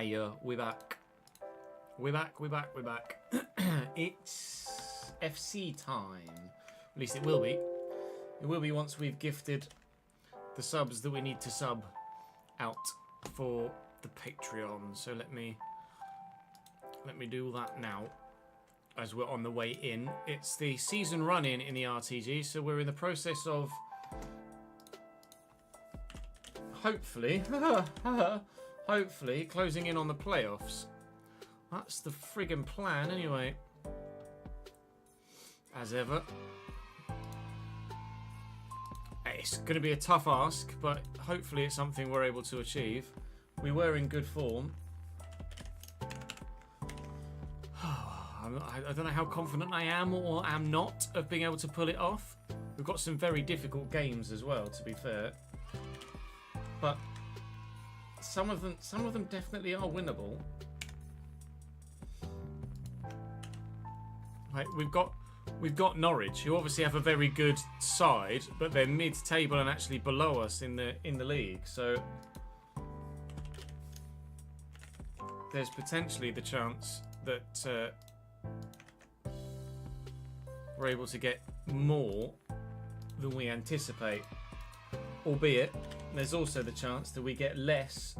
Hiya, we're back. We're back. It's FC time. At least it will be. It will be once we've gifted the subs that we need to sub out for the Patreon. So let me do that now as we're on the way in. It's the season run-in in the RTG, so we're in the process of hopefully closing in on the playoffs. That's the friggin' plan anyway. As ever. It's going to be a tough ask, but hopefully it's something we're able to achieve. We were in good form. I don't know how confident I am or am not of being able to pull it off. We've got some very difficult games as well, to be fair. But some of them definitely are winnable. Like we've got Norwich, who obviously have a very good side, but they're mid-table and actually below us in the league. So there's potentially the chance that we're able to get more than we anticipate. Albeit, there's also the chance that we get less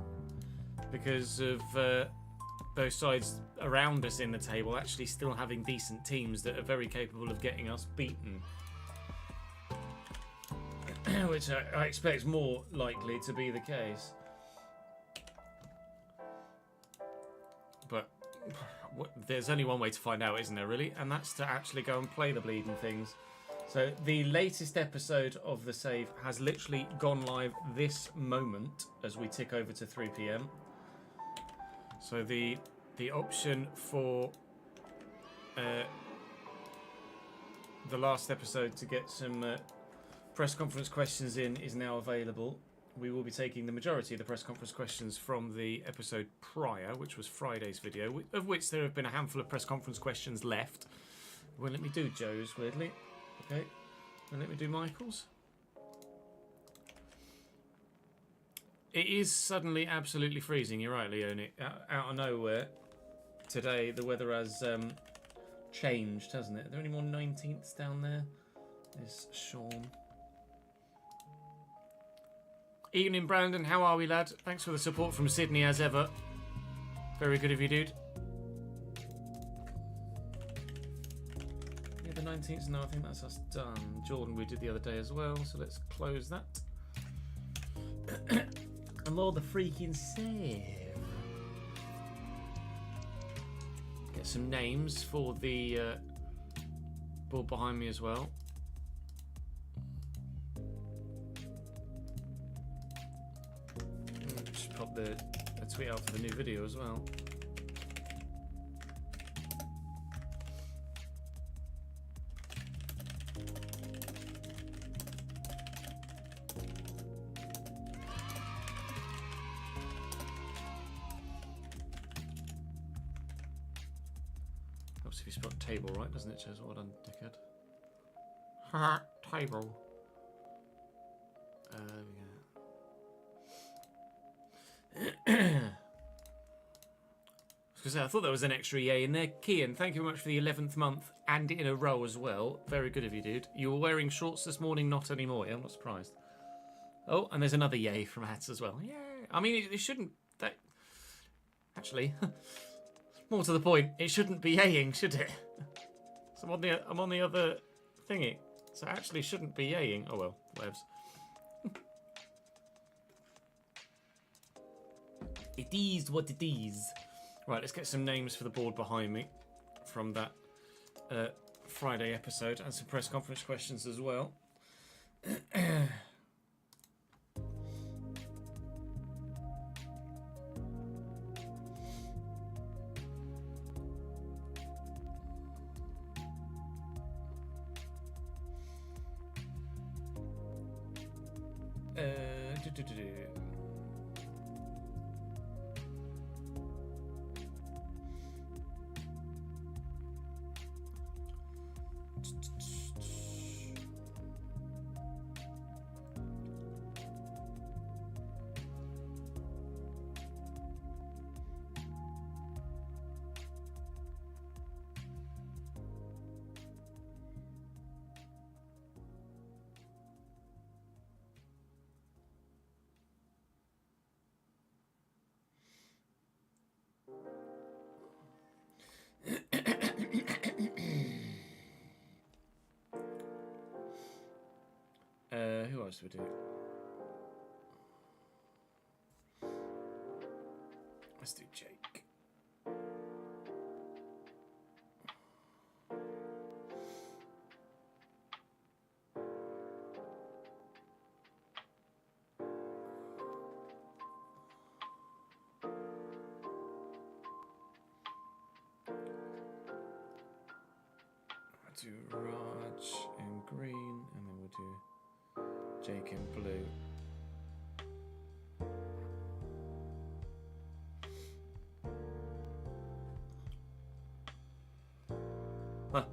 because of both sides around us in the table actually still having decent teams that are very capable of getting us beaten. Which I expect more likely to be the case. But there's only one way to find out, isn't there, really? And that's to actually go and play the bleeding things. So the latest episode of The Save has literally gone live this moment as we tick over to 3 PM. So the option for the last episode to get some press conference questions in is now available. We will be taking the majority of the press conference questions from the episode prior, which was Friday's video, of which there have been a handful of press conference questions left. Well, let me do Joe's, weirdly. Okay, and let me do Michael's. It is suddenly absolutely freezing, you're right, Leonie. Out of nowhere, today the weather has changed, hasn't it? Are there any more 19ths down there? There's Sean. Evening, Brandon. How are we, lad? Thanks for the support from Sydney, as ever. Very good of you, dude. Yeah, the 19th. No, I think that's us done. Jordan, we did the other day as well, so let's close that. And more the freaking save. Get some names for the board behind me as well. Just pop the tweet out for the new video as well. Helps if you spell table right, doesn't it? Shows well done, dickhead. Ha, table. There we go. I thought there was an extra yay in there. Kian, thank you very much for the 11th month and in a row as well. Very good of you, dude. You were wearing shorts this morning, not anymore. Yeah, I'm not surprised. Oh, and there's another yay from Hats as well. Yeah, I mean, it shouldn't... That... Actually, more to the point, it shouldn't be yaying, should it? So I'm on the other thingy. So it actually shouldn't be yaying. Oh well, whatevs. It is what it is. Right, let's get some names for the board behind me from that Friday episode and some press conference questions as well. Who else do we do? Let's do Jake. Do Raj in green, and then we'll do Jake in blue. Huh.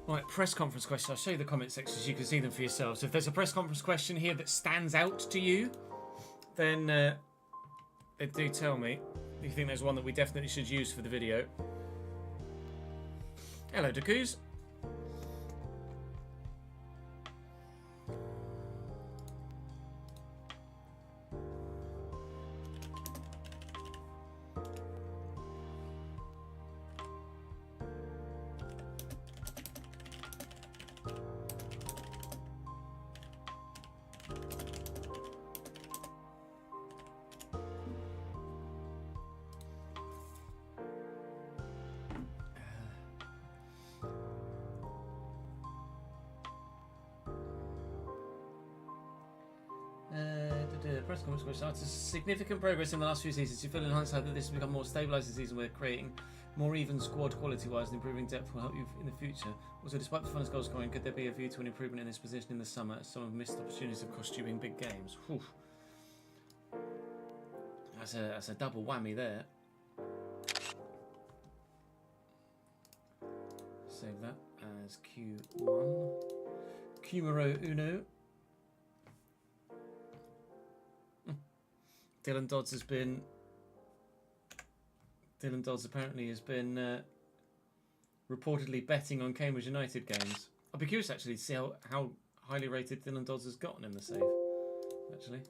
Right, press conference question. I'll show you the comment sections. You can see them for yourselves. If there's a press conference question here that stands out to you, then do tell me. If you think there's one that we definitely should use for the video. Hello, Dakuz. Press conference question. After significant progress in the last few seasons, you feel in hindsight that this has become more stabilised this season. We're creating more even squad quality-wise, and improving depth will help you in the future. Also, despite the fun goal scoring, could there be a view to an improvement in this position in the summer, as some have missed opportunities of costuming big games? Whew. That's a double whammy there. Save that as Q1. Numero uno. Dylan Dodds apparently has been reportedly betting on Cambridge United games. I'd be curious actually to see how highly rated Dylan Dodds has gotten in the save, actually.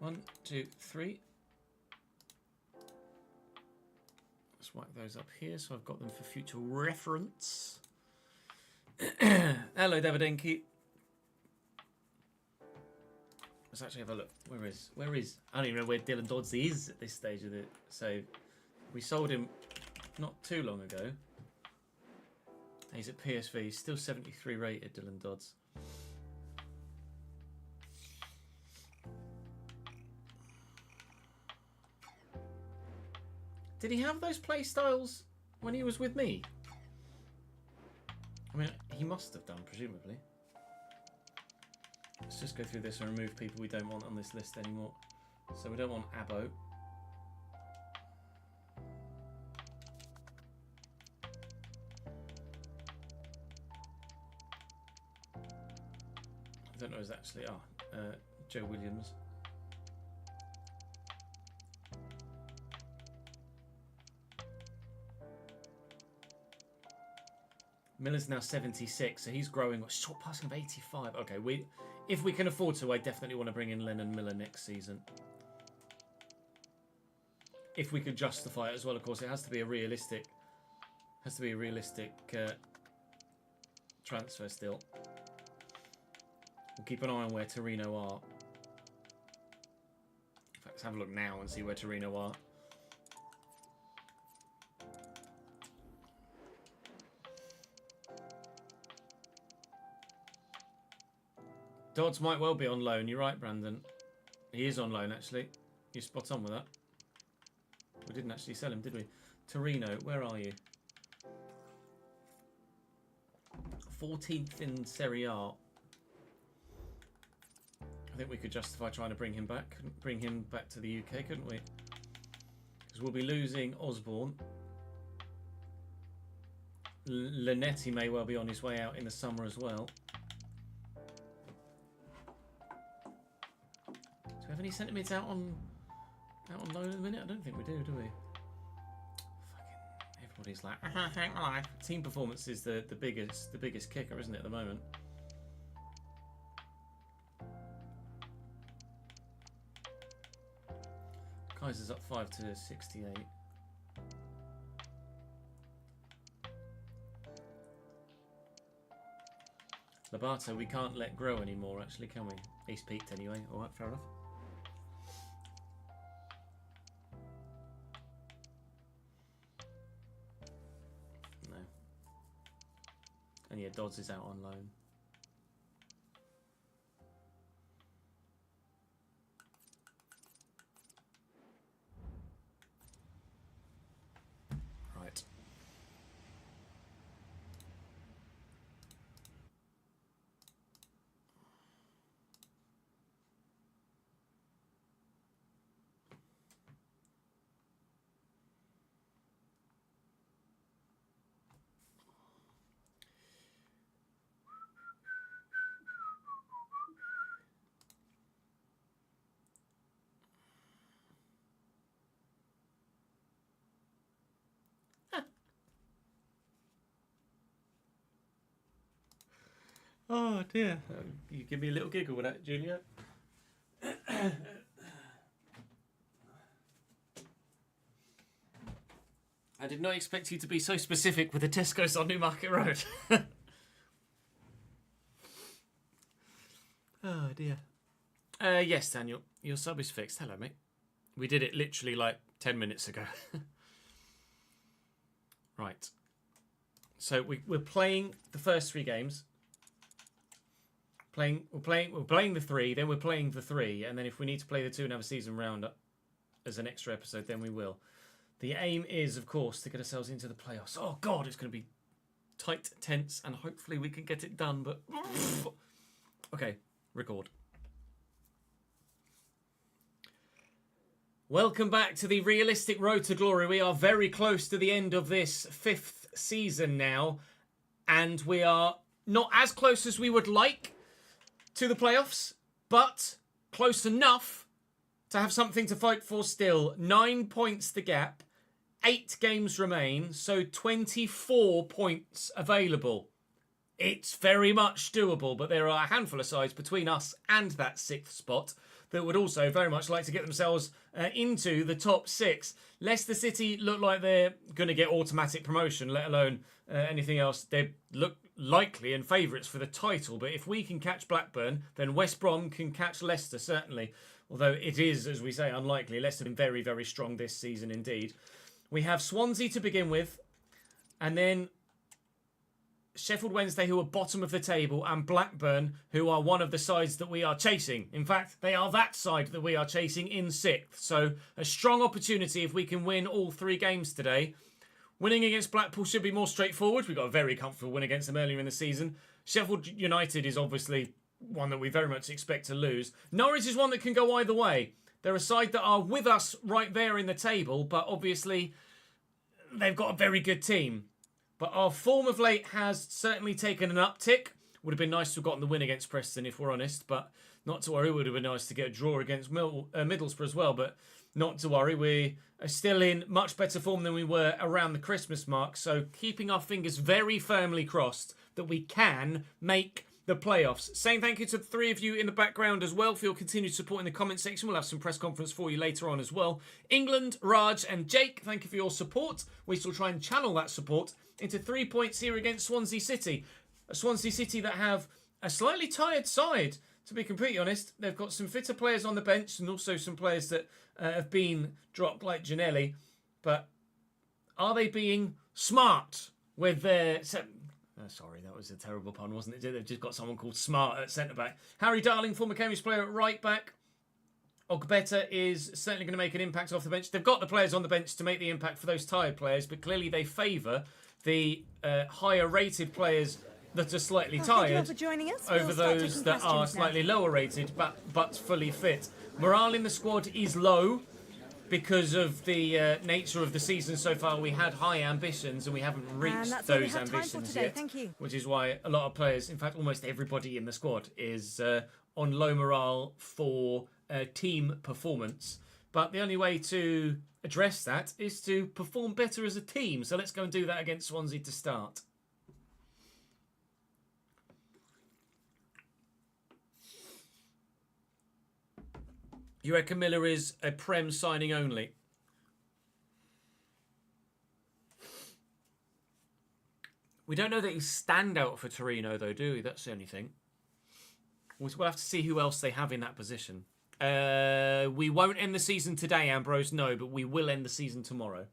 One, two, three. Let's whack those up here so I've got them for future reference. Hello, Davidenki. Let's actually have a look. Where is? I don't even know where Dylan Dodds is at this stage of it. So we sold him not too long ago. He's at PSV. He's still 73 rated, Dylan Dodds. Did he have those play styles when he was with me? I mean, he must have done, presumably. Let's just go through this and remove people we don't want on this list anymore. So we don't want Abo. I don't know, is actually Joe Williams. Miller's now 76, so he's growing. Short passing of 85. Okay, if we can afford to, I definitely want to bring in Lennon Miller next season. If we could justify it as well, of course, it has to be a realistic. Transfer still. We'll keep an eye on where Torino are. In fact, let's have a look now and see where Torino are. Dodds might well be on loan. You're right, Brandon. He is on loan, actually. You're spot on with that. We didn't actually sell him, did we? Torino, where are you? 14th in Serie A. I think we could justify trying to bring him back. Bring him back to the UK, couldn't we? Because we'll be losing Osborne. Linetti may well be on his way out in the summer as well. Do we have any centimetres out on loan at the minute? I don't think we do we? Fucking everybody's like, hang on. Team performance is the biggest kicker, isn't it, at the moment? Kaiser's up 5 to 68. Labato, we can't let grow anymore, actually, can we? He's peaked anyway. All right, fair enough. No. And yeah, Dodds is out on loan. Right. Oh dear. You give me a little giggle with that, Julia. I did not expect you to be so specific with the Tesco's on Newmarket Road. Oh dear. Yes, Daniel. Your sub is fixed. Hello, mate. We did it literally like 10 minutes ago. Right. So we're playing the first 3 games. We're playing the 3, then we're playing the 3, and then if we need to play the 2 and have a season round as an extra episode, then we will. The aim is, of course, to get ourselves into the playoffs. Oh God, it's going to be tight, tense, and hopefully we can get it done. But okay, record. Welcome back to the realistic road to glory. We are very close to the end of this 5th season now, and we are not as close as we would like to the playoffs, but close enough to have something to fight for still. 9 points the gap, 8 games remain, so 24 points available. It's very much doable, but there are a handful of sides between us and that 6th spot that would also very much like to get themselves into the top 6. Leicester City look like they're going to get automatic promotion, let alone anything else. They look likely and favourites for the title, but if we can catch Blackburn, then West Brom can catch Leicester, certainly. Although it is, as we say, unlikely. Leicester have been very, very strong this season indeed. We have Swansea to begin with, and then Sheffield Wednesday, who are bottom of the table, and Blackburn, who are one of the sides that we are chasing. In fact, they are that side that we are chasing in 6th. So a strong opportunity if we can win all 3 games today. Winning against Blackpool should be more straightforward. We got a very comfortable win against them earlier in the season. Sheffield United is obviously one that we very much expect to lose. Norwich is one that can go either way. They're a side that are with us right there in the table, but obviously they've got a very good team. But our form of late has certainly taken an uptick. Would have been nice to have gotten the win against Preston, if we're honest. But not to worry. It would have been nice to get a draw against Middlesbrough as well, but not to worry. We are still in much better form than we were around the Christmas mark, so keeping our fingers very firmly crossed that we can make the playoffs. Saying thank you to the three of you in the background as well for your continued support in the comment section. We'll have some press conference for you later on as well. England, Raj and Jake, thank you for your support. We shall try and channel that support into 3 points here against Swansea City. A Swansea City that have a slightly tired side, to be completely honest. They've got some fitter players on the bench and also some players that have been dropped like Janelli. But are they being smart with their... sorry, that was a terrible pun, wasn't it? They've just got someone called Smart at centre-back. Harry Darling, former Cambridge player at right-back. Ogbeta is certainly going to make an impact off the bench. They've got the players on the bench to make the impact for those tired players, but clearly they favour the higher-rated players that are slightly tired over those that are slightly lower rated but fully fit. Morale in the squad is low because of the nature of the season so far. We had high ambitions and we haven't reached those ambitions yet, which is why a lot of players, in fact almost everybody in the squad, is on low morale for team performance. But the only way to address that is to perform better as a team. So let's go and do that against Swansea to start. You reckon Miller is a Prem signing only? We don't know that he's standout for Torino, though, do we? That's the only thing. We'll have to see who else they have in that position. We won't end the season today, Ambrose, no, but we will end the season tomorrow.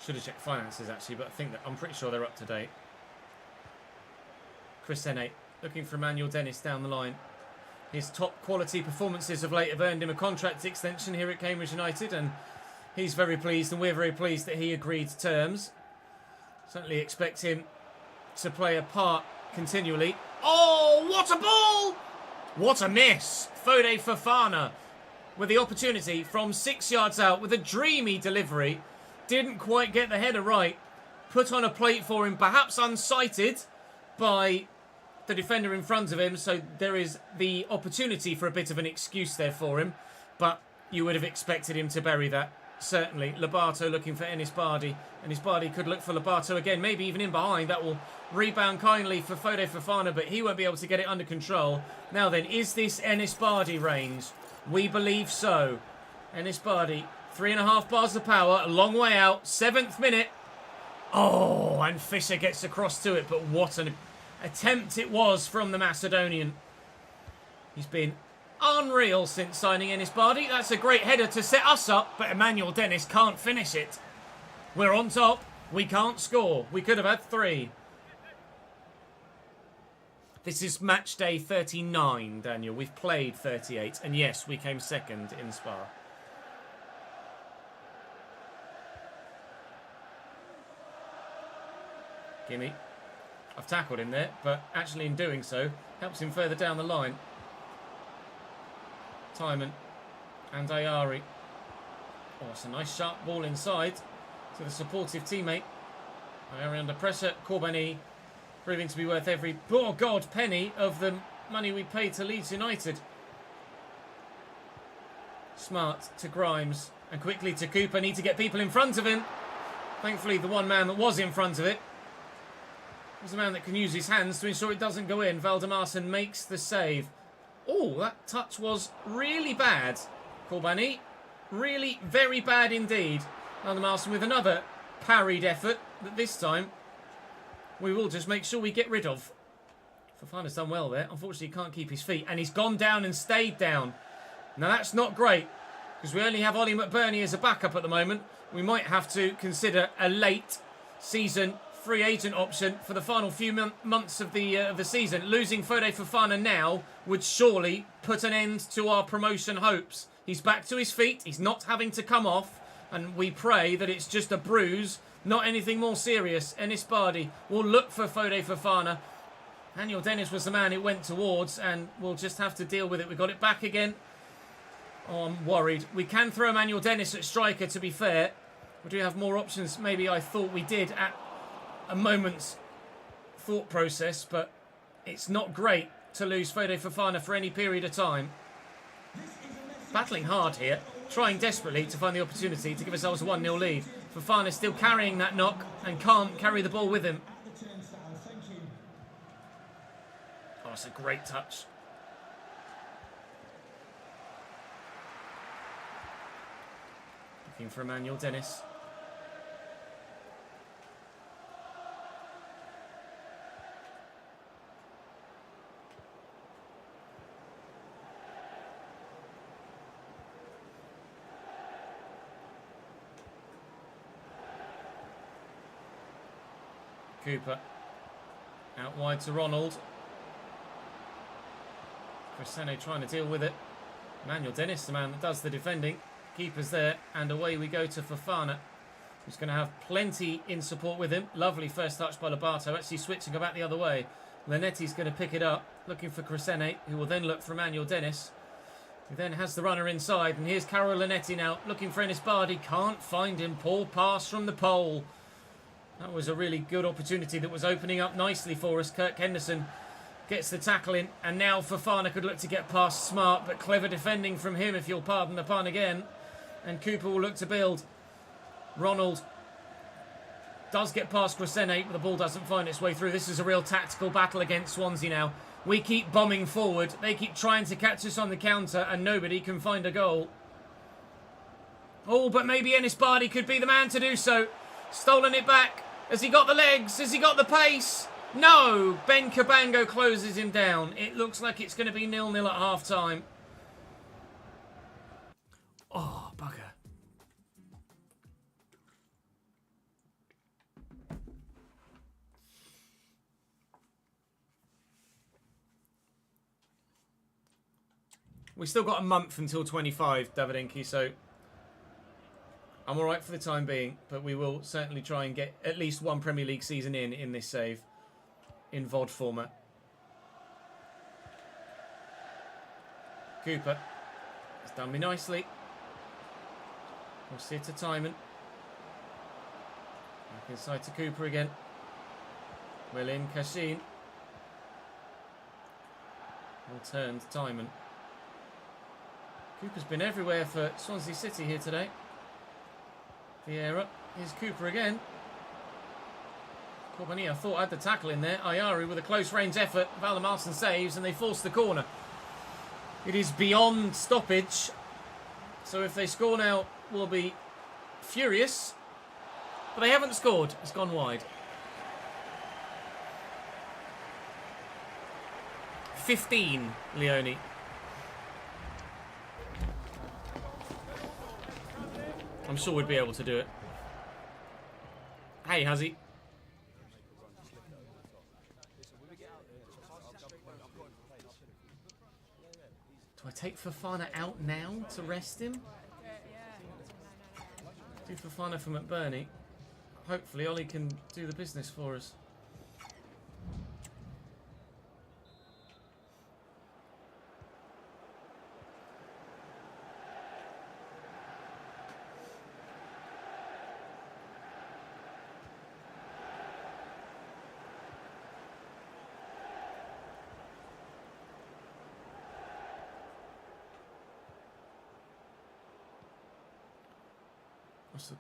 Should have checked finances actually, but I'm pretty sure they're up to date. Chris Ene looking for Emmanuel Dennis down the line. His top quality performances of late have earned him a contract extension here at Cambridge United, and he's very pleased, and we're very pleased that he agreed terms. Certainly expect him to play a part continually. Oh, what a ball! What a miss! Foday Fofana with the opportunity from 6 yards out with a dreamy delivery. Didn't quite get the header right. Put on a plate for him, perhaps unsighted by the defender in front of him. So there is the opportunity for a bit of an excuse there for him. But you would have expected him to bury that, certainly. Lobato looking for Enis Bardi. Enis Bardi could look for Lobato again, maybe even in behind. That will rebound kindly for Foday Fofana, but he won't be able to get it under control. Now then, is this Enis Bardi range? We believe so. Enis Bardi, 3.5 bars of power, a long way out, 7th minute. Oh, and Fisher gets across to it, but what an attempt it was from the Macedonian. He's been unreal since signing Enis Bardi. That's a great header to set us up, but Emmanuel Dennis can't finish it. We're on top. We can't score. We could have had 3. This is match day 39, Daniel. We've played 38, and yes, we came second in Spa. Gimme. I've tackled him there, but actually in doing so, helps him further down the line. Timon and Ayari. Oh, it's a nice sharp ball inside to the supportive teammate. Ayari under pressure. Corbani proving to be worth every, oh God, penny of the money we paid to Leeds United. Smart to Grimes and quickly to Cooper. Need to get people in front of him. Thankfully, the one man that was in front of it is the man that can use his hands to ensure it doesn't go in. Valdemarson makes the save. Oh, that touch was really bad. Corbani, really very bad indeed. Valdemarson with another parried effort, but this time we will just make sure we get rid of. Fofana's done well there. Unfortunately, he can't keep his feet, and he's gone down and stayed down. Now, that's not great, because we only have Ollie McBurney as a backup at the moment. We might have to consider a late season free agent option for the final few months of the season. Losing Foday Fofana now would surely put an end to our promotion hopes. He's back to his feet. He's not having to come off, and we pray that it's just a bruise Not anything more serious. Enis Bardi will look for Fode Fofana. Manuel Dennis was the man it went towards, and we'll just have to deal with it. We got it back again. Oh, I'm worried. We can throw Manuel Dennis at striker, to be fair. We do have more options. Maybe I thought we did at a moment's thought process, but it's not great to lose Fode Fofana for any period of time. Battling hard here, trying desperately to find the opportunity to give ourselves a 1-0 lead. Fofana still carrying that knock and can't carry the ball with him. Oh, it's a great touch. Looking for Emmanuel Dennis. Cooper out wide to Ronald. Crescene trying to deal with it. Emmanuel Dennis, the man that does the defending. Keeper's there, and away we go to Fofana, who's going to have plenty in support with him. Lovely first touch by Lobato, actually switching about the other way. Linetti's going to pick it up, looking for Crescene, who will then look for Emmanuel Dennis, who then has the runner inside. And here's Carol Linetti now, looking for Enis Bardi. Can't find him. Poor pass from the pole. That was a really good opportunity that was opening up nicely for us. Kirk Henderson gets the tackle in, and now Fofana could look to get past Smart, but clever defending from him, if you'll pardon the pun again. And Cooper will look to build. Ronald does get past Crescene, but the ball doesn't find its way through. This is a real tactical battle against Swansea now. We keep bombing forward. They keep trying to catch us on the counter, and nobody can find a goal. Oh, but maybe Enis Bardi could be the man to do so. Stolen it back. Has he got the legs? Has he got the pace? No! Ben Cabango closes him down. It looks like it's going to be 0-0 at half-time. Oh, bugger. We've still got a month until 25, Davidenki, so I'm all right for the time being, but we will certainly try and get at least one Premier League season in this save, in VOD format. Cooper has done me nicely. We'll see it to Timon. Back inside to Cooper again. Well in, Kashin. Well turned, Timon. Cooper's been everywhere for Swansea City here today. Vieira. Here's Cooper again. Corbania thought I had the tackle in there. Ayari with a close range effort. Valamarson saves and they force the corner. It is beyond stoppage. So if they score now, we'll be furious. But they haven't scored. It's gone wide. 15, Leone. I'm sure we'd be able to do it. Hey, Huzzy. Do I take Fofana out now to rest him? Do Fofana for McBurney. Hopefully Ollie can do the business for us.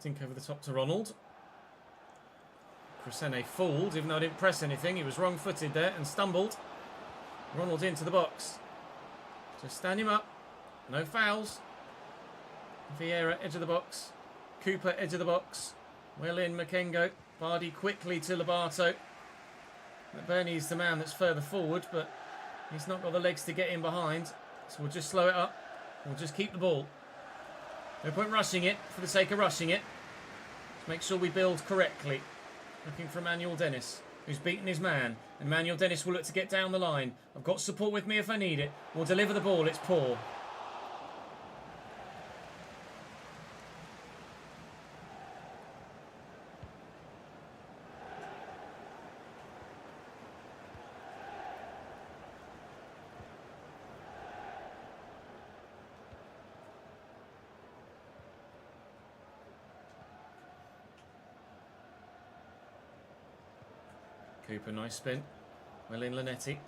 Think over the top to Ronald. Crescene fooled, even though I didn't press anything. He was wrong-footed there and stumbled. Ronald into the box. Just stand him up. No fouls. Vieira, edge of the box. Cooper, edge of the box. Well in, Makengo. Bardi quickly to Lobato. McBurney's the man that's further forward, but he's not got the legs to get in behind. So we'll just slow it up. We'll just keep the ball. No point rushing it for the sake of rushing it. Let's make sure we build correctly. Looking for Emmanuel Dennis, who's beaten his man. And Emmanuel Dennis will look to get down the line. I've got support with me if I need it. We'll deliver the ball. It's poor. Cooper, nice spin. Well in Linetti.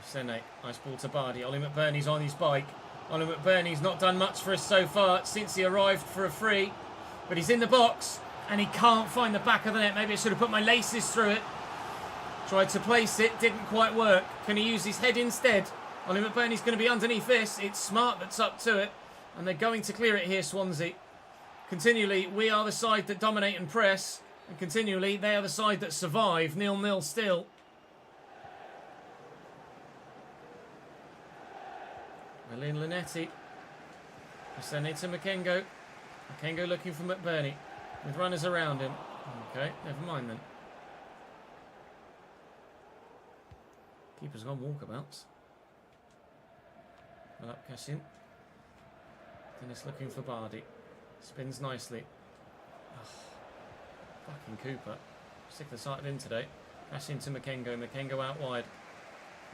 Sene, nice ball to Bardi. Ollie McBurney's on his bike. Ollie McBurney's not done much for us so far since he arrived for a free. But he's in the box and he can't find the back of the net. Maybe I should have put my laces through it. Tried to place it, didn't quite work. Can he use his head instead? Ollie McBurney's going to be underneath this. It's Smart that's up to it. And they're going to clear it here, Swansea. Continually, we are the side that dominate and press. And continually, they are the side that survive. 0-0 still. Melin Linetti. Send to Makengo. Makengo looking for McBurney. With runners around him. Okay, never mind then. Keeper's gone walkabouts. Well up, Cashin. Dennis looking for Bardi. Spins nicely. Oh, fucking Cooper. Sick of the sight of him today. Cashin to Makengo. Makengo out wide.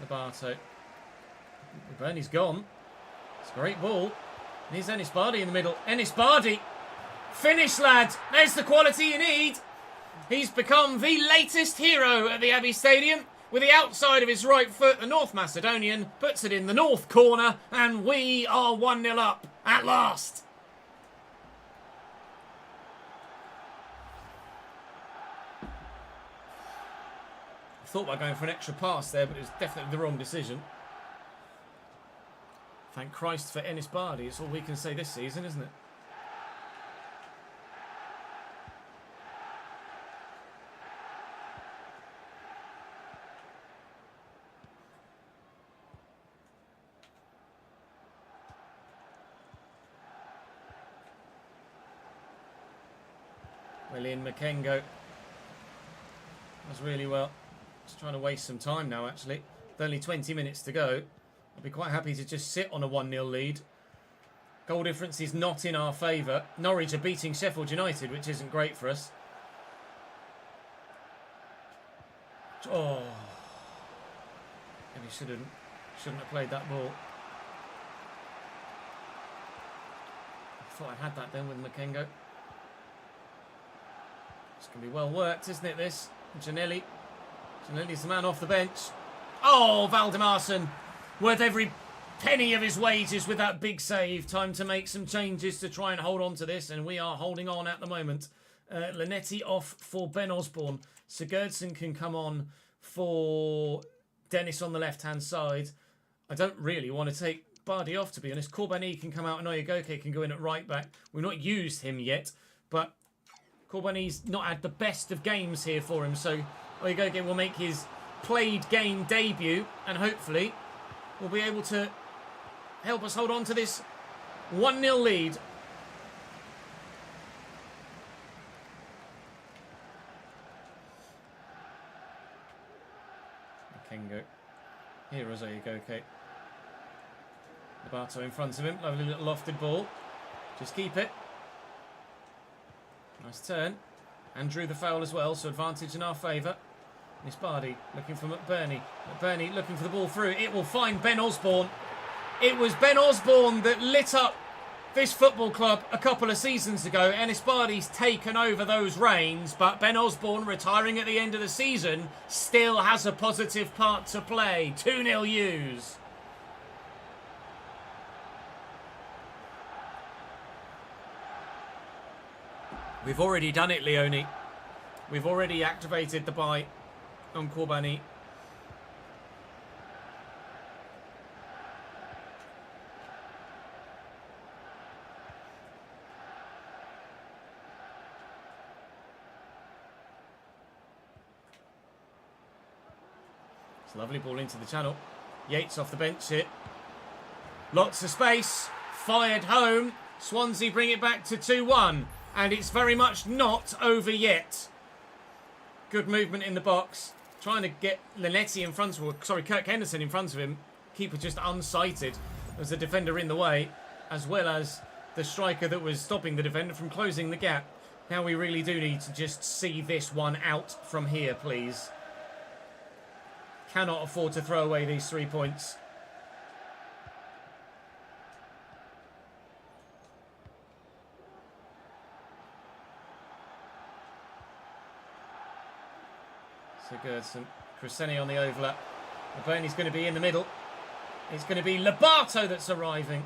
Nabato. McBurney's gone. It's a great ball. And here's Ennis Bardi in the middle. Ennis Bardi! Finish, lad! There's the quality you need! He's become the latest hero at the Abbey Stadium. With the outside of his right foot, the North Macedonian puts it in the north corner, and we are 1-0 up at last. I thought about going for an extra pass there, but it was definitely the wrong decision. Thank Christ for Ennis Bardi. It's all we can say this season, isn't it? William Makengo does really well. Just trying to waste some time now, actually. With only 20 minutes to go. I'd be quite happy to just sit on a 1-0 lead. Goal difference is not in our favour. Norwich are beating Sheffield United, which isn't great for us. Oh. Maybe shouldn't have played that ball. I thought I had that then with Makengo. It's going to be well worked, isn't it, this? Giannelli. Giannelli's the man off the bench. Oh, Valdimarsson. Worth every penny of his wages with that big save. Time to make some changes to try and hold on to this, and we are holding on at the moment. Linetti off for Ben Osborne. Sigurdsson can come on for Dennis on the left-hand side. I don't really want to take Bardi off, to be honest. Korbani can come out and Oyegoke can go in at right back. We've not used him yet, but Korbani's not had the best of games here for him, so Oyegoke will make his played game debut, and hopefully will be able to help us hold on to this 1-0 lead. Makengo. Here is Oyegoke. Nabato in front of him. Lovely little lofted ball. Just keep it. Nice turn. And drew the foul as well, so advantage in our favour. Miss Bardi looking for McBurney. McBurney looking for the ball through. It will find Ben Osborne. It was Ben Osborne that lit up this football club a couple of seasons ago. Ennis Bardi's taken over those reins, but Ben Osborne, retiring at the end of the season, still has a positive part to play. 2-0 U's. We've already done it, Leone. We've already activated the buy on Korbani. It's a lovely ball into the channel. Yates off the bench here. Lots of space. Fired home. Swansea bring it back to 2-1. And it's very much not over yet. Good movement in the box. Trying to get Linetti in front of... Sorry, Kirk Henderson in front of him. Keeper just unsighted. There's the defender in the way. As well as the striker that was stopping the defender from closing the gap. Now we really do need to just see this one out from here, please. Cannot afford to throw away these 3 points. Sigurdsson. Cresceni on the overlap. Bernie's going to be in the middle. It's going to be Lobato that's arriving.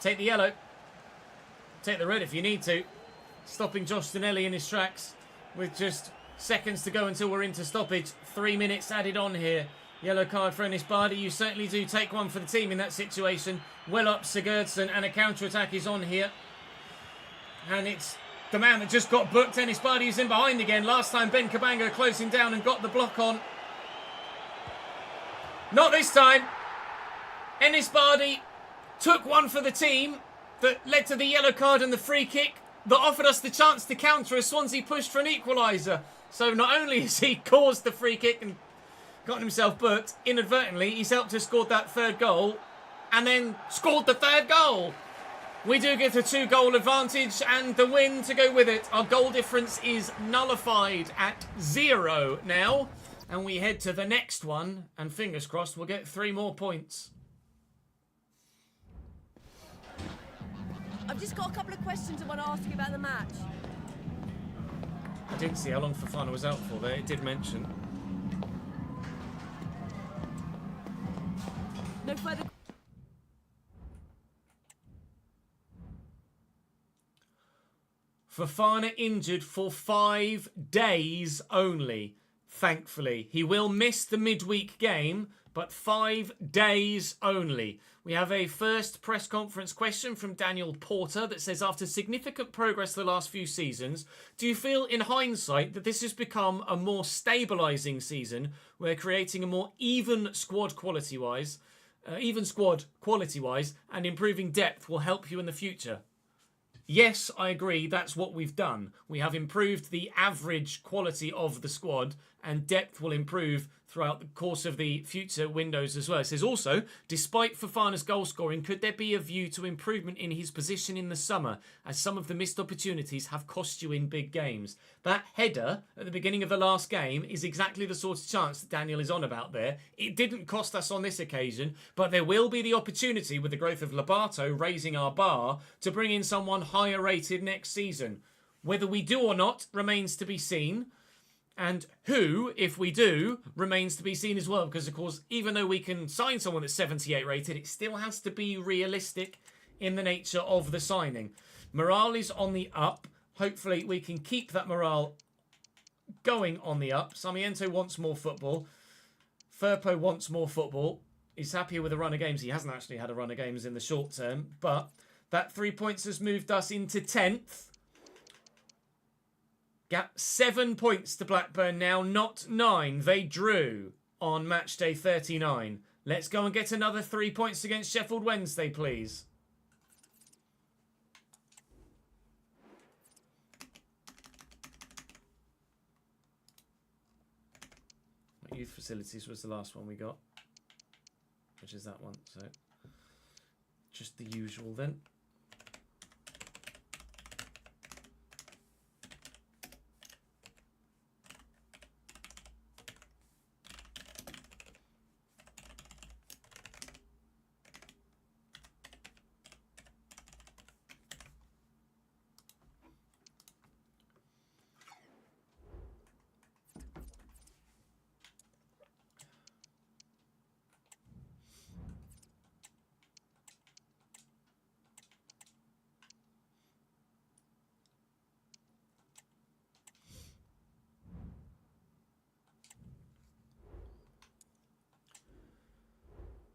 Take the yellow. Take the red if you need to. Stopping Josh Tonelli in his tracks with just seconds to go until we're into stoppage. 3 minutes added on here. Yellow card for Ennis Bardi. You certainly do take one for the team in that situation. Well up Sigurdsson, and a counter-attack is on here. And it's the man that just got booked. Ennis Bardi is in behind again. Last time Ben Kabanga closing down and got the block on. Not this time. Ennis Bardi took one for the team that led to the yellow card and the free kick that offered us the chance to counter as Swansea pushed for an equaliser. So not only has he caused the free kick and gotten himself booked, inadvertently he's helped us score that third goal and then scored the third goal. We do get a 2-goal advantage and the win to go with it. Our goal difference is nullified at 0 now. And we head to the next one and fingers crossed we'll get 3 more points. I've just got a couple of questions I want to ask you about the match. I didn't see how long Fofana was out for there. It did mention. No further... Fofana injured for 5 days only, thankfully. He will miss the midweek game, but 5 days only. We have a first press conference question from Daniel Porter that says, after significant progress the last few seasons, do you feel in hindsight that this has become a more stabilising season where creating a more even squad quality-wise and improving depth will help you in the future? Yes, I agree. That's what we've done. We have improved the average quality of the squad and depth will improve throughout the course of the future windows as well. It says also, despite Fofana's goal scoring, could there be a view to improvement in his position in the summer as some of the missed opportunities have cost you in big games? That header at the beginning of the last game is exactly the sort of chance that Daniel is on about there. It didn't cost us on this occasion, but there will be the opportunity with the growth of Lobato raising our bar to bring in someone higher rated next season. Whether we do or not remains to be seen. And who, if we do, remains to be seen as well. Because, of course, even though we can sign someone that's 78 rated, it still has to be realistic in the nature of the signing. Morale is on the up. Hopefully we can keep that morale going on the up. Sarmiento wants more football. Firpo wants more football. He's happier with a run of games. He hasn't actually had a run of games in the short term. But that 3 points has moved us into 10th. Gap 7 points to Blackburn now, not 9. They drew on match day 39. Let's go and get another 3 points against Sheffield Wednesday, please. Youth facilities was the last one we got, which is that one. So just the usual then.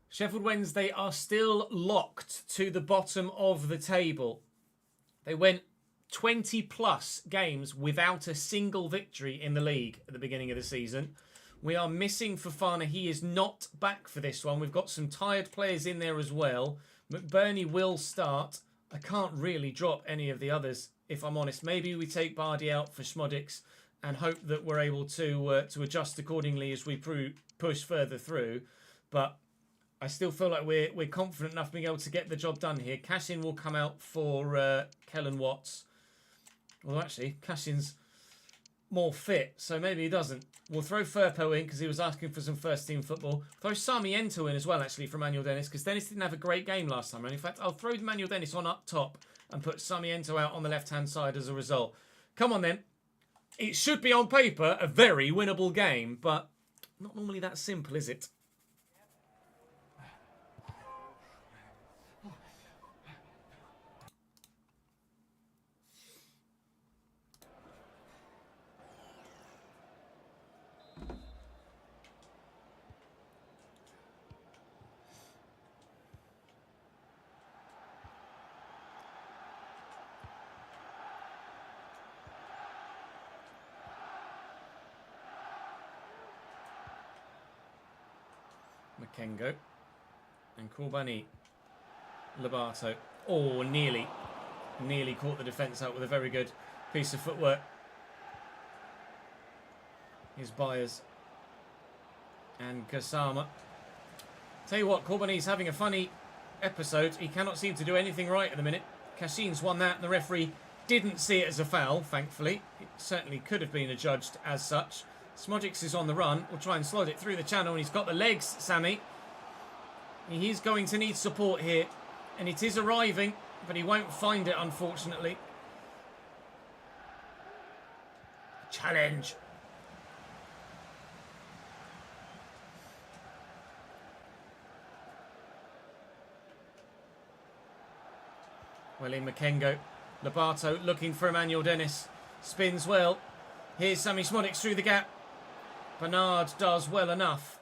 Sheffield Wednesday are still locked to the bottom of the table. They went 20 plus games without a single victory in the league at the beginning of the season. We are missing Fofana. He is not back for this one. We've got some tired players in there as well. McBurney will start. I can't really drop any of the others, if I'm honest. Maybe we take Bardi out for Schmodix and hope that we're able to adjust accordingly as we push further through. But I still feel like we're confident enough being able to get the job done here. Cashin will come out for Kellen Watts. Well, actually, Cashin's more fit, so maybe he doesn't. We'll throw Firpo in because he was asking for some first-team football. Throw Sarmiento in as well, actually, for Manuel Dennis, because Dennis didn't have a great game last time. And in fact, I'll throw Manuel Dennis on up top and put Sarmiento out on the left-hand side as a result. Come on, then. It should be, on paper, a very winnable game, but not normally that simple, is it? Makengo and Corbani. Lobato. Oh, nearly caught the defence out with a very good piece of footwork. Here's Byers and Gassama. Tell you what, Corbani's having a funny episode. He cannot seem to do anything right at the minute. Cashin's won that and the referee didn't see it as a foul, thankfully. It certainly could have been adjudged as such. Smodix is on the run. We'll try and slot it through the channel, and he's got the legs, Sammy. He's going to need support here, and it is arriving, but he won't find it, unfortunately. Challenge. Well in Makengo. Lobato looking for Emmanuel Dennis. Spins well. Here's Sammy Smodix through the gap. Bernard does well enough.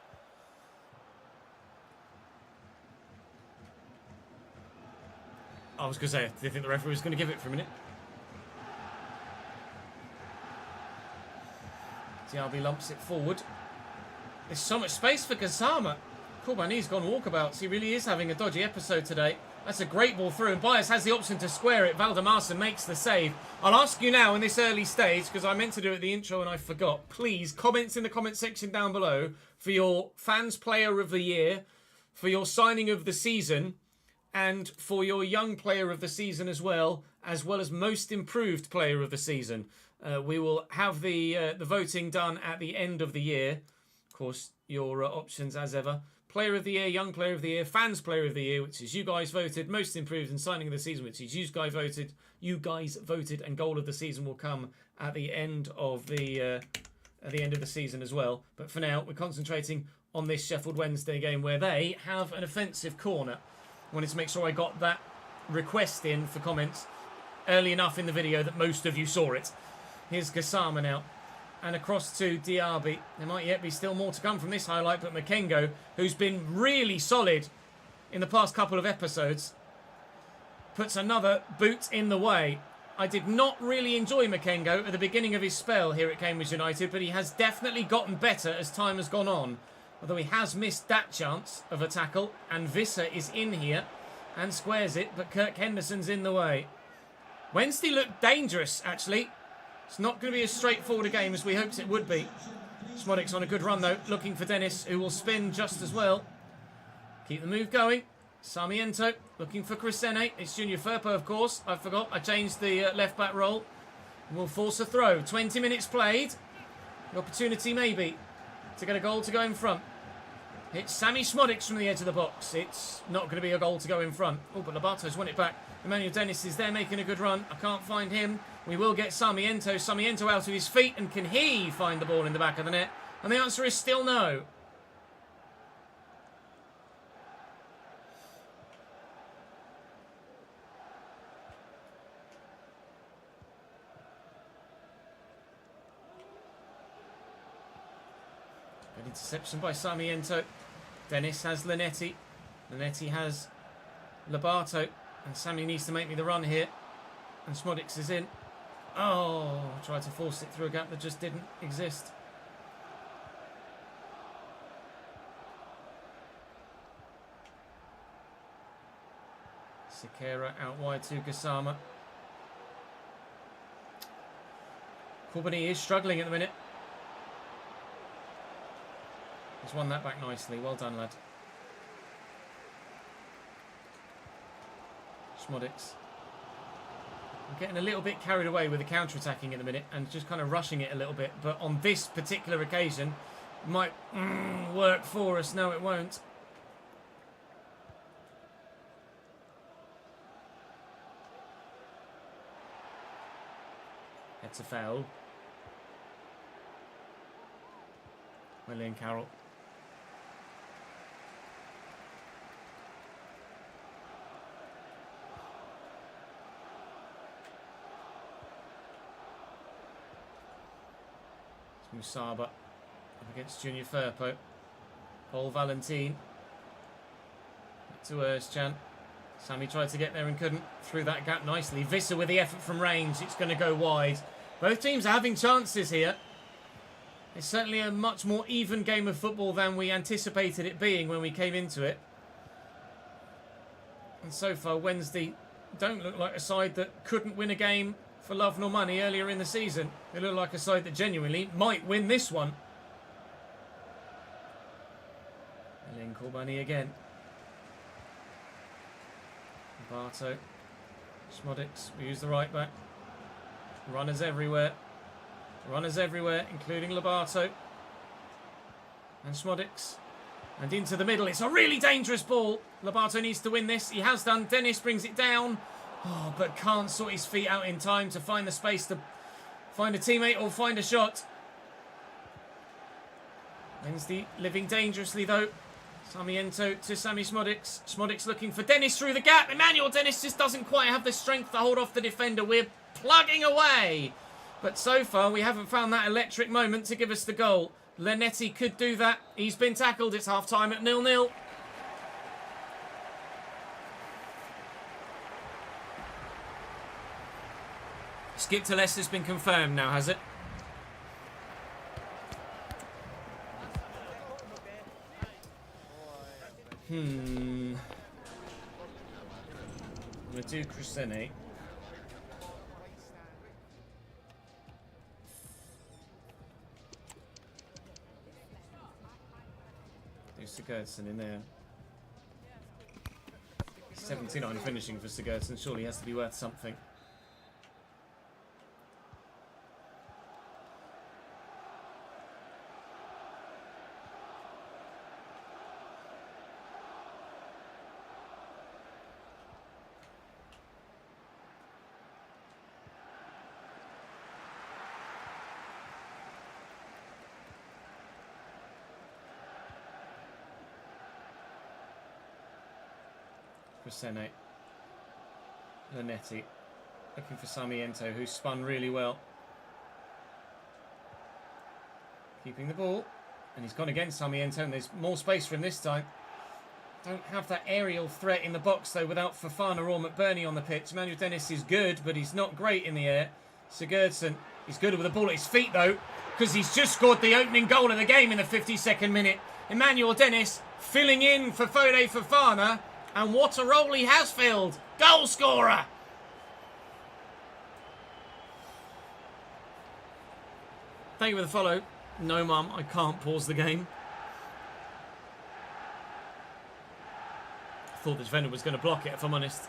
I was going to say, do you think the referee was going to give it for a minute? Diaby lumps it forward. There's so much space for Gassama. Corbani's gone walkabouts. He really is having a dodgy episode today. That's a great ball through, and Byers has the option to square it. Valdemarson makes the save. I'll ask you now in this early stage, because I meant to do it at the intro and I forgot. Please, comments in the comment section down below for your fans player of the year, for your signing of the season, and for your young player of the season as well as most improved player of the season. We will have the voting done at the end of the year. Of course, your options as ever. Player of the Year, Young Player of the Year, Fans Player of the Year, which is you guys voted, Most Improved and Signing of the Season, which is you guys voted, and Goal of the Season will come at the end of the season as well. But for now, we're concentrating on this Sheffield Wednesday game where they have an offensive corner. I wanted to make sure I got that request in for comments early enough in the video that most of you saw it. Here's Gassama now. And across to Diaby. There might yet be still more to come from this highlight, but Makengo, who's been really solid in the past couple of episodes, puts another boot in the way. I did not really enjoy Makengo at the beginning of his spell here at Cambridge United, but he has definitely gotten better as time has gone on. Although he has missed that chance of a tackle, and Visser is in here and squares it, but Kirk Henderson's in the way. Wednesday looked dangerous, actually. It's not going to be as straightforward a game as we hoped it would be. Smodix on a good run, though, looking for Dennis, who will spin just as well. Keep the move going. Sarmiento looking for Crescene. It's Junior Firpo, of course. I forgot. I changed the left-back role. We'll force a throw. 20 minutes played. The opportunity, maybe, to get a goal to go in front. It's Sammy Smodix from the edge of the box. It's not going to be a goal to go in front. Oh, but Lobato's won it back. Emmanuel Dennis is there making a good run. I can't find him. We will get Sarmiento. Sarmiento out of his feet. And can he find the ball in the back of the net? And the answer is still no. Good interception by Sarmiento. Dennis has Linetti. Linetti has Lobato. And Sammy needs to make me the run here. And Smodix is in. Oh, tried to force it through a gap that just didn't exist. Sikera out wide to Gassama. Corbani is struggling at the minute. He's won that back nicely. Well done, lad. Smodix. I'm getting a little bit carried away with the counter-attacking in a minute and just kind of rushing it a little bit. But on this particular occasion, it might work for us. No, it won't. It's a foul. William Carroll. Musaba up against Junior Firpo. Paul Valentin. Back to Özcan. Sammy tried to get there and couldn't. Through that gap nicely. Visser with the effort from range. It's going to go wide. Both teams are having chances here. It's certainly a much more even game of football than we anticipated it being when we came into it. And so far, Wednesday don't look like a side that couldn't win a game for love nor money earlier in the season. They look like a side that genuinely might win this one. Elin Koulibaly again. Barto. Smodics. We use the right back. Runners everywhere. Runners everywhere, including Lobato. And Smodics. And into the middle. It's a really dangerous ball. Lobato needs to win this. He has done. Dennis brings it down. Oh, but can't sort his feet out in time to find the space to find a teammate or find a shot. Wednesday living dangerously though. Sarmiento to Sami Smodics. Smodics looking for Dennis through the gap. Emmanuel Dennis just doesn't quite have the strength to hold off the defender. We're plugging away. But so far we haven't found that electric moment to give us the goal. Lenetti could do that. He's been tackled. It's half time at 0-0. Skip to Leicester's been confirmed now, has it? I'm going to do Crescene. Do Sigurdsson in there. 79 finishing for Sigurdsson. Surely he has to be worth something. Crescene. Lenetti. Looking for Sarmiento, who spun really well. Keeping the ball. And he's gone against Sarmiento, and there's more space for him this time. Don't have that aerial threat in the box, though, without Fofana or McBurney on the pitch. Emmanuel Dennis is good, but he's not great in the air. Sigurdsson, he's good with the ball at his feet, though, because he's just scored the opening goal of the game in the 52nd minute. Emmanuel Dennis filling in for Fode Fofana. And what a role he has filled. Goal scorer. Thank you for the follow. No, Mum, I can't pause the game. I thought the defender was going to block it, if I'm honest.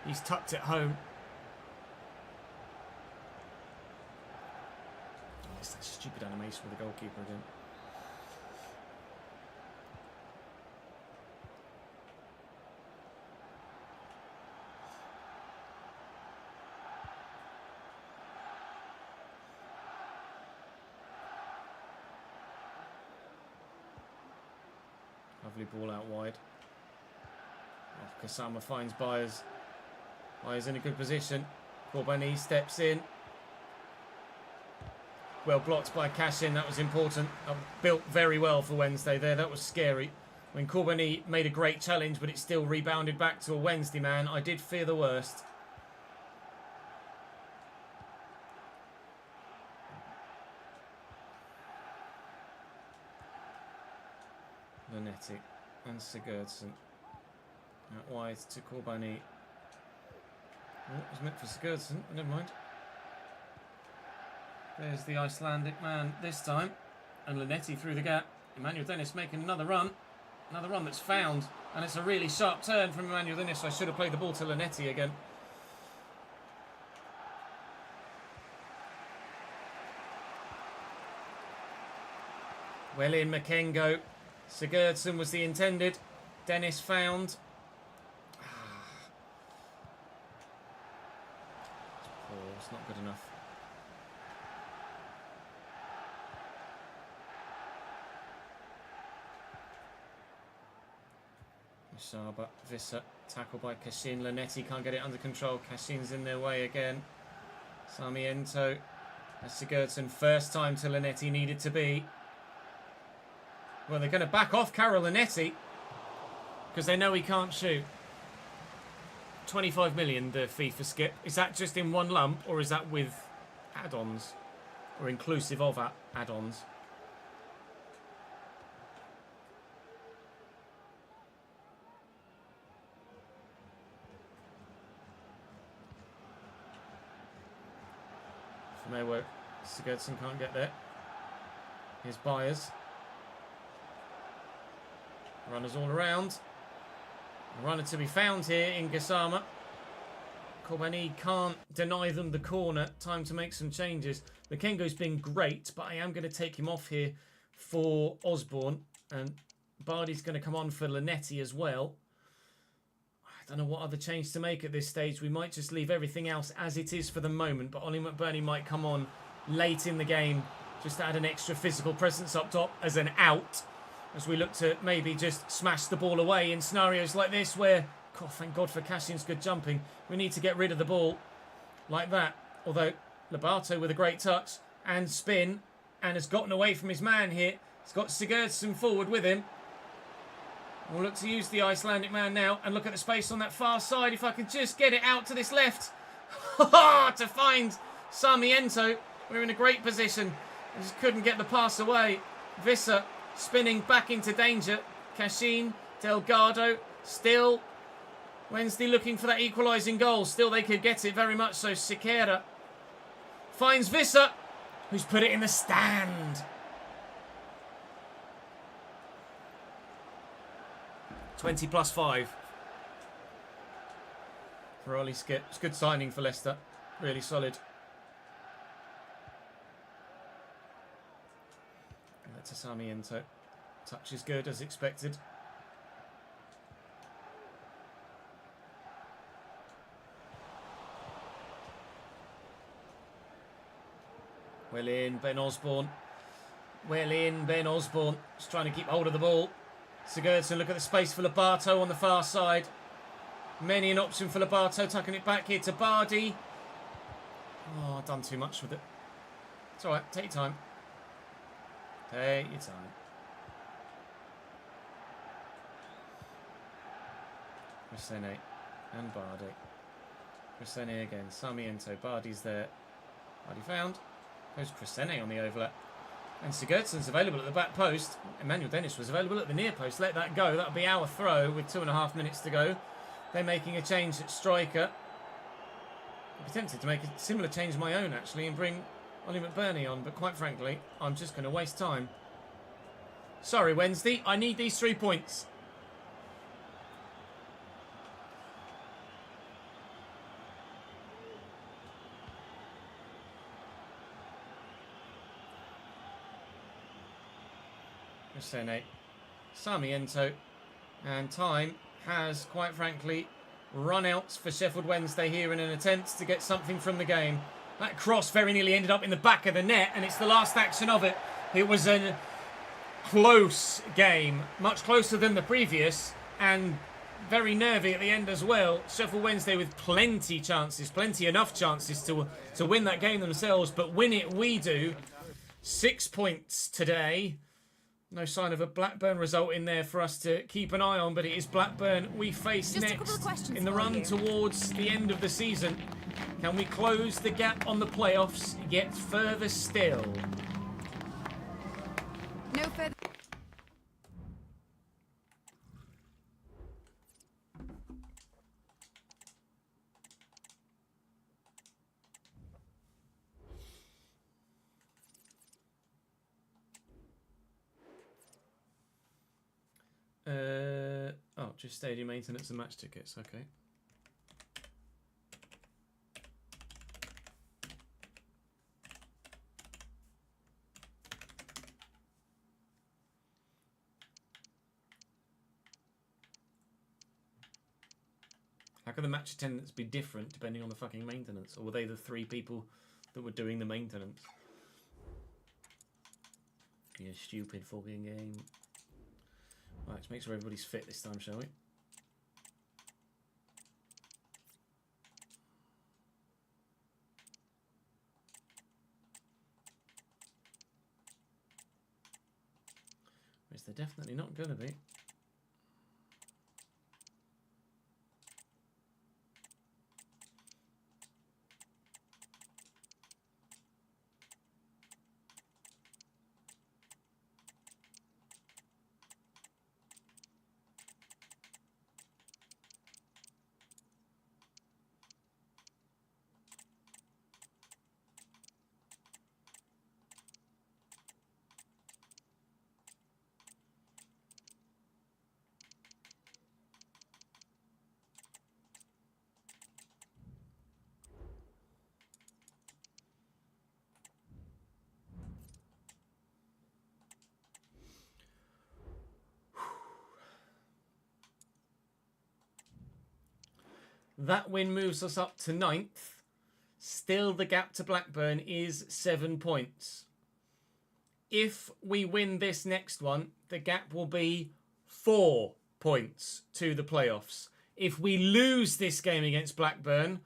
He's tucked it home. Oh, it's that stupid animation with the goalkeeper again. Lovely ball out wide. Oh, Kasama finds Byers. Byers in a good position. Koulibaly steps in. Well blocked by Cashin. That was important. Built very well for Wednesday there. That was scary. When Koulibaly made a great challenge, but it still rebounded back to a Wednesday man. I did fear the worst. Lenetti and Sigurdsson. Out wide to Koulibaly. Oh, it was meant for Sigurdsson, but never mind. There's the Icelandic man this time. And Lenetti through the gap. Emmanuel Dennis making another run. Another run that's found. And it's a really sharp turn from Emmanuel Dennis. So I should have played the ball to Lenetti again. Well in, Makengo. Sigurdsson was the intended. Dennis found. Oh, it's not good enough. Musaba, Visser, tackled by Kashin. Lanetti can't get it under control. Kashin's in their way again. Sarmiento. That's Sigurdsson. First time to Lanetti needed to be. Well, they're going to back off Karol Lanetti because they know he can't shoot. 25 million, the fee for Skip. Is that just in one lump, or is that with add-ons? Or inclusive of add-ons? From there where Sigurdsson can't get there. Here's Byers. Runners all around. A runner to be found here in Gassama. Kobani can't deny them the corner. Time to make some changes. Makengo's been great, but I am going to take him off here for Osborne. And Bardi's going to come on for Lanetti as well. I don't know what other change to make at this stage. We might just leave everything else as it is for the moment. But Ollie McBurney might come on late in the game just to add an extra physical presence up top as an out. As we look to maybe just smash the ball away in scenarios like this where, God, thank God for Cashin's good jumping. We need to get rid of the ball like that. Although Lobato with a great touch and spin and has gotten away from his man here. He's got Sigurdsson forward with him. We'll look to use the Icelandic man now and look at the space on that far side. If I can just get it out to this left. To find Sarmiento. We're in a great position. I just couldn't get the pass away. Visser spinning back into danger. Cashin, Delgado, still. Wednesday looking for that equalising goal. Still they could get it very much so. Siqueira finds Visser, who's put it in the stand. 20 plus 5 for Ollie Skip. It's a good signing for Leicester. Really solid. To Sarmiento. Touch is good as expected. Well in, Ben Osborne. Well in, Ben Osborne. Just trying to keep hold of the ball. Sigurdsson, look at the space for Lobato on the far side. Many an option for Lobato, tucking it back here to Bardi. Oh, I've done too much with it. It's alright, take your time. Take your time. Crescene and Bardi. Crescene again. Sarmiento. Bardi's there. Bardi found. Goes Crescene on the overlap. And Sigurdsson's available at the back post. Emmanuel Dennis was available at the near post. Let that go. That'll be our throw with 2.5 minutes to go. They're making a change at striker. I'd be tempted to make a similar change of my own, actually, and bring Ollie McBurney on, but quite frankly, I'm just going to waste time. Sorry, Wednesday. I need these 3 points. Crescene, Sarmiento, and time has, quite frankly, run out for Sheffield Wednesday here in an attempt to get something from the game. That cross very nearly ended up in the back of the net, and it's the last action of it. It was a close game, much closer than the previous, and very nervy at the end as well. Sheffield Wednesday with plenty enough chances to win that game themselves, but win it we do. 6 points today. No sign of a Blackburn result in there for us to keep an eye on, but it is Blackburn we face Just next in the run towards the end of the season. Can we close the gap on the playoffs yet further still? No further. Just stadium maintenance and match tickets. Okay. can the match attendance be different depending on the fucking maintenance? Or were they the 3 people that were doing the maintenance? Yeah, stupid fucking game. Right, let's make sure everybody's fit this time, shall we? Whereas they're definitely not going to be. That win moves us up to 9th. Still, the gap to Blackburn is 7 points. If we win this next one, the gap will be 4 points to the playoffs. If we lose this game against Blackburn,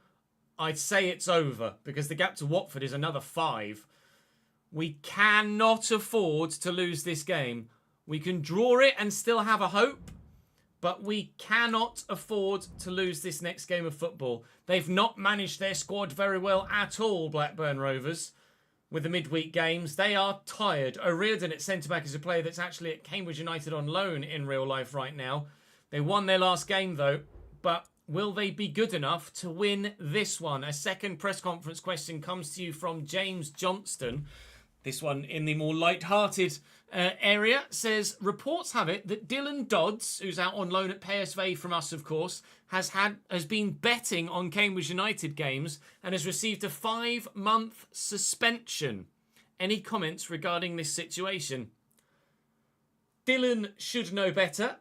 I'd say it's over because the gap to Watford is another 5. We cannot afford to lose this game. We can draw it and still have a hope, but we cannot afford to lose this next game of football. They've not managed their squad very well at all, Blackburn Rovers, with the midweek games. They are tired. O'Riordan at centre-back is a player that's actually at Cambridge United on loan in real life right now. They won their last game, though, but will they be good enough to win this one? A second press conference question comes to you from James Johnston. This one in the more light-hearted area says, reports have it that Dylan Dodds, who's out on loan at PSV from us, of course, has been betting on Cambridge United games and has received a 5-month suspension. Any comments regarding this situation? Dylan should know better.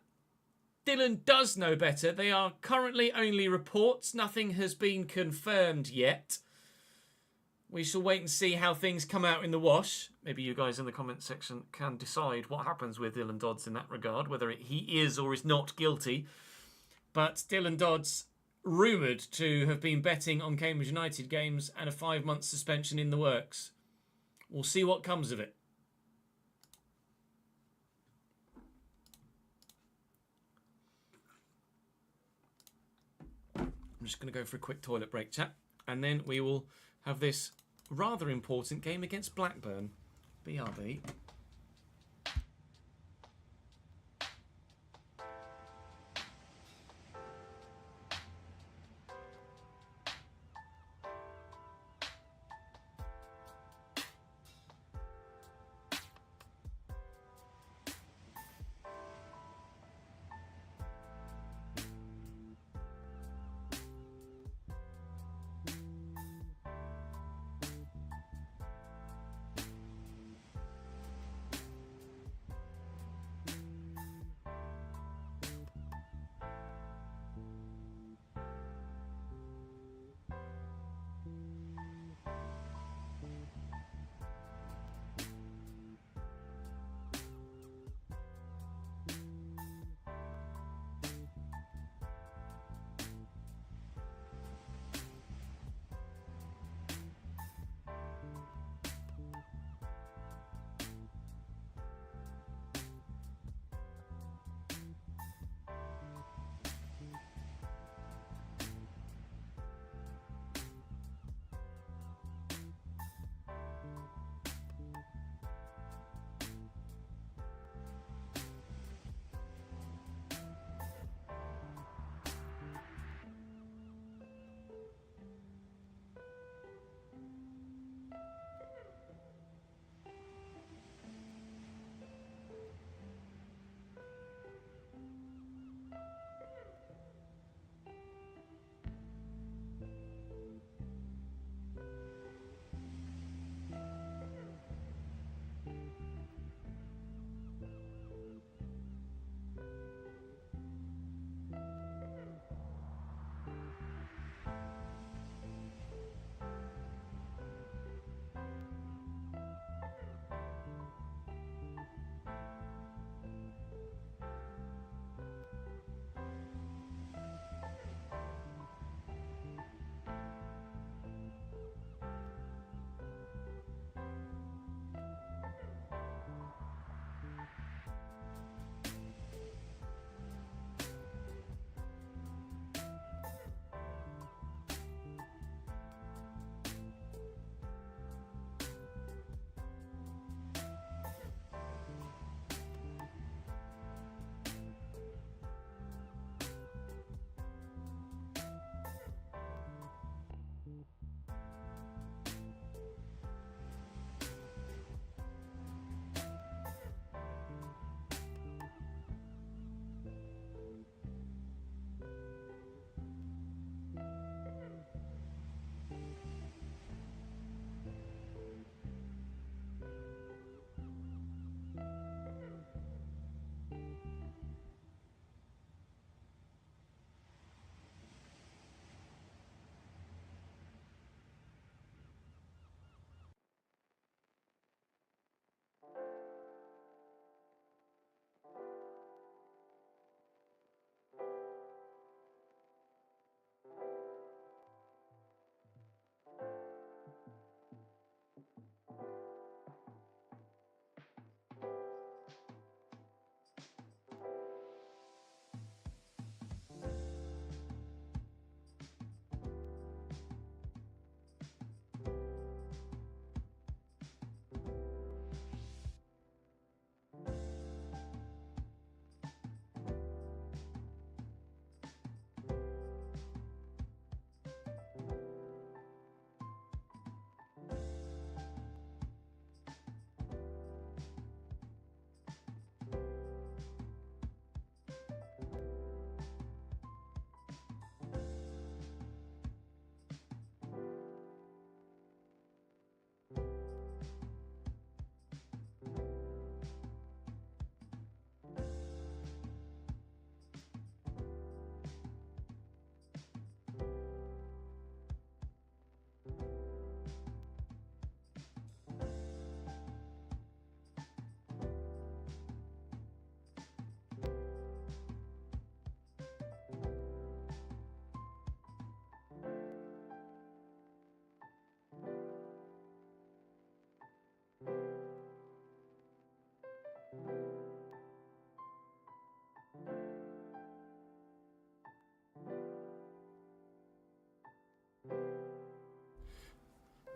Dylan does know better. They are currently only reports. Nothing has been confirmed yet. We shall wait and see how things come out in the wash. Maybe you guys in the comment section can decide what happens with Dylan Dodds in that regard, whether he is or is not guilty. But Dylan Dodds, rumoured to have been betting on Cambridge United games and a 5-month suspension in the works. We'll see what comes of it. I'm just going to go for a quick toilet break, chat, and then we will have this rather important game against Blackburn. BRB.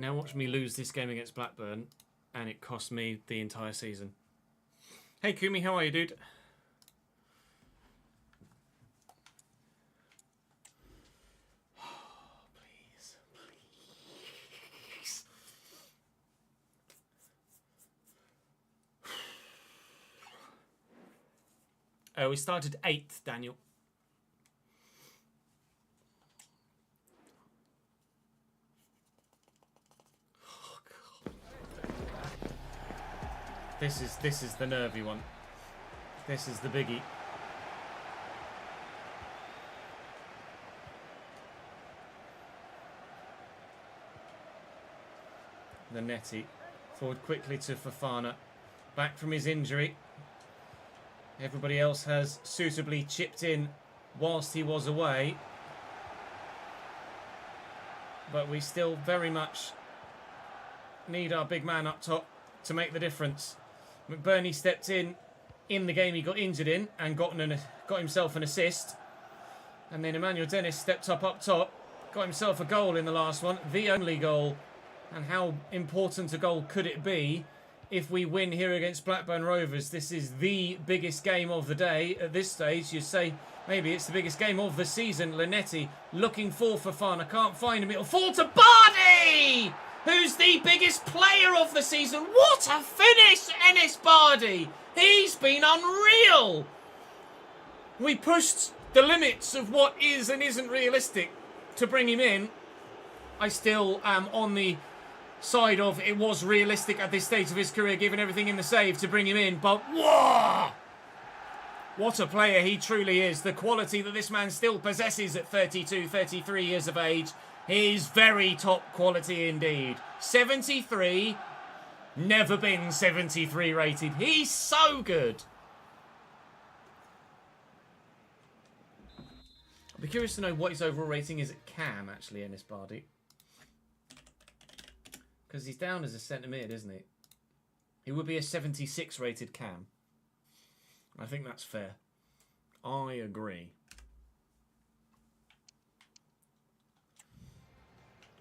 Now watch me lose this game against Blackburn, and it cost me the entire season. Hey Kumi, how are you, dude? Please, please. Oh, we started 8th, Daniel. This is the nervy one. This is the biggie. Linnetti forward quickly to Fofana. Back from his injury. Everybody else has suitably chipped in whilst he was away. But we still very much need our big man up top to make the difference. McBurney stepped in the game he got injured in and got himself an assist. And then Emmanuel Dennis stepped up top, got himself a goal in the last one, the only goal. And how important a goal could it be if we win here against Blackburn Rovers? This is the biggest game of the day. At this stage, you say maybe it's the biggest game of the season. Linnetti looking for Fofana, can't find him. It'll fall to Bardi, who's the biggest player of the season. What a finish, Ennis Bardi. He's been unreal. We pushed the limits of what is and isn't realistic to bring him in. I still am on the side of it was realistic at this stage of his career, given everything in the save, to bring him in. But whoa! What a player he truly is. The quality that this man still possesses at 32, 33 years of age is very top quality indeed. 73, never been 73 rated. He's so good. I'd be curious to know what his overall rating is at Cam, actually, Ennis Bardi. Because he's down as a centre mid, isn't he? He would be a 76 rated Cam. I think that's fair. I agree.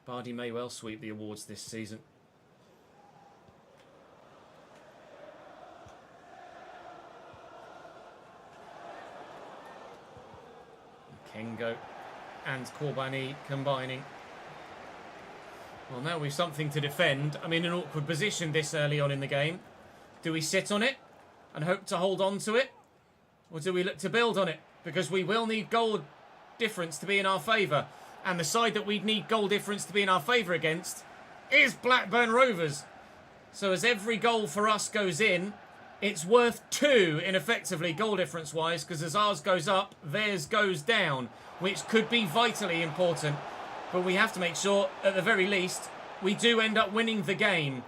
Bardi may well sweep the awards this season. Kengo and Korbani combining. Well, now we've something to defend. I'm in an awkward position this early on in the game. Do we sit on it and hope to hold on to it? Or do we look to build on it? Because we will need goal difference to be in our favour. And the side that we'd need goal difference to be in our favour against is Blackburn Rovers. So as every goal for us goes in, it's worth 2 in effectively goal difference wise, because as ours goes up, theirs goes down, which could be vitally important. But we have to make sure, at the very least, we do end up winning the game.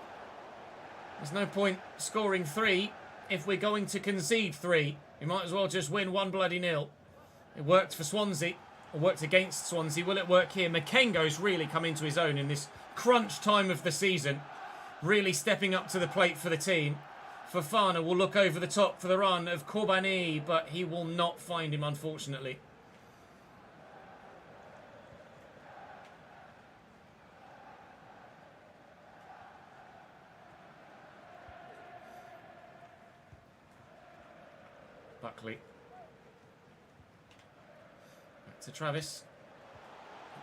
There's no point scoring 3 if we're going to concede 3. We might as well just win 1-0. It worked for Swansea. It worked against Swansea. Will it work here? Makengo's really come into his own in this crunch time of the season. Really stepping up to the plate for the team. Fofana will look over the top for the run of Korbani, but he will not find him, unfortunately. Buckley. Back to Travis.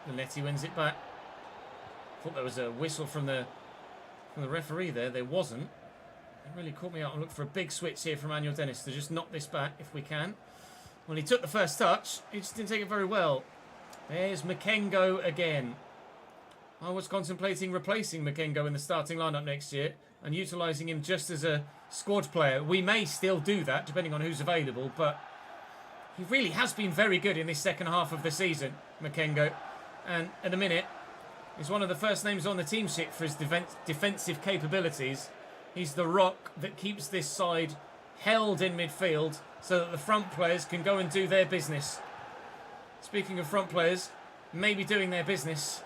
Linnetti wins it back. Thought there was a whistle from the referee there. There wasn't. It really caught me out. I'll look for a big switch here from Emmanuel Dennis to just knock this back if we can. Well, he took the first touch. He just didn't take it very well. There's Makengo again. I was contemplating replacing Makengo in the starting lineup next year and utilising him just as a squad player. We may still do that, depending on who's available, but he really has been very good in this second half of the season, Makengo. And at the minute, he's one of the first names on the team sheet for his defensive capabilities. He's the rock that keeps this side held in midfield so that the front players can go and do their business. Speaking of front players, maybe doing their business,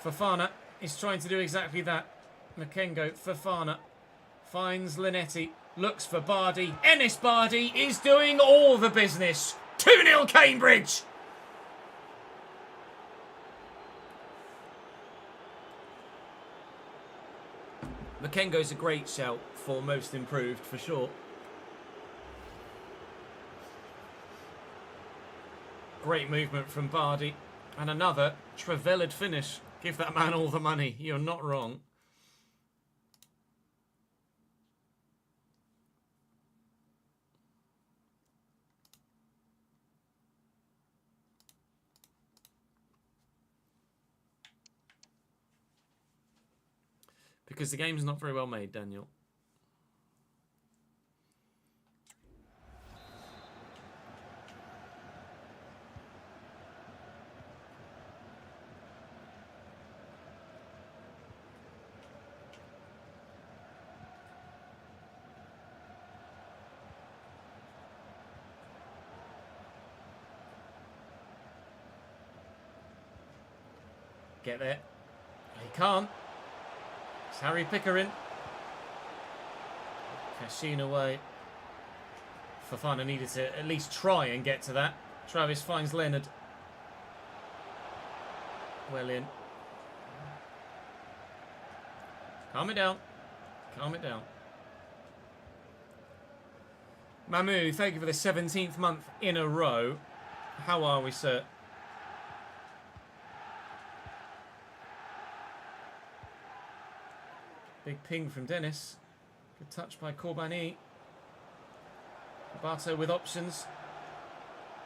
Fofana is trying to do exactly that. Makengo, Fofana, finds Linnetti, looks for Bardi. Ennis Bardi is doing all the business. 2-0 Cambridge! Makengo's a great shout for most improved, for sure. Great movement from Bardi. And another Trevelyan finish. Give that man all the money. You're not wrong. Because the game's not very well made, Daniel. Get there. He can't. It's Harry Pickering. Cashin away. Fofana needed to at least try and get to that. Travis finds Leonard. Well in. Calm it down. Calm it down. Mamu, thank you for the 17th month in a row. How are we, sir? Big ping from Dennis. Good touch by Corbani. Barto with options.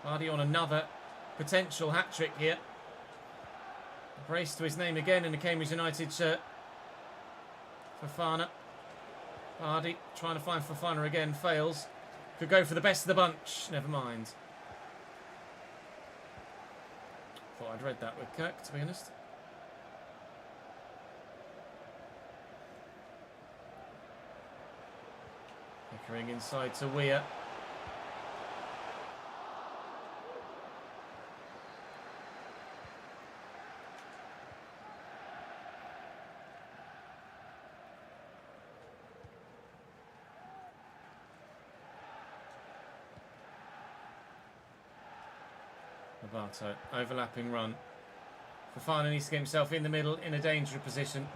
Bardi on another potential hat-trick here. Brace to his name again in the Cambridge United shirt. Fofana. Bardi trying to find Fofana again. Fails. Could go for the best of the bunch. Never mind. Thought I'd read that with Kirk, to be honest. Pickering inside to Weir. Barto, overlapping run. Fofana needs to get himself in the middle in a dangerous position.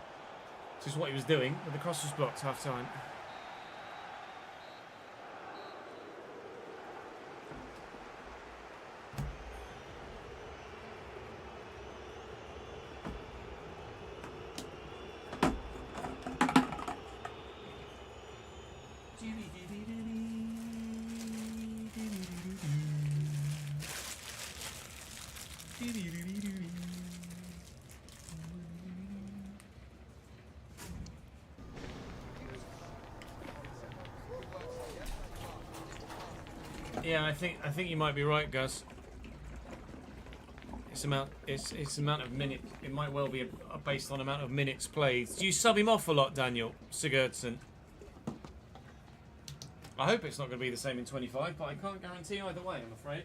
Which is what he was doing, but the cross was blocked half time. Yeah, I think you might be right, Gus. It's amount of minutes. It might well be based on amount of minutes played. Do you sub him off a lot, Daniel Sigurdsson? I hope it's not going to be the same in 25, but I can't guarantee either way, I'm afraid.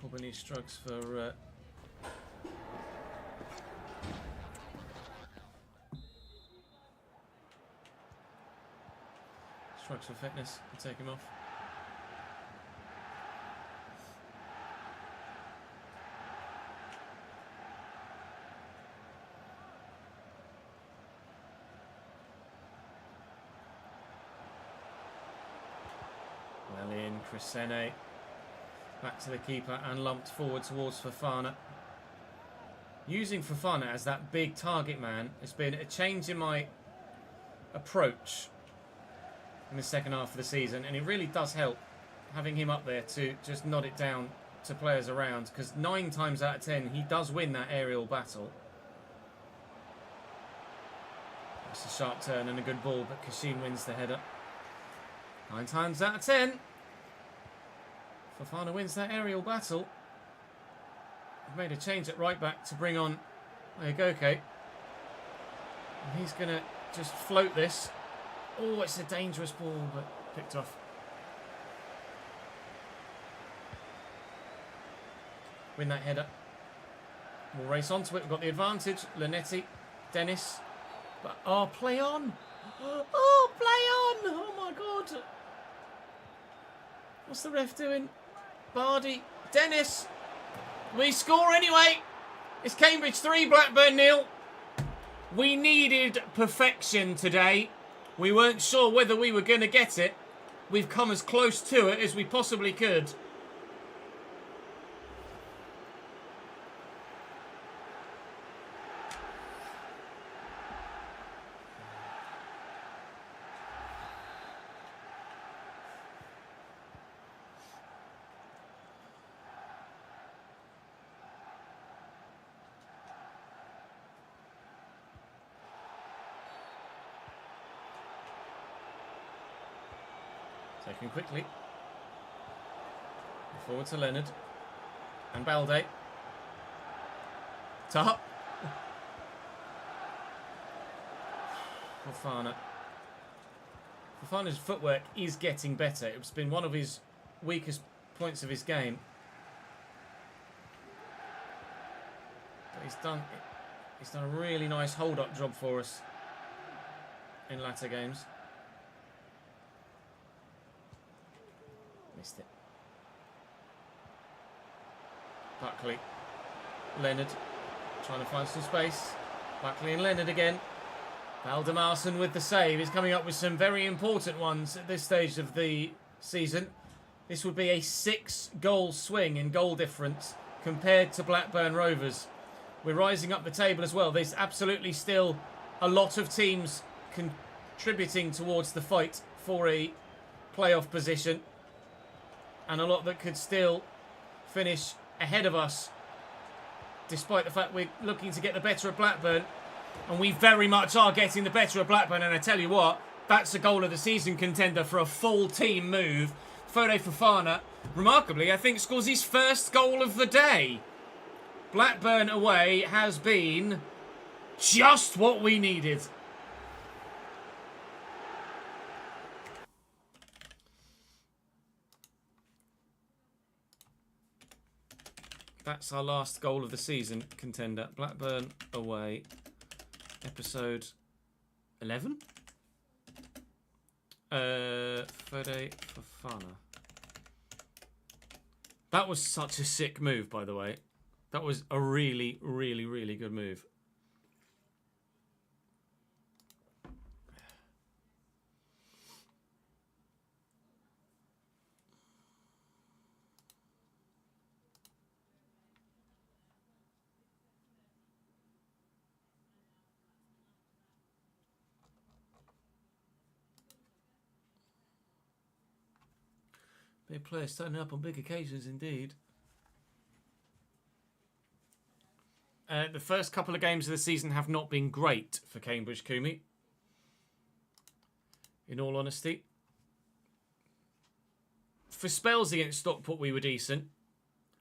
Corbani struggles for fitness. Can take him off. Well in, Crisene. Back to the keeper and lumped forward towards Fofana. Using Fofana as that big target man has been a change in my approach in the second half of the season, and it really does help having him up there to just nod it down to players around, because 9 times out of 10 he does win that aerial battle. It's a sharp turn and a good ball, but Cashin wins the header. 9 times out of 10 Fofana wins that aerial battle. We've made a change at right back to bring on Agoke. And he's going to just float this. Oh, it's a dangerous ball, but picked off. win that header. We'll race onto it. We've got the advantage. Lanetti, Dennis. But, oh, play on. Oh, play on. Oh, my God. What's the ref doing? Bardi. Dennis. We score anyway. It's Cambridge 3, Blackburn 0. We needed perfection today. We weren't sure whether we were going to get it. We've come as close to it as we possibly could. Taken quickly. Forward to Leonard. And Balde. Top. Fofana. Fofana's footwork is getting better. It's been one of his weakest points of his game. But he's done a really nice hold-up job for us in latter games. Missed it. Buckley. Leonard. Trying to find some space. Buckley and Leonard again. Valdemarsson with the save. He's coming up with some very important ones at this stage of the season. This would be a 6-goal swing in goal difference compared to Blackburn Rovers. We're rising up the table as well. There's absolutely still a lot of teams contributing towards the fight for a playoff position. And a lot that could still finish ahead of us, despite the fact we're looking to get the better of Blackburn. And we very much are getting the better of Blackburn. And I tell you what, that's a goal of the season contender for a full team move. Fode Fofana, remarkably, I think scores his first goal of the day. Blackburn away has been just what we needed. That's our last goal of the season contender. Blackburn away. Episode 11? Fode Fofana. That was such a sick move, by the way. That was a really, really, really good move. Big players standing up on big occasions indeed. The first couple of games of the season have not been great for Cambridge, Kumi. In all honesty. For spells against Stockport we were decent.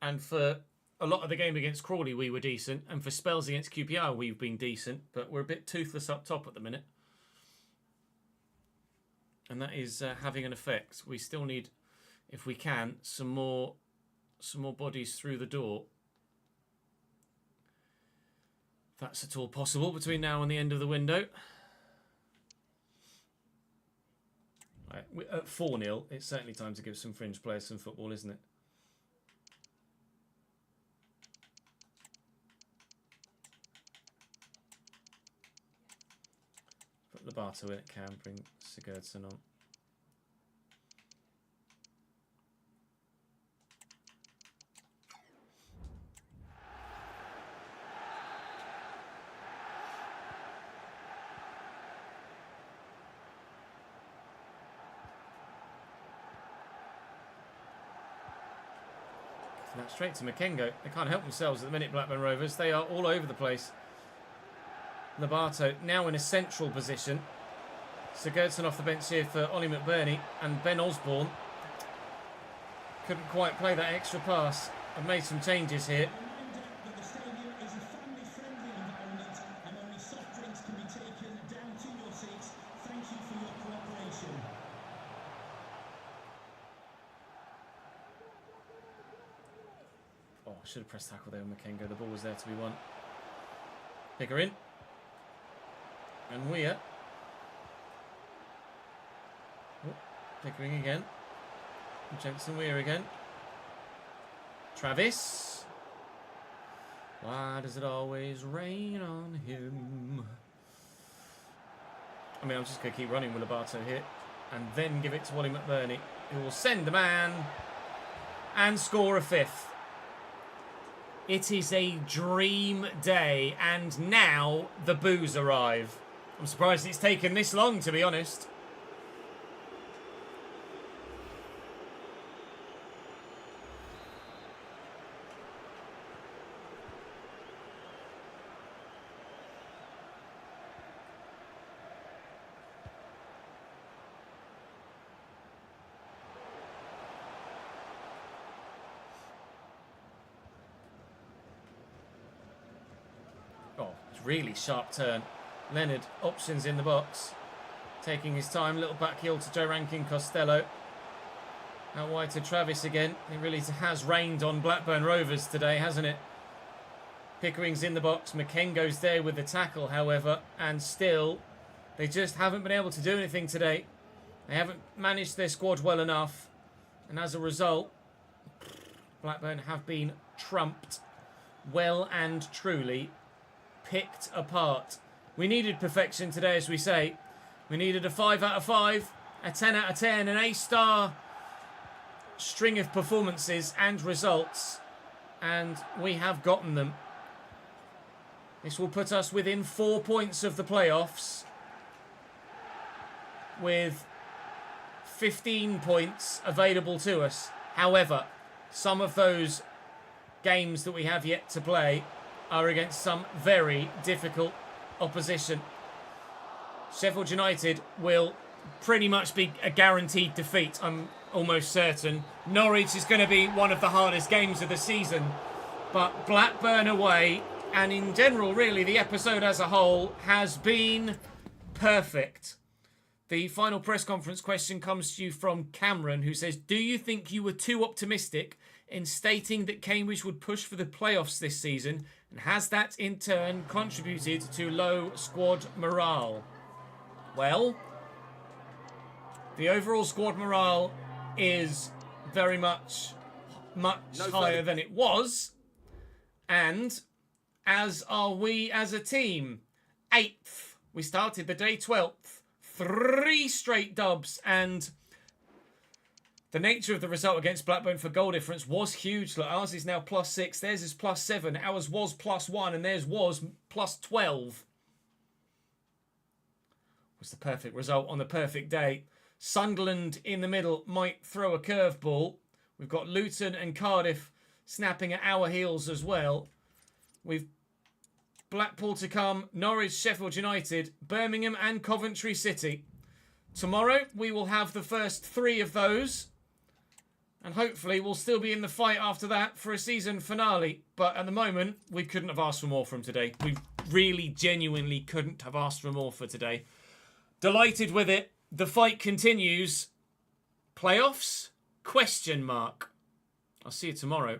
And for a lot of the game against Crawley we were decent. And for spells against QPR we've been decent. But we're a bit toothless up top at the minute. And that is having an effect. We still need, if we can, some more bodies through the door. If that's at all possible between now and the end of the window. Right, at 4-0, it's certainly time to give some fringe players some football, isn't it? Put Lobato in it, can bring Sigurdsson on. That straight to Makengo. They can't help themselves at the minute, Blackburn Rovers. They are all over the place. Lobato now in a central position. Sigurdsson off the bench here for Ollie McBurney. And Ben Osborne couldn't quite play that extra pass and made some changes here. Oh, I should have pressed tackle there with Makengo. The ball was there to be won. Picker in. And Weir. Oh, Pickering again. Jensen Weir again. Travis. Why does it always rain on him? I mean, I'm just going to keep running with Lobato here. And then give it to Wally McBurney, who will send the man and score a fifth. It is a dream day, and now the boos arrive. I'm surprised it's taken this long, to be honest. Really sharp turn. Leonard, options in the box. Taking his time, little back heel to Joe Rankin Costello. Out wide to Travis again. It really has rained on Blackburn Rovers today, hasn't it? Pickering's in the box. Makengo's there with the tackle, however. And still, they just haven't been able to do anything today. They haven't managed their squad well enough. And as a result, Blackburn have been trumped well and truly. Picked apart. We needed perfection today, as we say. We needed a 5 out of 5, a 10 out of 10, an A-star string of performances and results. And we have gotten them. This will put us within 4 points of the playoffs, with 15 points available to us. However, some of those games that we have yet to play are against some very difficult opposition. Sheffield United will pretty much be a guaranteed defeat, I'm almost certain. Norwich is going to be one of the hardest games of the season. But Blackburn away, and in general, really, the episode as a whole has been perfect. The final press conference question comes to you from Cameron, who says, do you think you were too optimistic in stating that Cambridge would push for the playoffs this season? And has that in turn contributed to low squad morale? Well, the overall squad morale is very much higher than it was. And as are we as a team. 8th. We started the day 12th. 3 straight dubs, and the nature of the result against Blackburn for goal difference was huge. Look, ours is now +6, theirs is +7, ours was +1, and theirs was +12. Was the perfect result on the perfect day. Sunderland in the middle might throw a curveball. We've got Luton and Cardiff snapping at our heels as well. We've Blackpool to come, Norwich, Sheffield United, Birmingham and Coventry City. Tomorrow we will have the first 3 of those. And hopefully we'll still be in the fight after that for a season finale. But at the moment, we couldn't have asked for more from today. We really, genuinely couldn't have asked for more for today. Delighted with it. The fight continues. Playoffs? Question mark. I'll see you tomorrow.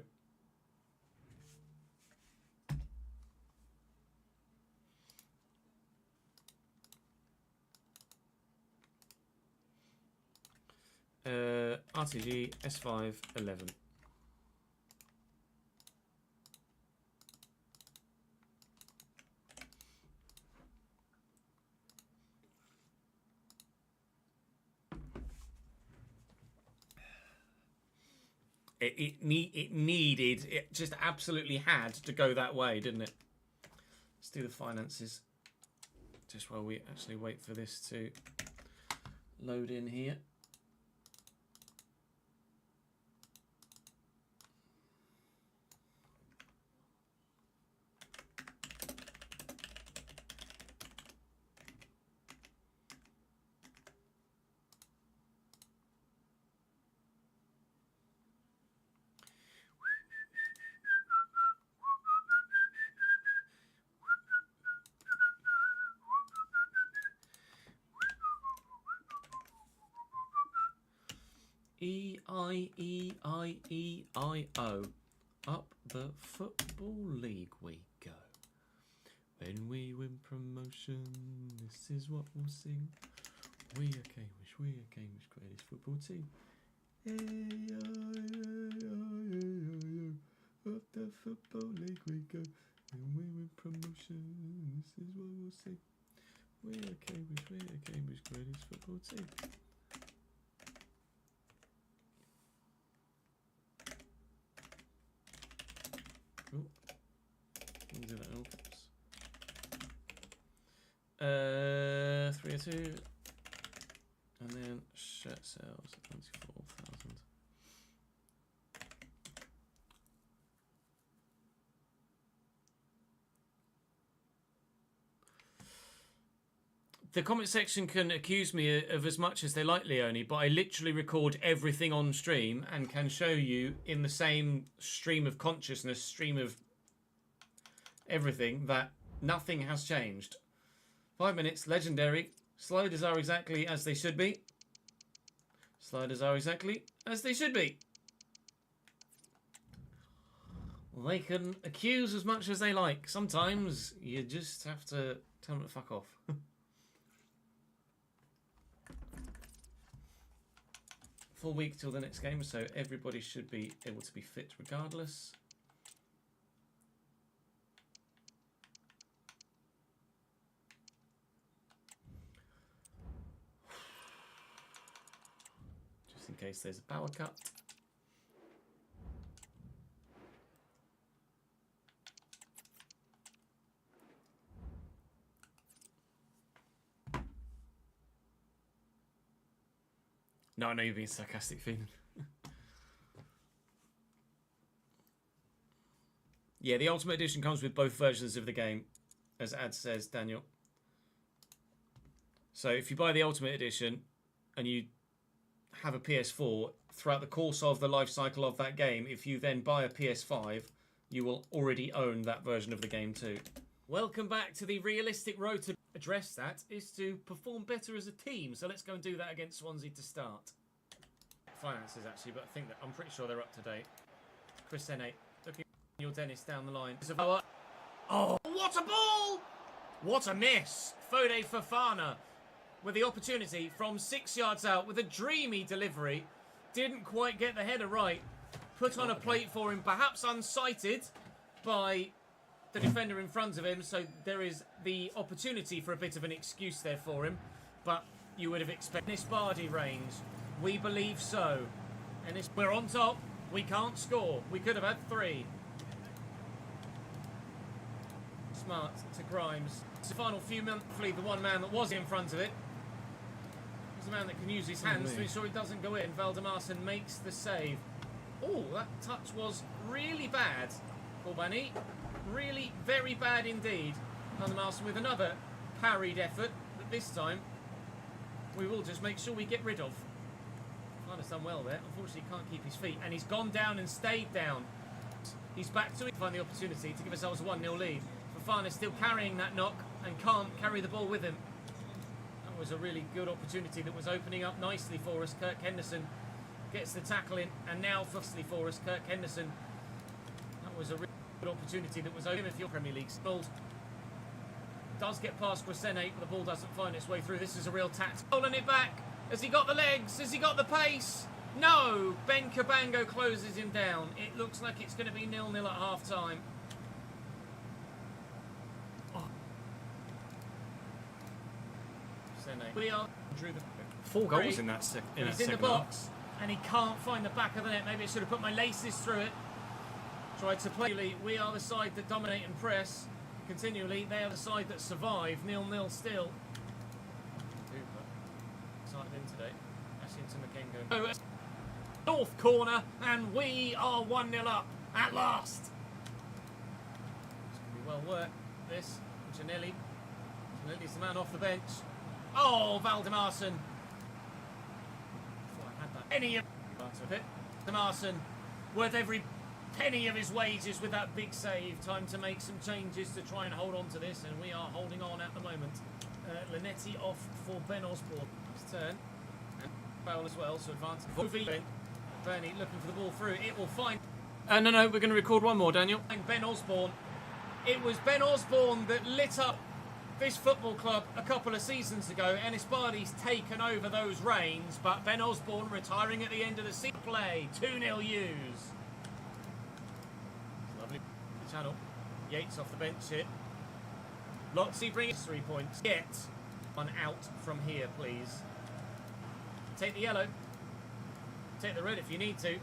RTG S5 11. It just absolutely had to go that way, didn't it? Let's do the finances just while we actually wait for this to load in here. E-I-E-I-E-I-O. Up the Football League we go. When we win promotion, this is what we'll sing. We are Cambridge, greatest football team. Up the Football League we go. When we win promotion, this is what we'll sing. We are Cambridge, greatest football team. Oh, things in all caps. 302, and then shirt sales 24,000. The comment section can accuse me of as much as they like, Leonie, but I literally record everything on stream and can show you in the same stream of consciousness, stream of everything, that nothing has changed. 5 minutes, legendary. Sliders are exactly as they should be. Sliders are exactly as they should be. They can accuse as much as they like. Sometimes you just have to tell them to fuck off. Full week till the next game, so everybody should be able to be fit regardless. Just in case there's a power cut. No, I know you're being sarcastic, Phelan. Yeah, the Ultimate Edition comes with both versions of the game, as Ad says, Daniel. So if you buy the Ultimate Edition and you have a PS4, throughout the course of the life cycle of that game, if you then buy a PS5, you will already own that version of the game too. Welcome back to the realistic road to address that is to perform better as a team. So let's go and do that against Swansea to start. Finances actually, but I think that I'm pretty sure they're up to date. Chris Senate, looking at your Dennis down the line. Oh, what a ball! What a miss! Fode Fofana with the opportunity from 6 yards out with a dreamy delivery. Didn't quite get the header right. Put on a plate for him, perhaps unsighted by the defender in front of him, so there is the opportunity for a bit of an excuse there for him, but you would have expected this Bardi range. We believe so. And we're on top. We can't score. We could have had 3. Smart to Grimes. It's the final few minutes. Hopefully the one man that was in front of it is the man that can use his hands to ensure it doesn't go in. Valdemarson makes the save. Oh, that touch was really bad, Corbani. Really very bad indeed. Valdemarson with another parried effort, but this time we will just make sure we get rid of. Fofana's done well there. Unfortunately, he can't keep his feet, and he's gone down and stayed down. He's back to it. Find the opportunity to give ourselves a 1-0 lead. Fofana still carrying that knock and can't carry the ball with him. That was a really good opportunity that was opening up nicely for us. Kirk Henderson gets the tackle in, and now firstly for us, Kirk Henderson. That was a really good opportunity that was open if your Premier League spilled. Does get past Grisene, but the ball doesn't find its way through. This is a real tact. Holding it back. Has he got the legs? Has he got the pace? No. Ben Cabango closes him down. It looks like it's going to be 0-0 at half time. Oh. We are drew the 4 goals in that second. He's in the box and he can't find the back of the net. Maybe I should have put my laces through it. Tried to play. We are the side that dominate and press continually. They are the side that survive. 0-0 still. Tied in today. Ashington Makengo. North corner, and we are 1-0 up at last. It's going to be well worked. This Janelli. Janelli's the man off the bench. Oh, Valdemarson. Thought I had that. Any of it. Valdemarson worth every penny of his wages with that big save. Time to make some changes to try and hold on to this, and we are holding on at the moment. Linetti off for Ben Osborne. His turn. And foul as well, so advance. Bernie looking for the ball through. It will find No, we're going to record one more, Daniel. And Ben Osborne. It was Ben Osborne that lit up this football club a couple of seasons ago. Ennis Bardi's taken over those reins, but Ben Osborne retiring at the end of the season. Play 2-0 Hughes. Lovely channel. Yates off the bench here. Lotsy brings 3 points. Get one out from here, please. Take the yellow. Take the red if you need to.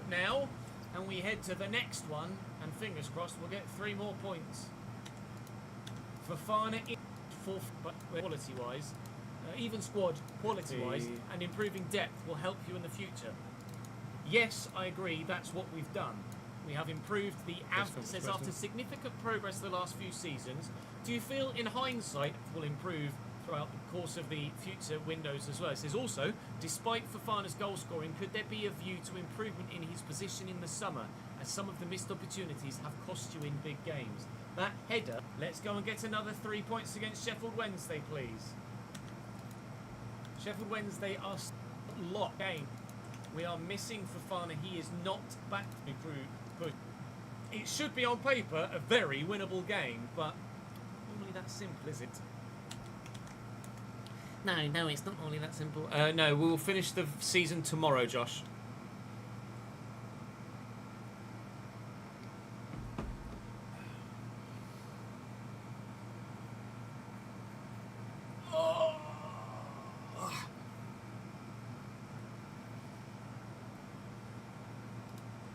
Now, and we head to the next one, and fingers crossed we'll get 3 more points. Fofana in fourth, but quality-wise, even squad quality-wise, and improving depth will help you in the future. Yes, I agree, that's what we've done. We have improved the average. Says after significant progress the last few seasons, do you feel in hindsight will improve throughout the course of the future windows as well? It says also, despite Fofana's goal scoring, could there be a view to improvement in his position in the summer, as some of the missed opportunities have cost you in big games? That header, let's go and get another 3 points against Sheffield Wednesday, please. Sheffield Wednesday are locked game. We are missing Fofana. He is not back to crew. It should be on paper a very winnable game, but normally that simple, is it? No, it's not only that simple. No, we will finish the season tomorrow, Josh.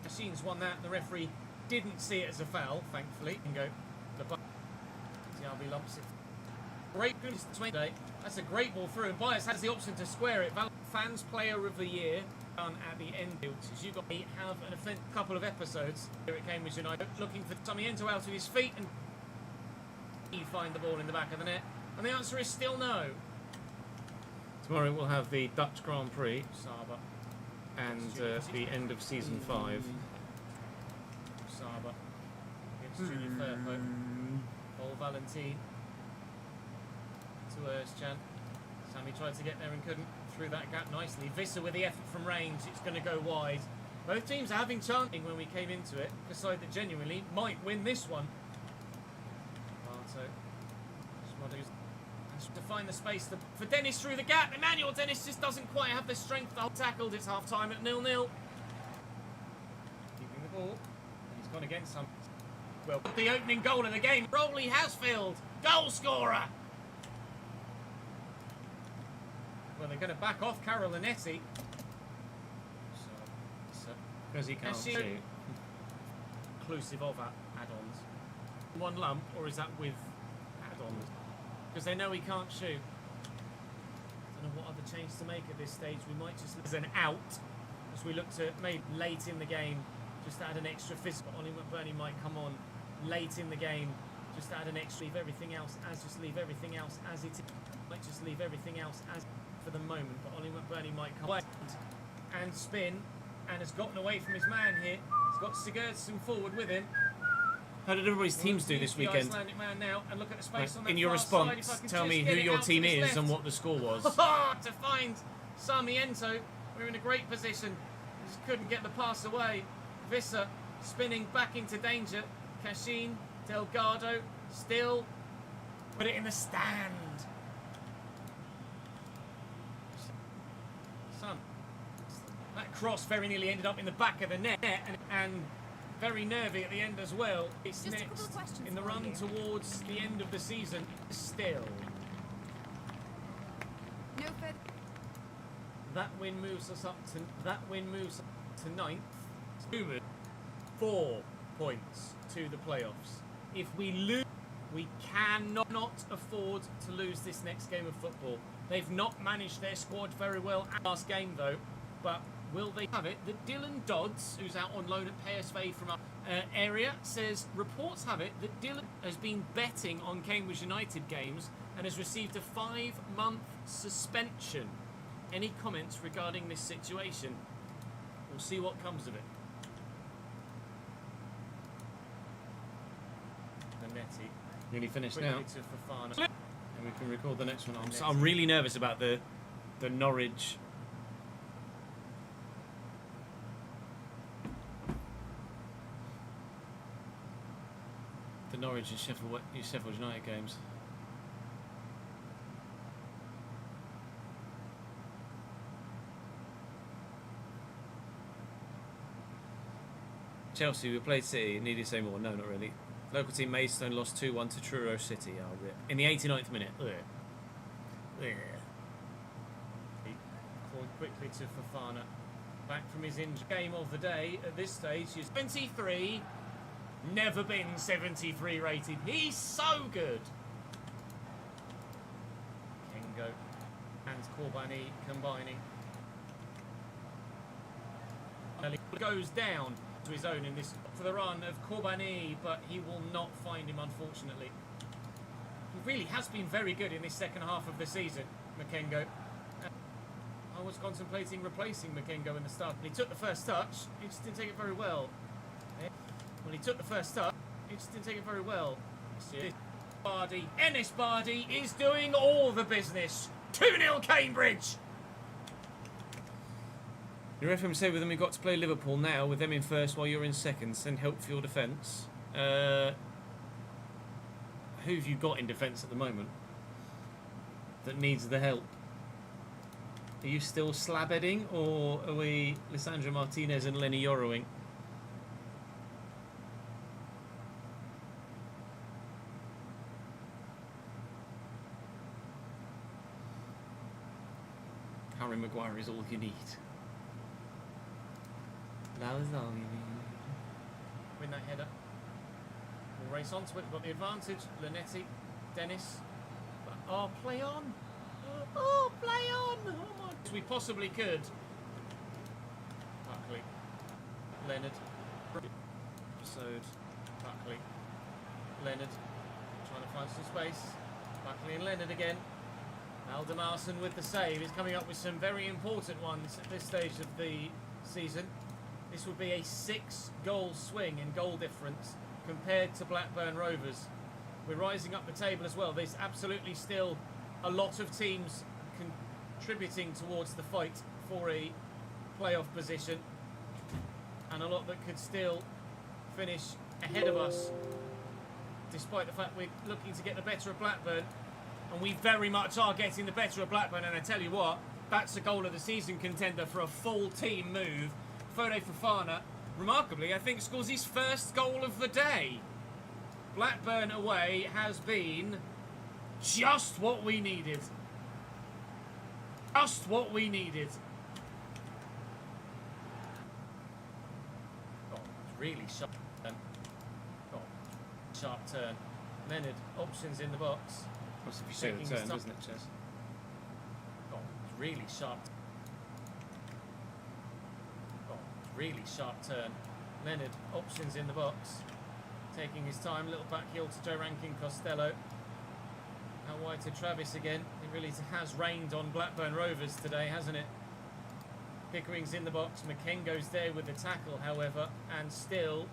Machines won that. The referee didn't see it as a foul, thankfully. And go. DRB lumps it. Great goodness, 20. That's a great ball through, and Bias has the option to square it. Fans Player of the Year done at the end. You got to have a couple of episodes here at Cambridge United, looking for Sarmiento out of his feet, and you find the ball in the back of the net. And the answer is still no. Tomorrow we'll have the Dutch Grand Prix Saba and the end of season 5. Saba against Junior Firpo. Paul Valentin to Özcan. Sammy tried to get there and couldn't. Through that gap nicely. Visser with the effort from range. It's going to go wide. Both teams are having chanting when we came into it. A side that genuinely might win this one. Barto. To find the space for Dennis through the gap. Emmanuel Dennis just doesn't quite have the strength. Tackled. It's half time at 0-0. Keeping the ball. And he's gone against some. Well, the opening goal of the game. Rolly Hasfield. Goal scorer. Well, they're going to back off Carol Lanetti. Because he can't shoot. Inclusive of add-ons. One lump, or is that with add-ons? Because they know he can't shoot. I don't know what other change to make at this stage. We might just as an out, as we look to maybe late in the game, just add an extra fist. Ollie McBurney might come on late in the game, just add an extra. Leave everything else as leave everything else as it is. Might just leave everything else as for the moment. But Ollie McBurney might come and spin, and has gotten away from his man here. He's got Sigurdsson forward with him. How did everybody's teams do this weekend? Man now, and look at the space on that in your far response, side, tell me who your team is and what the score was. To find Sarmiento, we're in a great position. Just couldn't get the pass away. Visser spinning back into danger. Cashin, Delgado, still put it in the stand. That cross very nearly ended up in the back of the net, and very nervy at the end as well. It's Just next in the run towards the end of the season. Still, No further. that win moves us up to ninth. 4 points to the playoffs. If we lose, we cannot afford to lose this next game of football. They've not managed their squad very well at last game though, but will they have it? That Dylan Dodds, who's out on loan at PSV from our area, says reports have it that Dylan has been betting on Cambridge United games and has received a 5-month suspension. Any comments regarding this situation? We'll see what comes of it. Lanetti. Nearly finished now, Quickly to Fofana. and we can record the next one. I'm really nervous about the Norwich Norwich and Sheffield United games. Chelsea, we played City. Need to say more? No, not really. Local team Maidstone lost 2-1 to Truro City. Oh, rip. In the 89th minute. Ugh. Ugh. Forward quickly to Fofana. Back from his injury. Game of the day at this stage is 23. Never been 73 rated. He's so good. Kengo and Corbani combining. Goes down to his own in this for the run of Corbani, but he will not find him, unfortunately. He really has been very good in this second half of the season, Makengo. I was contemplating replacing Makengo in the start. He took the first touch, he just didn't take it very well. Well, he took the first touch, he just didn't take it very well. Bardi, Ennis Bardi is doing all the business. 2-0 Cambridge! Your FM say with them, we've got to play Liverpool now with them in first while you're in second. Send help for your defence. Who have you got in defence at the moment that needs the help? Are you still slab-heading, or are we Lisandro Martinez and Lenny Yorrowing? Harry Maguire is all you need. That was all you need. Win that header. We'll race onto it. We've got the advantage. Lanetti, Dennis. Oh, play on. Oh, play on. Oh, my. We possibly could. Buckley. Leonard. Episode. Buckley. Leonard. Trying to find some space. Buckley and Leonard again. Aldermarson with the save. He's coming up with some very important ones at this stage of the season. This would be a 6-goal swing in goal difference compared to Blackburn Rovers. We're rising up the table as well. There's absolutely still a lot of teams contributing towards the fight for a playoff position, and a lot that could still finish ahead of us, despite the fact we're looking to get the better of Blackburn, and we very much are getting the better of Blackburn. And I tell you what, that's a goal of the season contender for a full team move. Fode Fofana, remarkably, I think scores his first goal of the day. Blackburn away has been just what we needed. Just what we needed. Oh, it's really sharp turn. Oh, sharp turn. Leonard, options in the box. What's if you say the turn, doesn't it, Chess? Oh, it's really sharp. Really sharp turn. Leonard, options in the box. Taking his time, little back heel to Joe Rankin Costello. Out wide to Travis again. It really has rained on Blackburn Rovers today, hasn't it? Pickering's in the box. Makengo's there with the tackle, however, and still,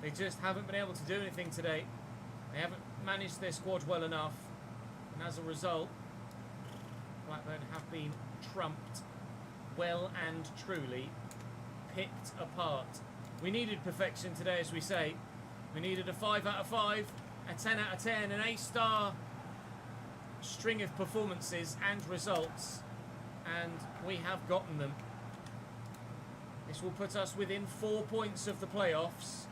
they just haven't been able to do anything today. They haven't managed their squad well enough, and as a result, Blackburn have been trumped well and truly, picked apart. We needed perfection today, as we say. We needed a 5 out of 5, a 10 out of 10, an A-star string of performances and results, and we have gotten them. This will put us within 4 points of the playoffs,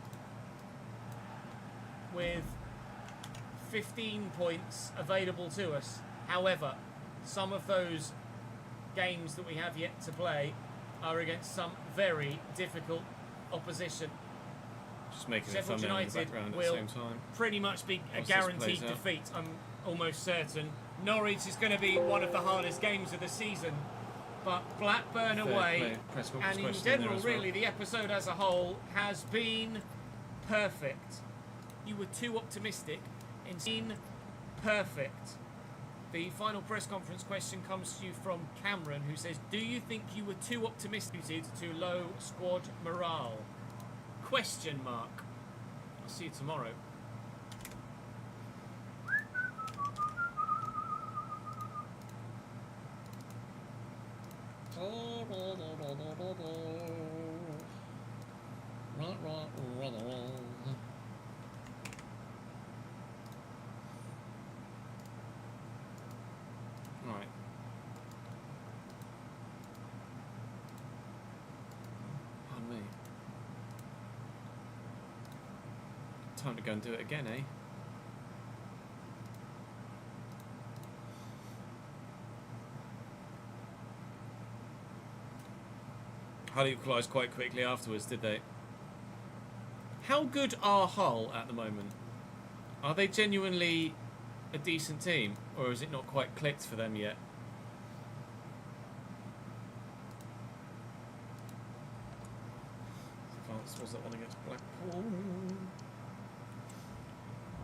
with 15 points available to us. However, some of those games that we have yet to play are against some very difficult opposition. Just making Sheffield it fun in the United background at will the same time. pretty much be a Whilst this guaranteed plays out. defeat, I'm almost certain. Norwich is going to be one of the hardest games of the season, but Blackburn away, Press conference and in question there general, as well. really, the episode as a whole has been perfect. You were too optimistic in being perfect. The final press conference question comes to you from Cameron, who says, do you think you were too optimistic to low squad morale? Question mark. I'll see you tomorrow. Time to go and do it again, eh? Hull equalised quite quickly afterwards, did they? How good are Hull at the moment? Are they genuinely a decent team, or is it not quite clicked for them yet? France was that one against Blackpool.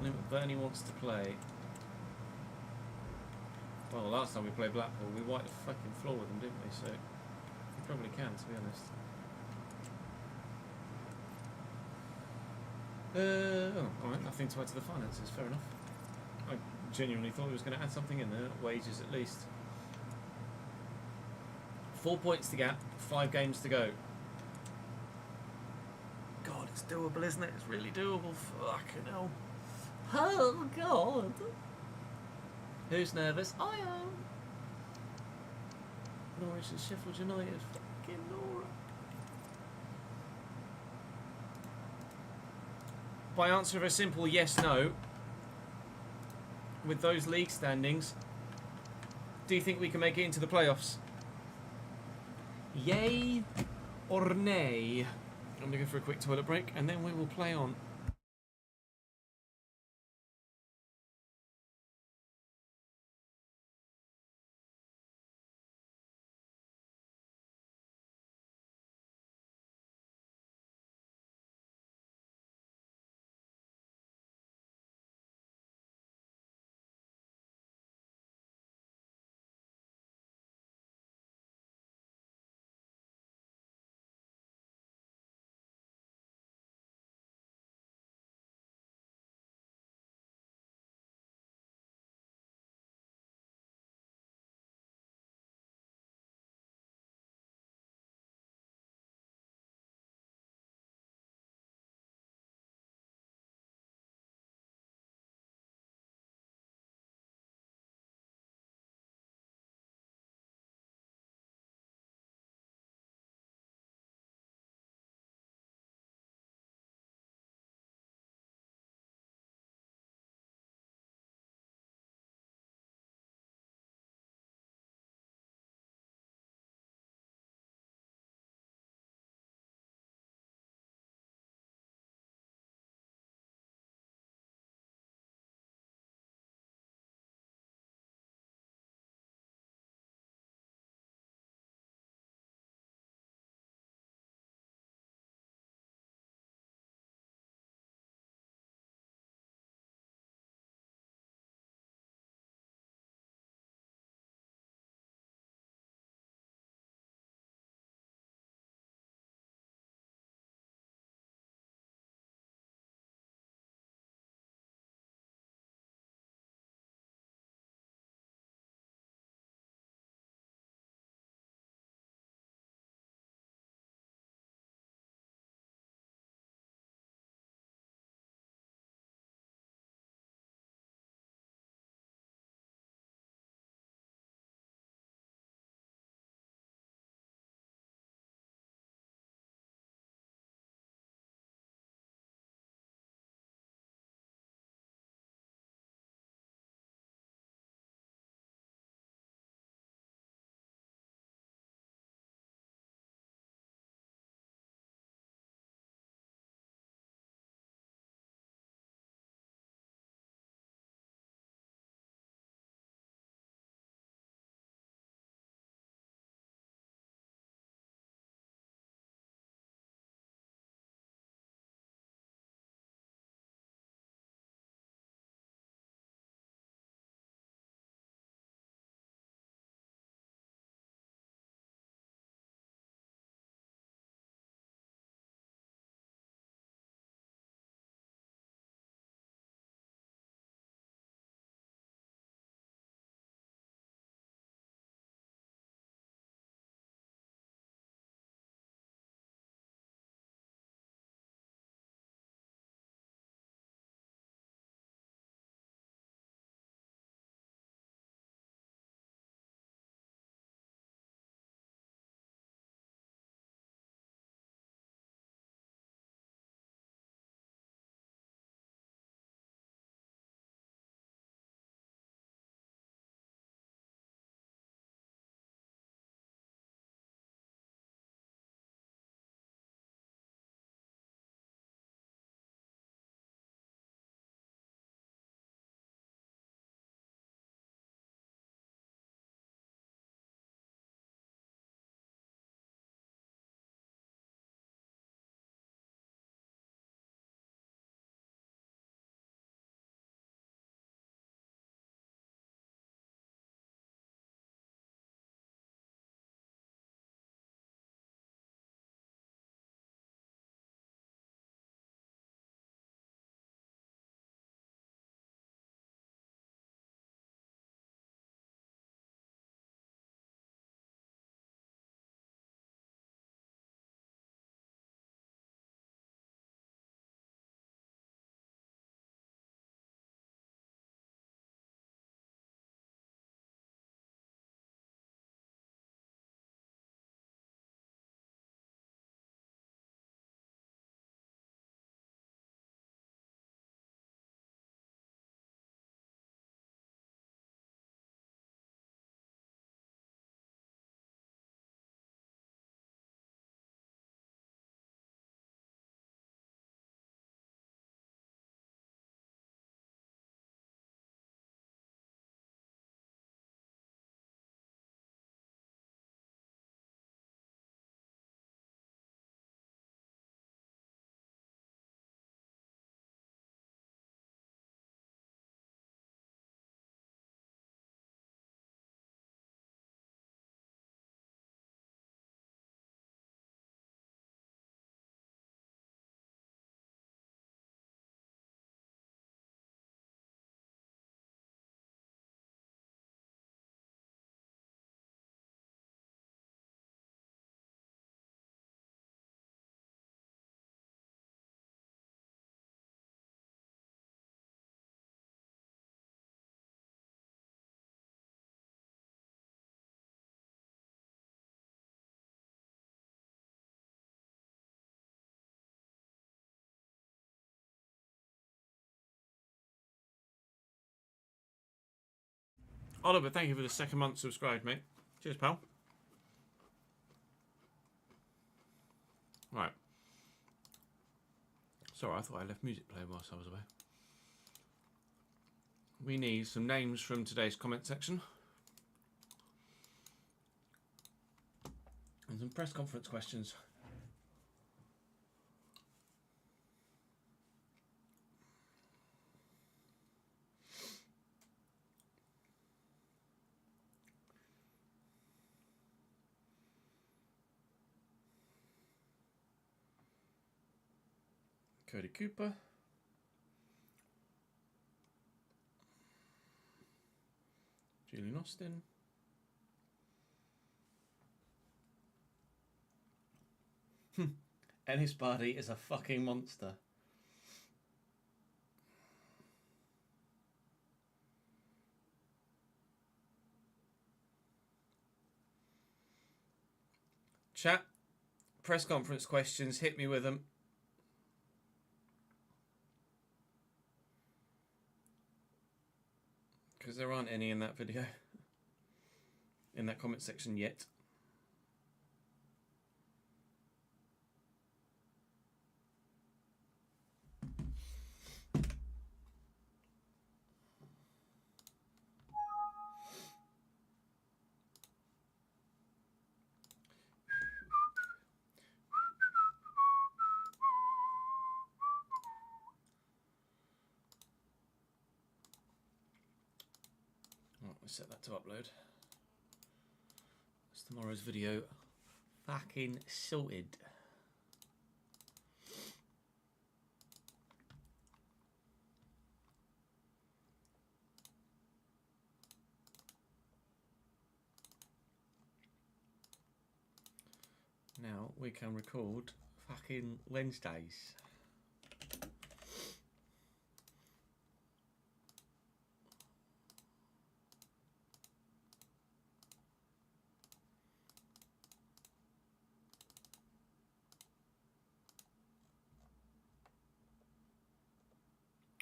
I think Burnley wants to play. Well, last time we played Blackpool, we wiped the fucking floor with them, didn't we? So we probably can, to be honest. Oh, alright, nothing to add to the finances, fair enough. I genuinely thought he was going to add something in there, wages at least. 4 points to gap, 5 games to go. God, it's doable, isn't it? It's really doable. Fucking hell. Oh, God. Who's nervous? I am. Norwich and Sheffield United. Fucking Nora. By answer of a simple yes/no, with those league standings, do you think we can make it into the playoffs? Yay or nay? I'm going to go for a quick toilet break and then we will play on. Oliver, thank you for the second month subscribed, mate. Cheers, pal. Right. Sorry, I thought I left music playing whilst I was away. We need some names from today's comment section. And some press conference questions. Cody Cooper. Julian Austin. Ennis Bardi is a fucking monster. Chat, press conference questions, hit me with them. Because there aren't any in that video. In that comment section yet. Let's set that to upload. It's tomorrow's video. Fucking sorted. Now we can record fucking Wednesdays.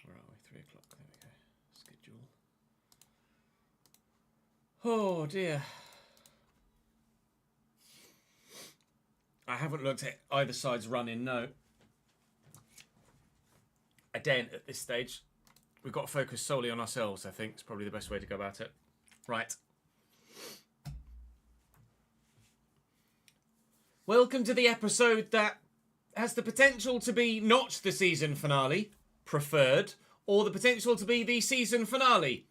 Where are we? 3 o'clock. There we go. Schedule. Oh dear. I haven't looked at either side's run-in, no. I daren't at this stage. We've got to focus solely on ourselves, I think. It's probably the best way to go about it. Right. Welcome to the episode that has the potential to be not the season finale, preferred, or the potential to be the season finale,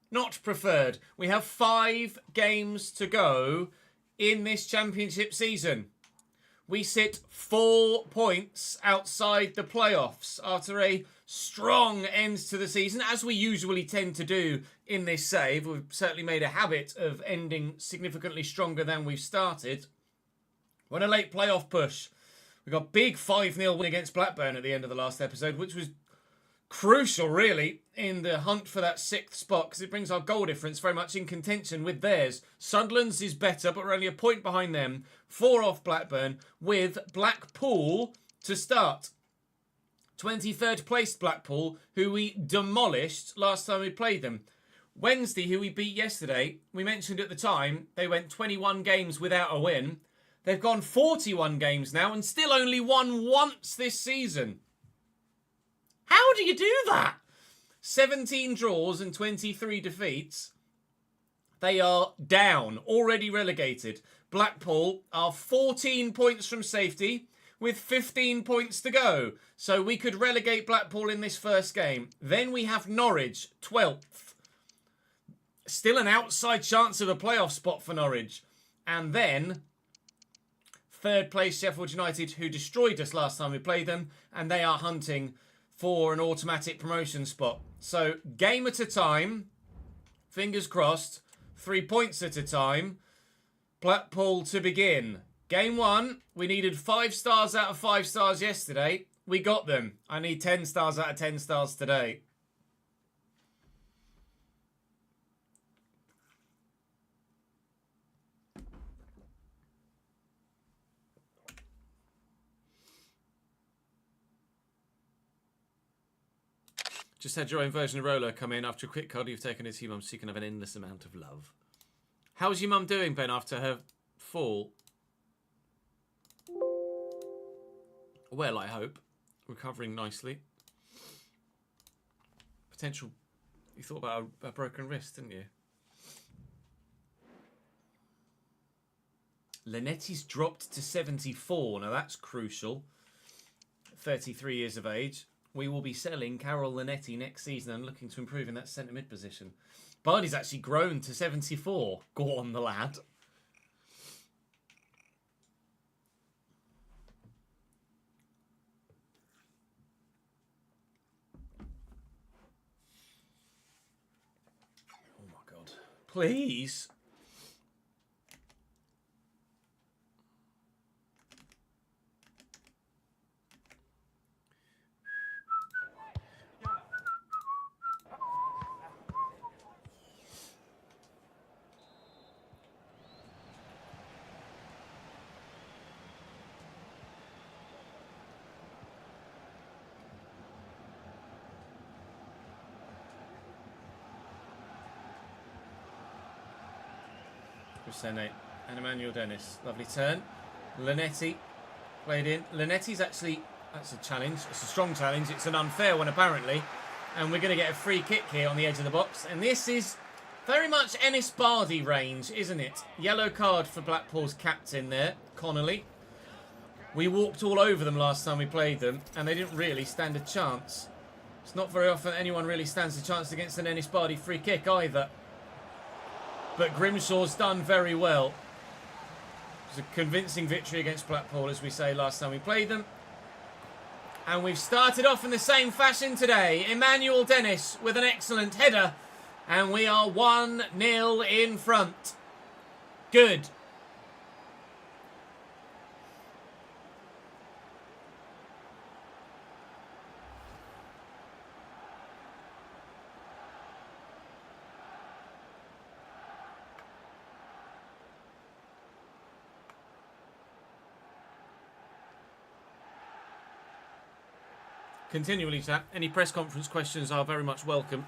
not preferred. We have 5 games to go in this championship season. We sit 4 points outside the playoffs after a strong end to the season, as we usually tend to do in this save. We've certainly made a habit of ending significantly stronger than we've started. We're on a late playoff push. We got a big 5-0 win against Blackburn at the end of the last episode, which was crucial, really, in the hunt for that 6th spot, because it brings our goal difference very much in contention with theirs. Sunderland's is better, but we're only a point behind them. 4 off Blackburn, with Blackpool to start. 23rd placed Blackpool, who we demolished last time we played them. Wednesday, who we beat yesterday, we mentioned at the time, they went 21 games without a win. They've gone 41 games now and still only won once this season. How do you do that? 17 draws and 23 defeats. They are down, already relegated. Blackpool are 14 points from safety with 15 points to go. So we could relegate Blackpool in this first game. Then we have Norwich, 12th. Still an outside chance of a playoff spot for Norwich. And then 3rd place Sheffield United, who destroyed us last time we played them. And they are hunting for an automatic promotion spot. So game at a time, fingers crossed, 3 points at a time. Blackpool to begin. Game 1, we needed 5 stars out of 5 stars yesterday. We got them. I need 10 stars out of 10 stars today. Just had your own version of Rolo come in. After a quick cuddle you've taken it to your mum, so you can have an endless amount of love. How's your mum doing, Ben, after her fall? Well, I hope. Recovering nicely. Potential... You thought about a broken wrist, didn't you? Linetti's dropped to 74. Now that's crucial. 33 years of age. We will be selling Carol Linetti next season and looking to improve in that centre mid position. Bardi's actually grown to 74. Go on, the lad. Oh my God. Please. Senate and Emmanuel Dennis. Lovely turn. Linetti played in. Linetti's actually, that's a challenge. It's a strong challenge. It's an unfair one apparently. And we're going to get a free kick here on the edge of the box. And this is very much Ennis Bardi range, isn't it? Yellow card for Blackpool's captain there, Connolly. We walked all over them last time we played them and they didn't really stand a chance. It's not very often anyone really stands a chance against an Ennis Bardi free kick either. But Grimshaw's done very well. It was a convincing victory against Blackpool, as we say, last time we played them. And we've started off in the same fashion today. Emmanuel Dennis with an excellent header. And we are 1-0 in front. Good. Continually, chat. Any press conference questions are very much welcome.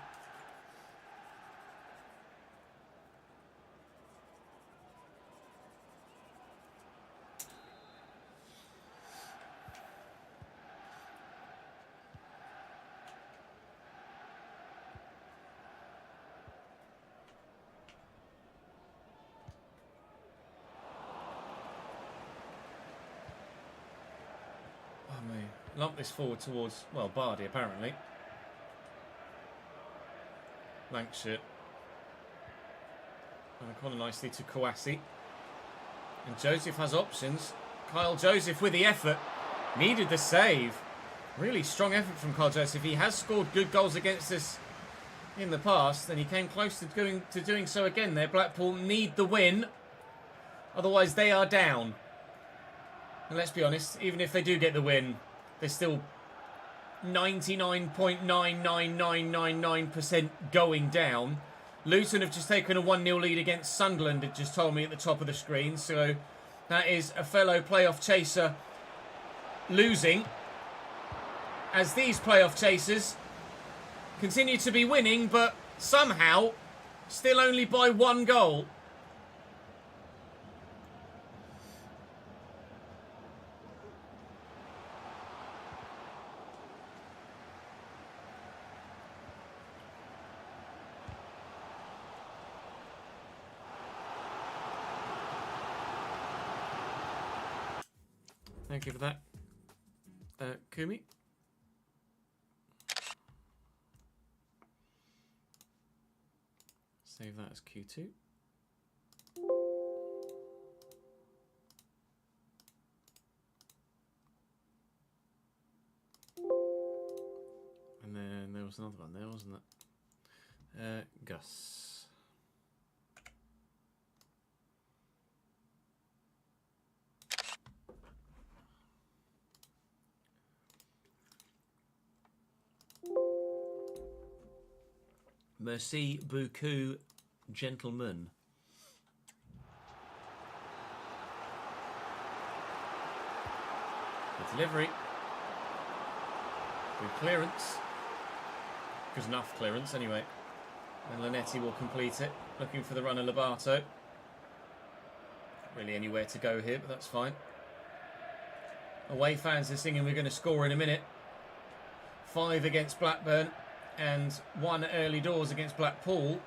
Lump this forward towards, well, Bardi apparently. Lancashire. And corner nicely to Kouassi. And Joseph has options. Kyle Joseph with the effort. Needed the save. Really strong effort from Kyle Joseph. He has scored good goals against us in the past, and he came close to doing so again there. Blackpool need the win. Otherwise they are down. And let's be honest, even if they do get the win, they're still 99.99999% going down. Luton have just taken a 1-0 lead against Sunderland, it just told me at the top of the screen. So that is a fellow playoff chaser losing. As these playoff chasers continue to be winning, but somehow still only by 1 goal. Thank you for that, Kumi. Save that as Q2. And then there was another one there, wasn't it? Gus. Merci beaucoup, gentlemen. Good delivery. Good clearance. Good enough clearance anyway. And Lanetti will complete it, looking for the runner Lobato. Really anywhere to go here, but that's fine. Away fans are singing we're going to score in a minute. 5 against Blackburn and 1 early doors against Blackpool.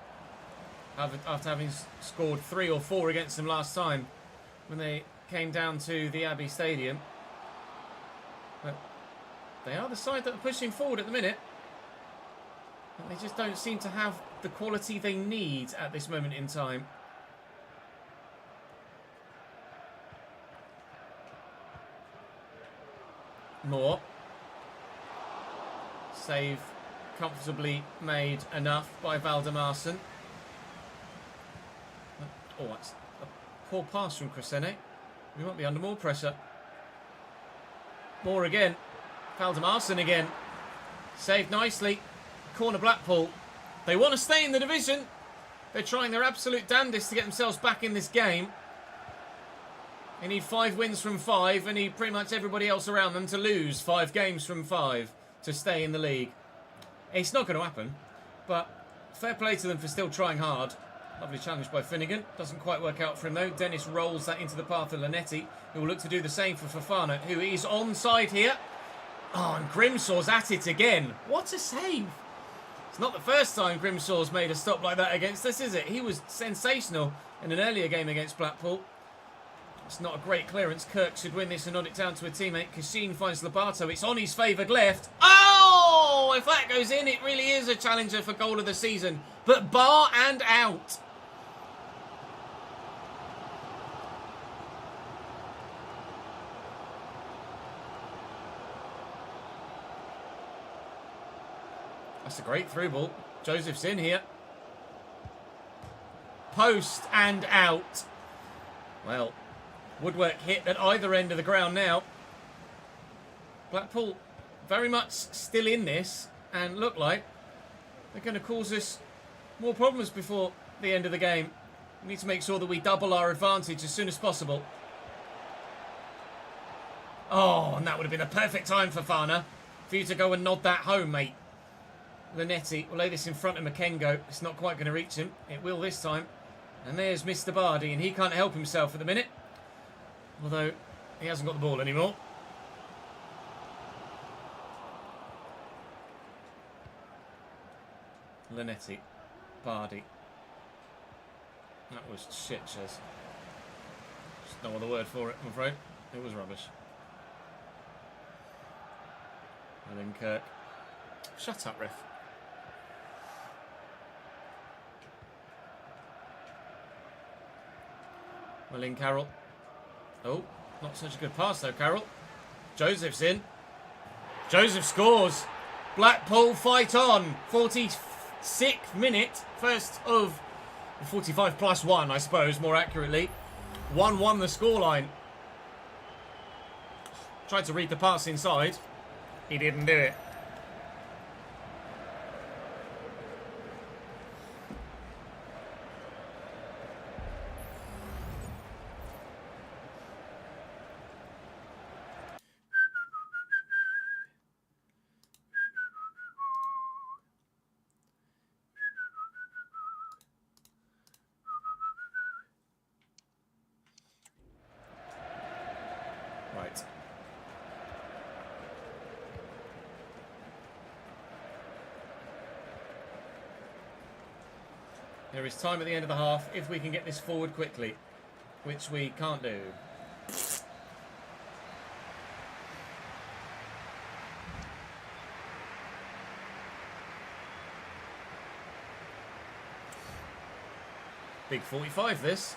After having scored 3 or 4 against them last time when they came down to the Abbey Stadium. But they are the side that are pushing forward at the minute. But they just don't seem to have the quality they need at this moment in time. Moore. Save comfortably made enough by Valdemarson. Oh, that's a poor pass from Crescene. We might be under more pressure. Moore again. Valdemarson again. Saved nicely. Corner Blackpool. They want to stay in the division. They're trying their absolute damnedest to get themselves back in this game. They need 5 wins from 5 and need pretty much everybody else around them to lose 5 games from 5 to stay in the league. It's not going to happen, but fair play to them for still trying hard. Lovely challenge by Finnegan. Doesn't quite work out for him though. Dennis rolls that into the path of Lanetti, who will look to do the same for Fofana, who is onside here. Oh, and Grimshaw's at it again. What a save. It's not the first time Grimshaw's made a stop like that against us, is it? He was sensational in an earlier game against Blackpool. It's not a great clearance. Kirk should win this and nod it down to a teammate. Kashin finds Lobato. It's on his favoured left. Oh! If that goes in, it really is a challenger for goal of the season. But bar and out. That's a great through ball. Joseph's in here. Post and out. Well, woodwork hit at either end of the ground now. Blackpool very much still in this and look like they're going to cause us more problems before the end of the game. We need to make sure that we double our advantage as soon as possible. Oh, and that would have been a perfect time for Fofana for you to go and nod that home, mate. Lanetti will lay this in front of Makengo. It's not quite going to reach him. It will this time. And there's Mr. Bardi, and he can't help himself at the minute. Although, he hasn't got the ball anymore. Lanetti. Bardi. That was shit, Ches. Just no other word for it, I'm afraid. It was rubbish. And then Kirk. Shut up, ref. Lynn Carroll. Oh, not such a good pass though, Carroll. Joseph's in. Joseph scores. Blackpool fight on. 46th minute. First of 45 plus 1, I suppose, more accurately. 1-1 the scoreline. Tried to read the pass inside. He didn't do it. Right. There is time at the end of the half if we can get this forward quickly, which we can't do. Big 45 this.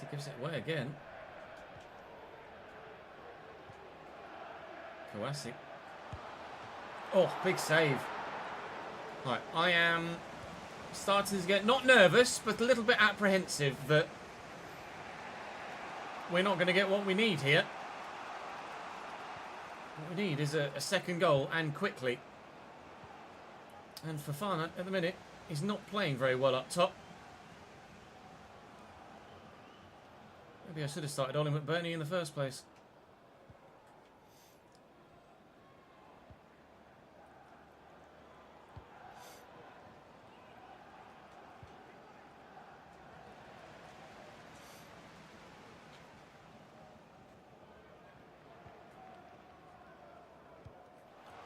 He gives it away again. Kawasi. Oh, big save. Right, I am starting to get not nervous, but a little bit apprehensive that we're not going to get what we need here. What we need is a second goal, and quickly. And Fofana, at the minute, is not playing very well up top. Maybe I should have started Ollie McBurney in the first place.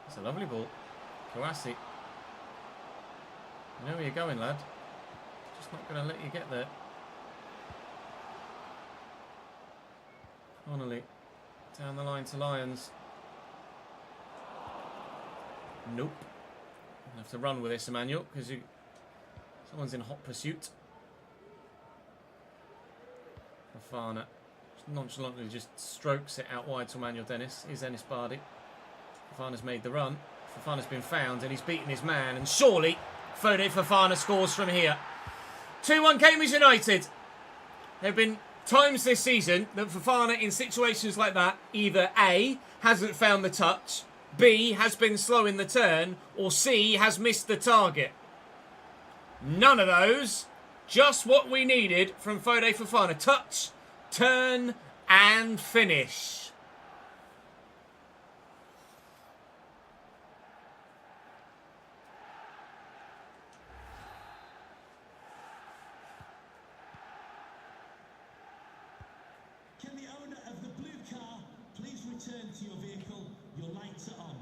It's a lovely ball. Kouassi. You know where you're going, lad. Just not going to let you get there. Connolly. Down the line to Lyons. Nope. You'll have to run with this, Emmanuel, because someone's in hot pursuit. Fofana nonchalantly just strokes it out wide to Emmanuel Dennis. Here's Ennis Bardi. Fofana's made the run. Fofana's been found and he's beaten his man. And surely Foday Fofana scores from here. 2-1 Cambridge United. There have been times this season that Fofana in situations like that either A, hasn't found the touch, B, has been slow in the turn, or C, has missed the target. None of those. Just what we needed from Foday Fofana. Touch, turn and finish. Can the owner of the blue car please return to your vehicle? Your lights are on.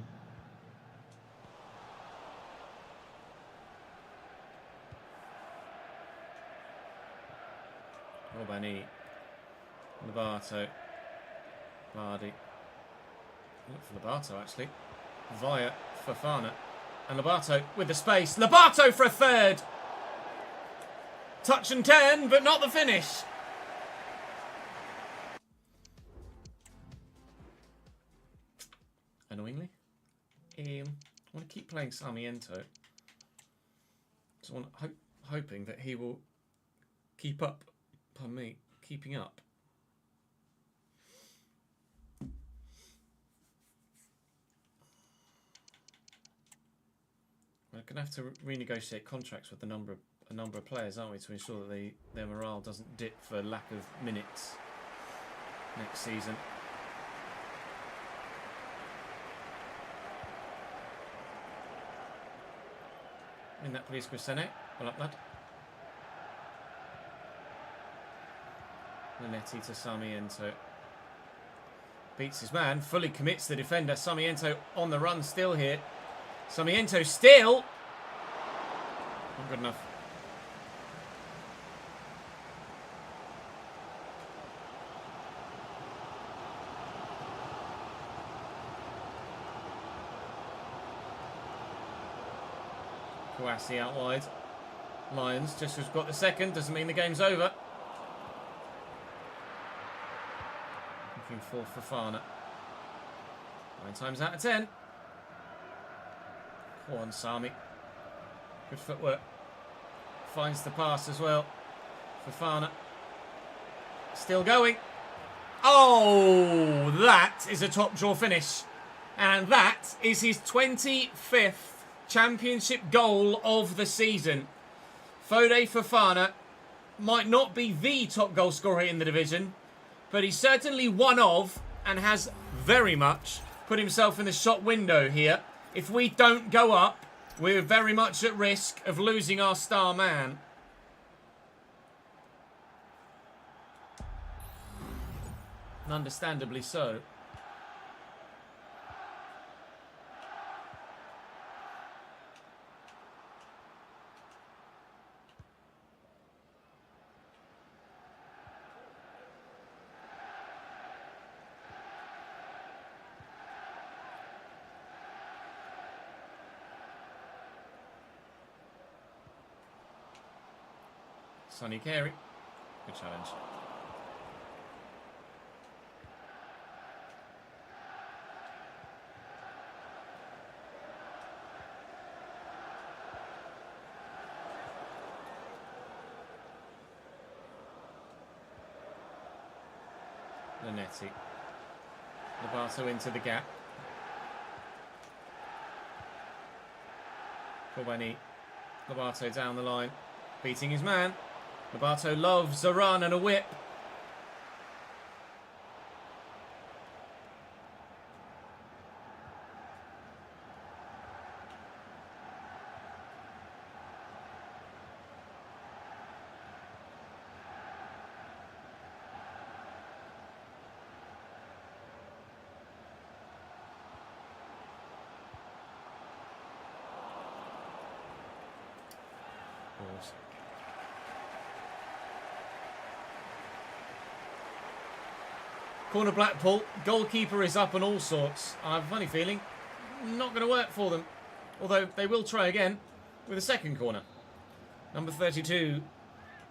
Robani. Lobato. Bardi. Look for Lobato, actually. Via Fofana. And Lobato with the space. Lobato for a third! Touch and turn, but not the finish. Annoyingly. I want to keep playing Sarmiento. So I'm hoping that he will keep up. Pardon me, keeping up. We're going to have to renegotiate contracts with a number of players, aren't we, to ensure that their morale doesn't dip for lack of minutes next season. In that, please, Crisene. Well up, lad. Linetti to Sarmiento. Beats his man, fully commits the defender. Sarmiento on the run still here. Sarmiento still. Not good enough. Kouassi out wide. Lyons just has got the second. Doesn't mean the game's over. Looking for Fofana. 9 times out of 10. Go on, Sami. Good footwork. Finds the pass as well. Fofana. Still going. Oh, that is a top draw finish. And that is his 25th championship goal of the season. Foday Fofana might not be the top goal scorer in the division, but he's certainly one of, and has very much put himself in the shot window here. If we don't go up, we're very much at risk of losing our star man. And understandably so. Sonny Carey. Good challenge. Linetti. Lobato into the gap. Kobani. Lobato down the line. Beating his man. Lobato loves a run and a whip. Corner Blackpool. Goalkeeper is up on all sorts. I have a funny feeling not going to work for them. Although they will try again with a second corner. Number 32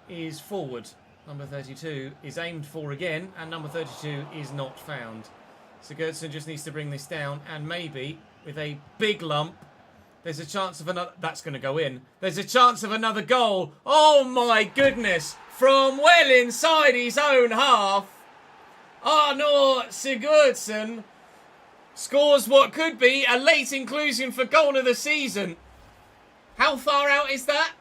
is forward. Number 32 is aimed for again. And number 32 is not found. Sigurdsson just needs to bring this down. And maybe with a big lump, there's a chance of another... That's going to go in. There's a chance of another goal. Oh my goodness. From well inside his own half. Arnor Sigurdsson scores what could be a late inclusion for goal of the season. How far out is that?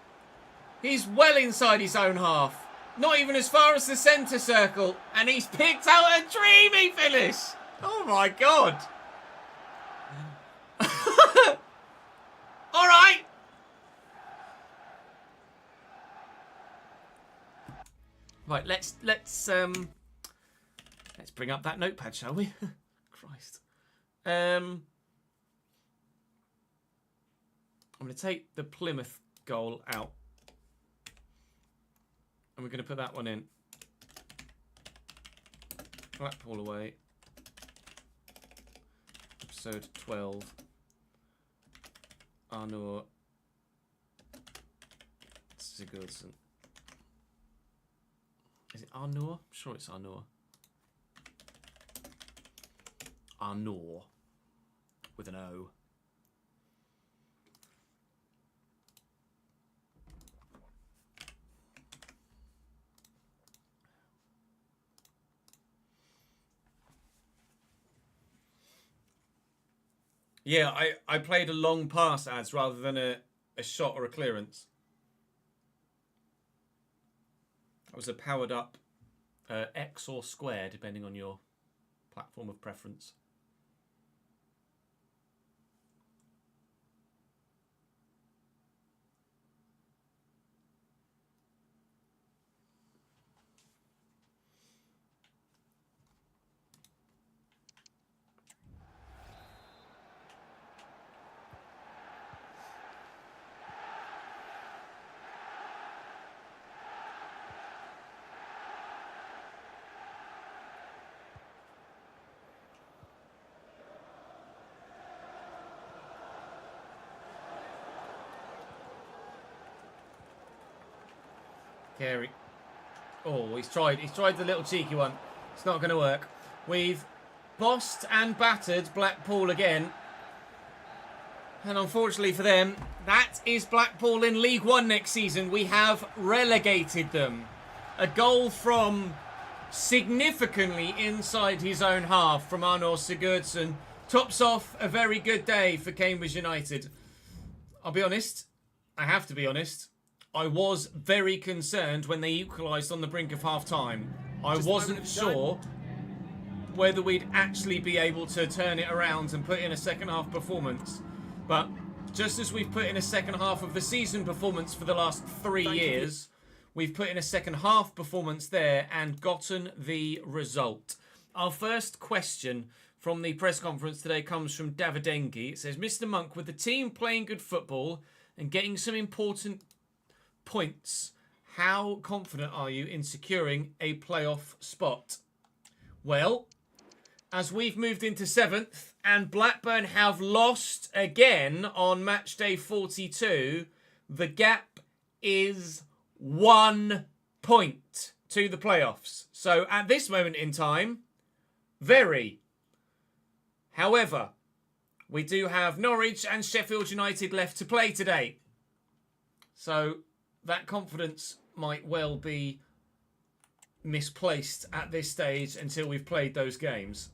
He's well inside his own half. Not even as far as the centre circle. And he's picked out a dreamy finish. Oh my God. All right. Right, let's bring up that notepad, shall we? Christ. I'm going to take the Plymouth goal out. And we're going to put that one in. Blackpool away. Episode 12. Arnor Sigurdsson. Is it Arnor? I'm sure it's Arnor. Arnor. With an O. Yeah, I played a long pass ads rather than a shot or a clearance. That was a powered up X or square, depending on your platform of preference. Carey. Oh, he's tried the little cheeky one. It's not going to work. We've bossed and battered Blackpool again. And unfortunately for them, that is Blackpool in League One next season. We have relegated them. A goal from significantly inside his own half from Arnor Sigurdsson. Tops off a very good day for Cambridge United. I'll be honest. I have to be honest. I was very concerned when they equalised on the brink of half-time. I wasn't sure whether we'd actually be able to turn it around and put in a second-half performance. But just as we've put in a second half of the season performance for the last 3 years, we've put in a second-half performance there and gotten the result. Our first question from the press conference today comes from Davidengi. It says, Mr. Monk, with the team playing good football and getting some important points, how confident are you in securing a playoff spot? Well, as we've moved into 7th and Blackburn have lost again on match day 42, the gap is 1 point to the playoffs. So at this moment in time, very. However, we do have Norwich and Sheffield United left to play today. So that confidence might well be misplaced at this stage until we've played those games.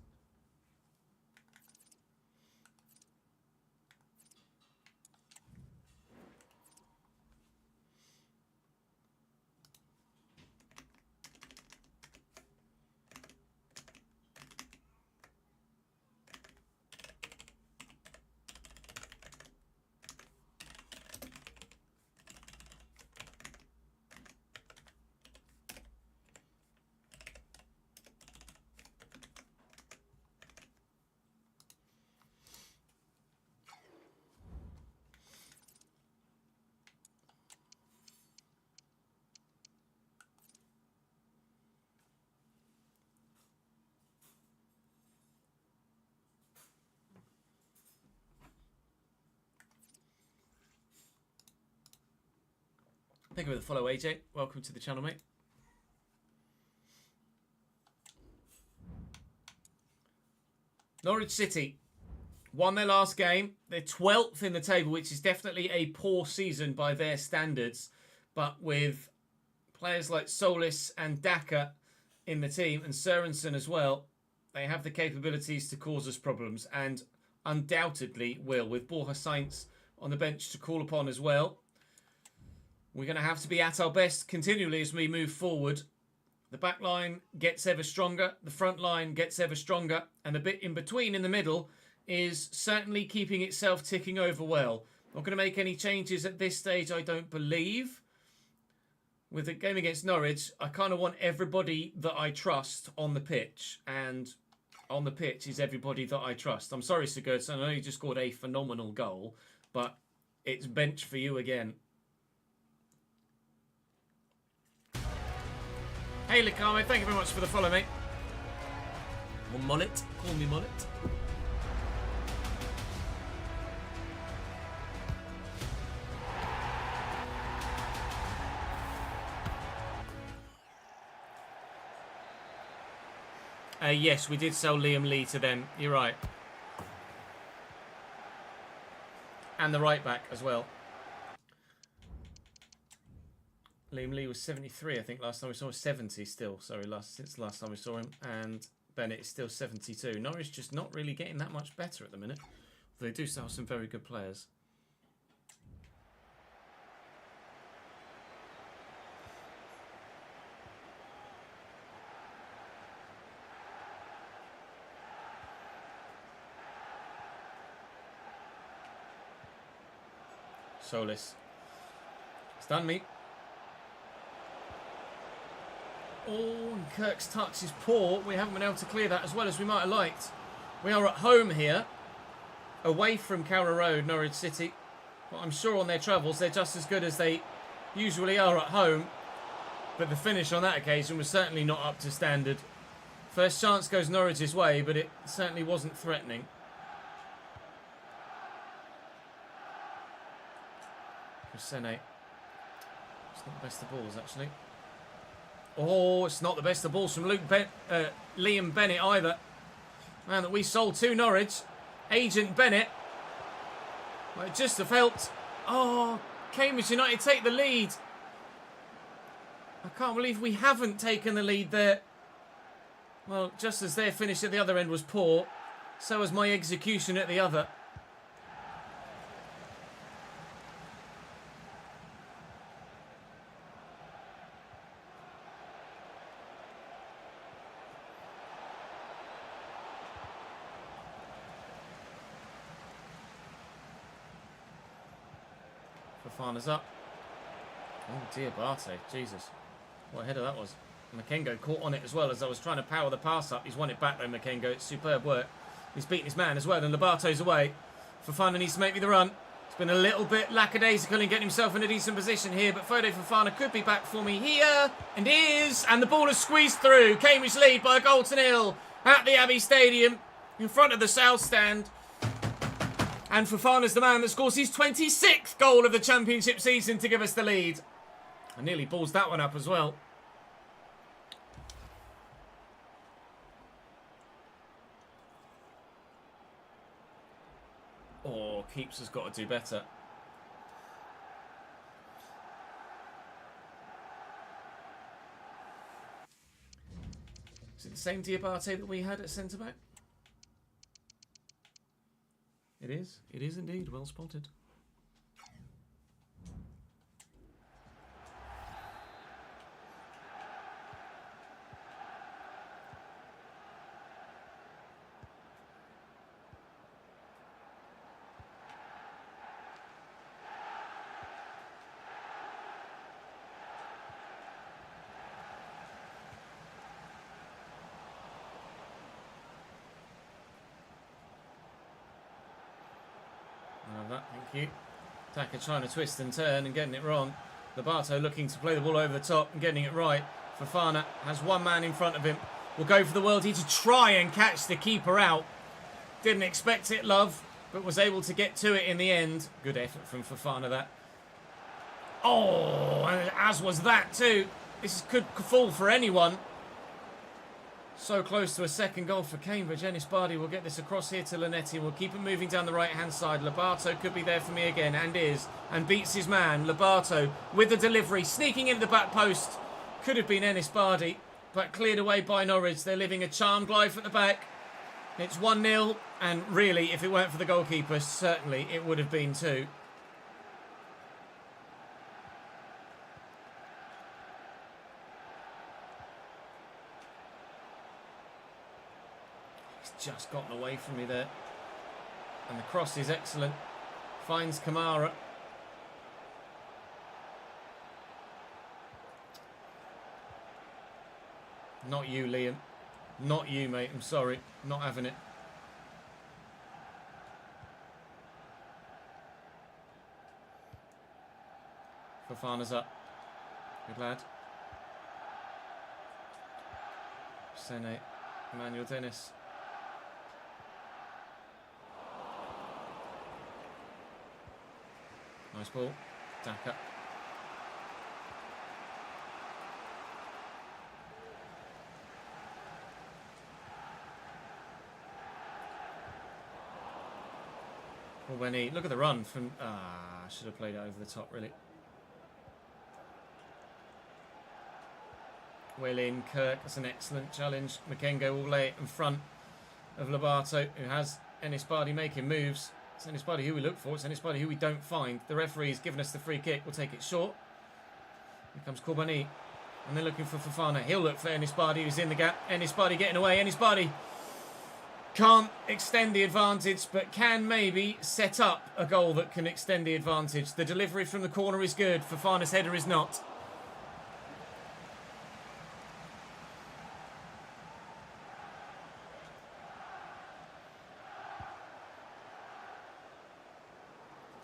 Thank you for the follow, AJ. Welcome to the channel, mate. Norwich City won their last game. They're 12th in the table, which is definitely a poor season by their standards. But with players like Solis and Daka in the team, and Sørensen as well, they have the capabilities to cause us problems, and undoubtedly will, with Borja Sainz on the bench to call upon as well. We're going to have to be at our best continually as we move forward. The back line gets ever stronger, the front line gets ever stronger, and the bit in between in the middle is certainly keeping itself ticking over well. Not going to make any changes at this stage, I don't believe. With the game against Norwich, I kind of want everybody that I trust on the pitch, and on the pitch is everybody that I trust. I'm sorry, Sigurdsson, I know you just scored a phenomenal goal, but it's bench for you again. Hey, Likame, thank you very much for the follow, mate. Or Mullet. Call me Mullet. Yes, we did sell Liam Lee to them. You're right. And the right back as well. Liam Lee was 73, I think, last time we saw him. 70 still, sorry, since the last time we saw him. And Bennett is still 72. Norwich just not really getting that much better at the minute. They do still have some very good players. Solis. It's done, me. Oh, and Kirk's touch is poor. We haven't been able to clear that as well as we might have liked. We are at home here, away from Carrow Road, Norwich City. But I'm sure on their travels they're just as good as they usually are at home. But the finish on that occasion was certainly not up to standard. First chance goes Norwich's way, but it certainly wasn't threatening. Sene. It's not the best of balls, actually. Oh, it's not the best of balls from Liam Bennett either. Man that we sold to Norwich. Agent Bennett. Well, it just have helped. Oh, Cambridge United take the lead. I can't believe we haven't taken the lead there. Well, just as their finish at the other end was poor, so was my execution at the other. Fofana's up. Oh dear, Barté. Jesus. What a header that was. Makengo caught on it as well as I was trying to power the pass up. He's won it back though, Makengo. It's superb work. He's beaten his man as well, and Lobato's away. Fofana needs to make me the run. He's been a little bit lackadaisical in getting himself in a decent position here, but Fode Fofana could be back for me here, and is, and the ball is squeezed through. Cambridge lead by a goal to nil at the Abbey Stadium in front of the South Stand. And Fofana's the man that scores his 26th goal of the Championship season to give us the lead. I nearly balls that one up as well. Oh, Keeps has got to do better. Is it the same Diabate that we had at centre-back? It is. It is indeed. Well spotted. Thank you. Taka trying to twist and turn and getting it wrong. Lobato looking to play the ball over the top and getting it right. Fofana has one man in front of him. Will go for the worldie to try and catch the keeper out. Didn't expect it, Love, but was able to get to it in the end. Good effort from Fofana, that. Oh, and as was that too. This could fall for anyone. So close to a second goal for Cambridge. Ennis Bardi will get this across here to Lanetti. We'll keep it moving down the right-hand side. Lobato could be there for me again, and is. And beats his man. Lobato with the delivery. Sneaking into the back post. Could have been Ennis Bardi, but cleared away by Norwich. They're living a charmed life at the back. It's 1-0, and really, if it weren't for the goalkeeper, certainly it would have been 2. Just gotten away from me there, and the cross is excellent. Finds Kamara. Not you, Liam. Not you, mate. I'm sorry. Not having it. Fofana's up. Good lad. Sene. Emmanuel Dennis. Nice ball. Daka. Look at the run from... should have played it over the top, really. Well in, Kirk. That's an excellent challenge. Makengo will lay it in front of Lobato, who has Ennis Bardi making moves. It's Ennis Bardi who we look for. It's Ennis Bardi who we don't find. The referee's given us the free kick. We'll take it short. Here comes Koulibaly. And they're looking for Fofana. He'll look for Ennis Bardi, who's in the gap. Ennis Bardi getting away. Ennis Bardi can't extend the advantage, but can maybe set up a goal that can extend the advantage. The delivery from the corner is good. Fofana's header is not.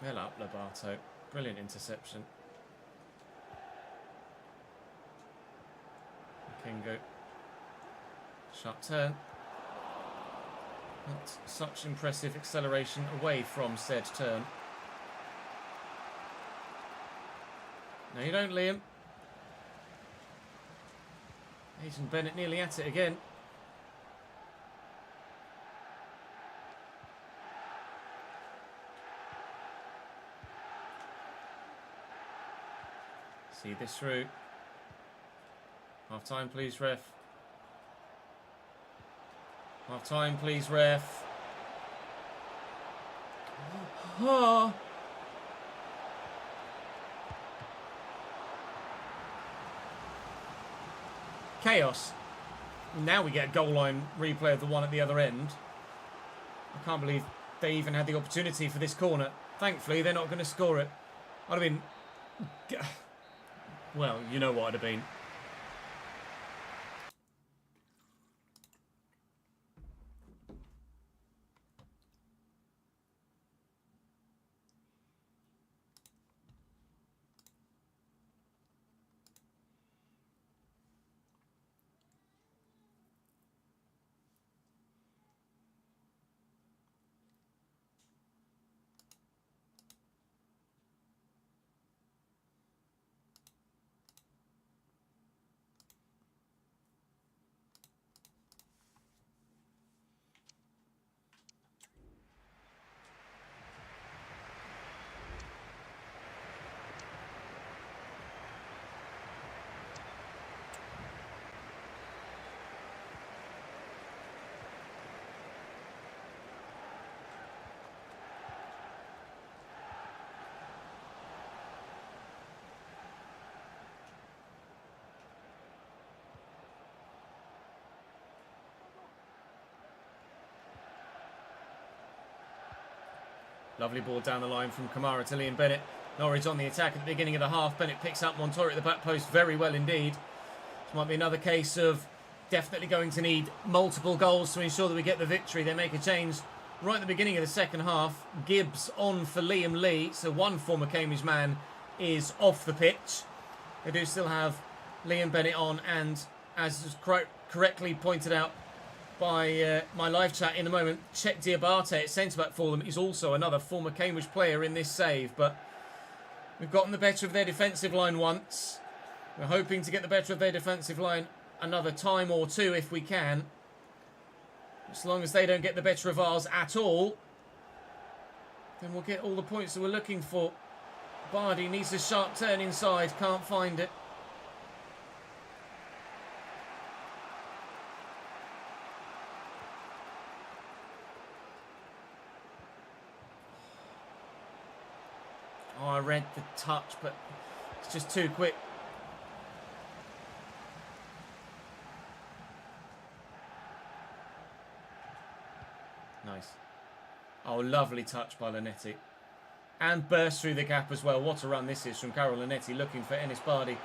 Well up, Lobato. Brilliant interception. Kingo. Sharp turn. Not such impressive acceleration away from said turn. No, you don't, Liam. Aidan Bennett nearly at it again. See this through. Half time, please, ref. Half time, please, ref. Oh. Chaos. Now we get a goal line replay of the one at the other end. I can't believe they even had the opportunity for this corner. Thankfully, they're not going to score it. I'd have been... Well, you know what it'd have been. Lovely ball down the line from Kamara to Liam Bennett. Norwich on the attack at the beginning of the half. Bennett picks up Montoya at the back post very well indeed. This might be another case of definitely going to need multiple goals to ensure that we get the victory. They make a change right at the beginning of the second half. Gibbs on for Liam Lee. So one former Cambridge man is off the pitch. They do still have Liam Bennett on, and as was correctly pointed out by my live chat in a moment, Czech Diabate at centre-back for them is also another former Cambridge player in this save. But We've gotten the better of their defensive line once. We're hoping to get the better of their defensive line another time or two if we can. As long as they don't get the better of ours at all, then we'll get all the points that we're looking for. Bardi needs a sharp turn inside, can't find it. Oh, I read the touch, but it's just too quick. Nice. Oh, lovely touch by Linnetti. And burst through the gap as well. What a run this is from Karol Linnetti, looking for Ennis Bardi.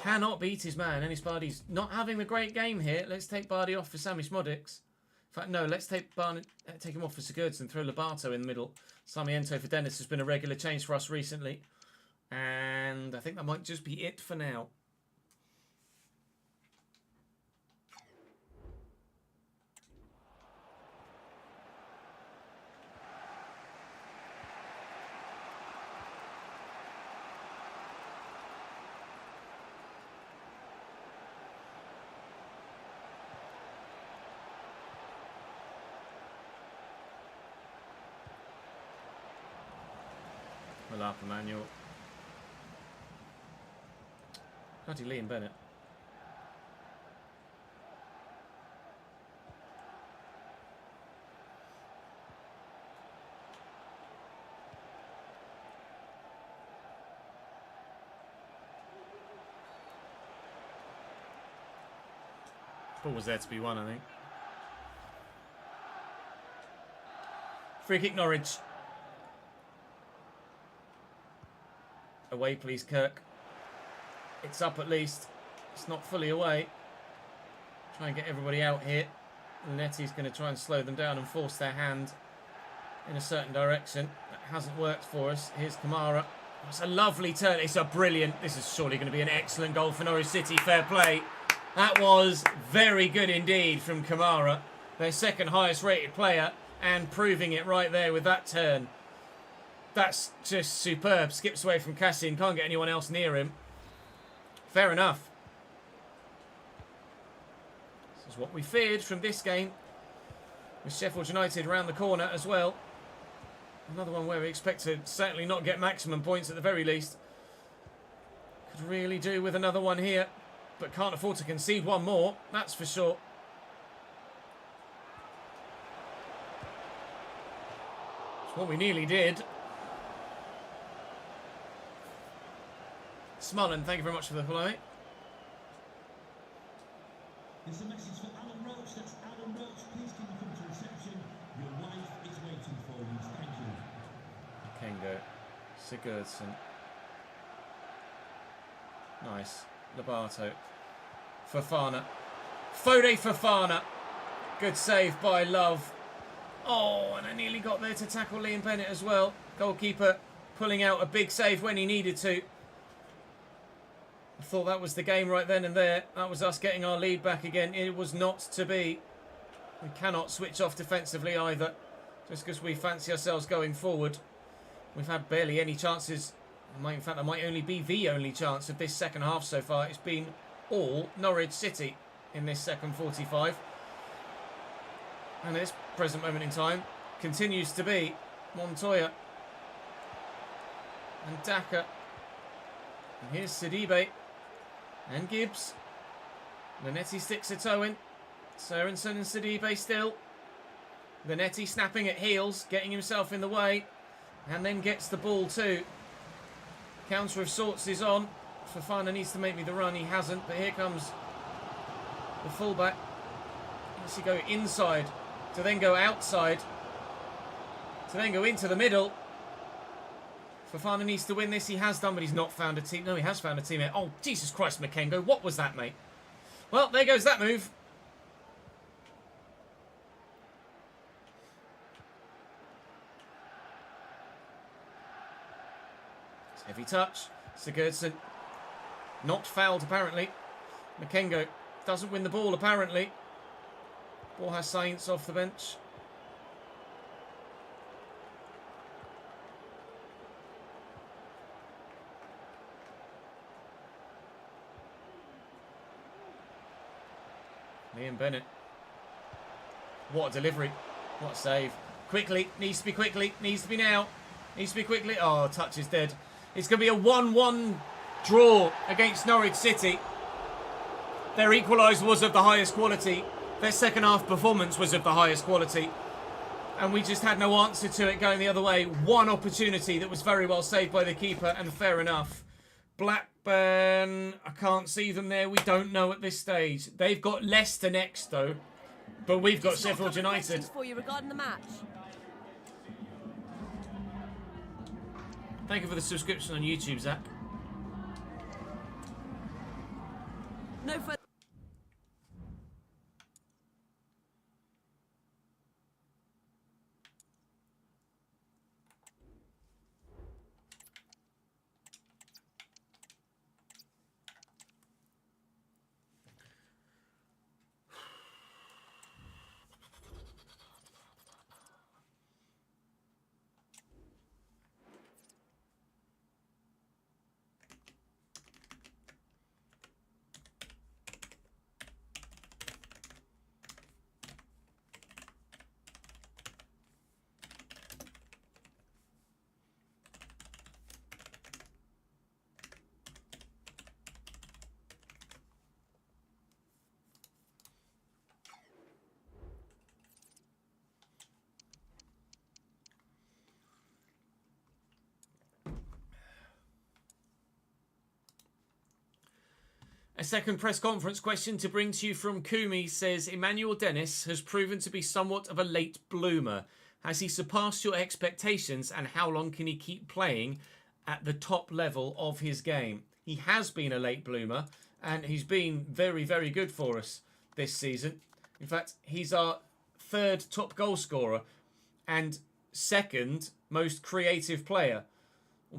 Cannot beat his man. Ennis Bardi's not having a great game here. Let's take Bardi off for Sami Szmodics. In fact, no, let's take him off for Sigurdsson, throw Lobato in the middle. Sarmiento for Dennis has been a regular change for us recently. And I think that might just be it for now. Well up, Emmanuel. Bloody Liam Bennett. Ball was there to be won, I think. Free kick Norwich. Away, please, Kirk. It's up at least. It's not fully away. Try and get everybody out here. Linnetti's going to try and slow them down and force their hand in a certain direction. That hasn't worked for us. Here's Kamara. It's a lovely turn. It's a brilliant... This is surely going to be an excellent goal for Norwich City. Fair play. That was very good indeed from Kamara. Their second highest rated player, and proving it right there with that turn. That's just superb. Skips away from Cassian. Can't get anyone else near him. Fair enough. This is what we feared from this game. With Sheffield United around the corner as well. Another one where we expect to certainly not get maximum points at the very least. Could really do with another one here. But can't afford to concede one more. That's for sure. It's what we nearly did. Smullen, thank you very much for the follow. There's a message for Alan Roach. That's Alan Roach. Please can you come to reception? Your wife is waiting for you. Thank you. Kengo. Sigurdsson. Nice. Lobato. Fofana. Fode Fofana. Good save by Love. Oh, and I nearly got there to tackle Liam Bennett as well. Goalkeeper pulling out a big save when he needed to. I thought that was the game right then and there. That was us getting our lead back again. It was not to be. We cannot switch off defensively either, just because we fancy ourselves going forward. We've had barely any chances. In fact, that might only be the only chance of this second half so far. It's been all Norwich City in this second 45. And at this present moment in time, continues to be Montoya and Daka. And here's Sidibe. And Gibbs. Linnetti sticks a toe in. Sørensen and Sidibe still. Linnetti snapping at heels, getting himself in the way. And then gets the ball too. Counter of sorts is on. Fofana needs to make me the run. He hasn't. But here comes the fullback. Does he go inside to then go outside to then go into the middle? Fofana needs to win this. He has done, but he's not found a team. No, he has found a teammate. Oh, Jesus Christ, Makengo. What was that, mate? Well, there goes that move. It's heavy touch. Sigurdsson. Not fouled, apparently. Makengo doesn't win the ball, apparently. Ball has Sainz off the bench. Ian Bennett. What a delivery. What a save. Quickly. Needs to be quickly. Needs to be now. Needs to be quickly. Oh, touch is dead. It's going to be a 1-1 draw against Norwich City. Their equaliser was of the highest quality. Their second half performance was of the highest quality. And we just had no answer to it going the other way. One opportunity that was very well saved by the keeper, and fair enough. Blackburn, I can't see them there. We don't know at this stage. They've got Leicester next, though. But we've got Sheffield United. For you regarding the match. Thank you for the subscription on YouTube, Zach. No further. A second press conference question to bring to you from Kumi says, Emmanuel Dennis has proven to be somewhat of a late bloomer. Has he surpassed your expectations, and how long can he keep playing at the top level of his game? He has been a late bloomer, and he's been very, very good for us this season. In fact, he's our third top goal scorer and second most creative player.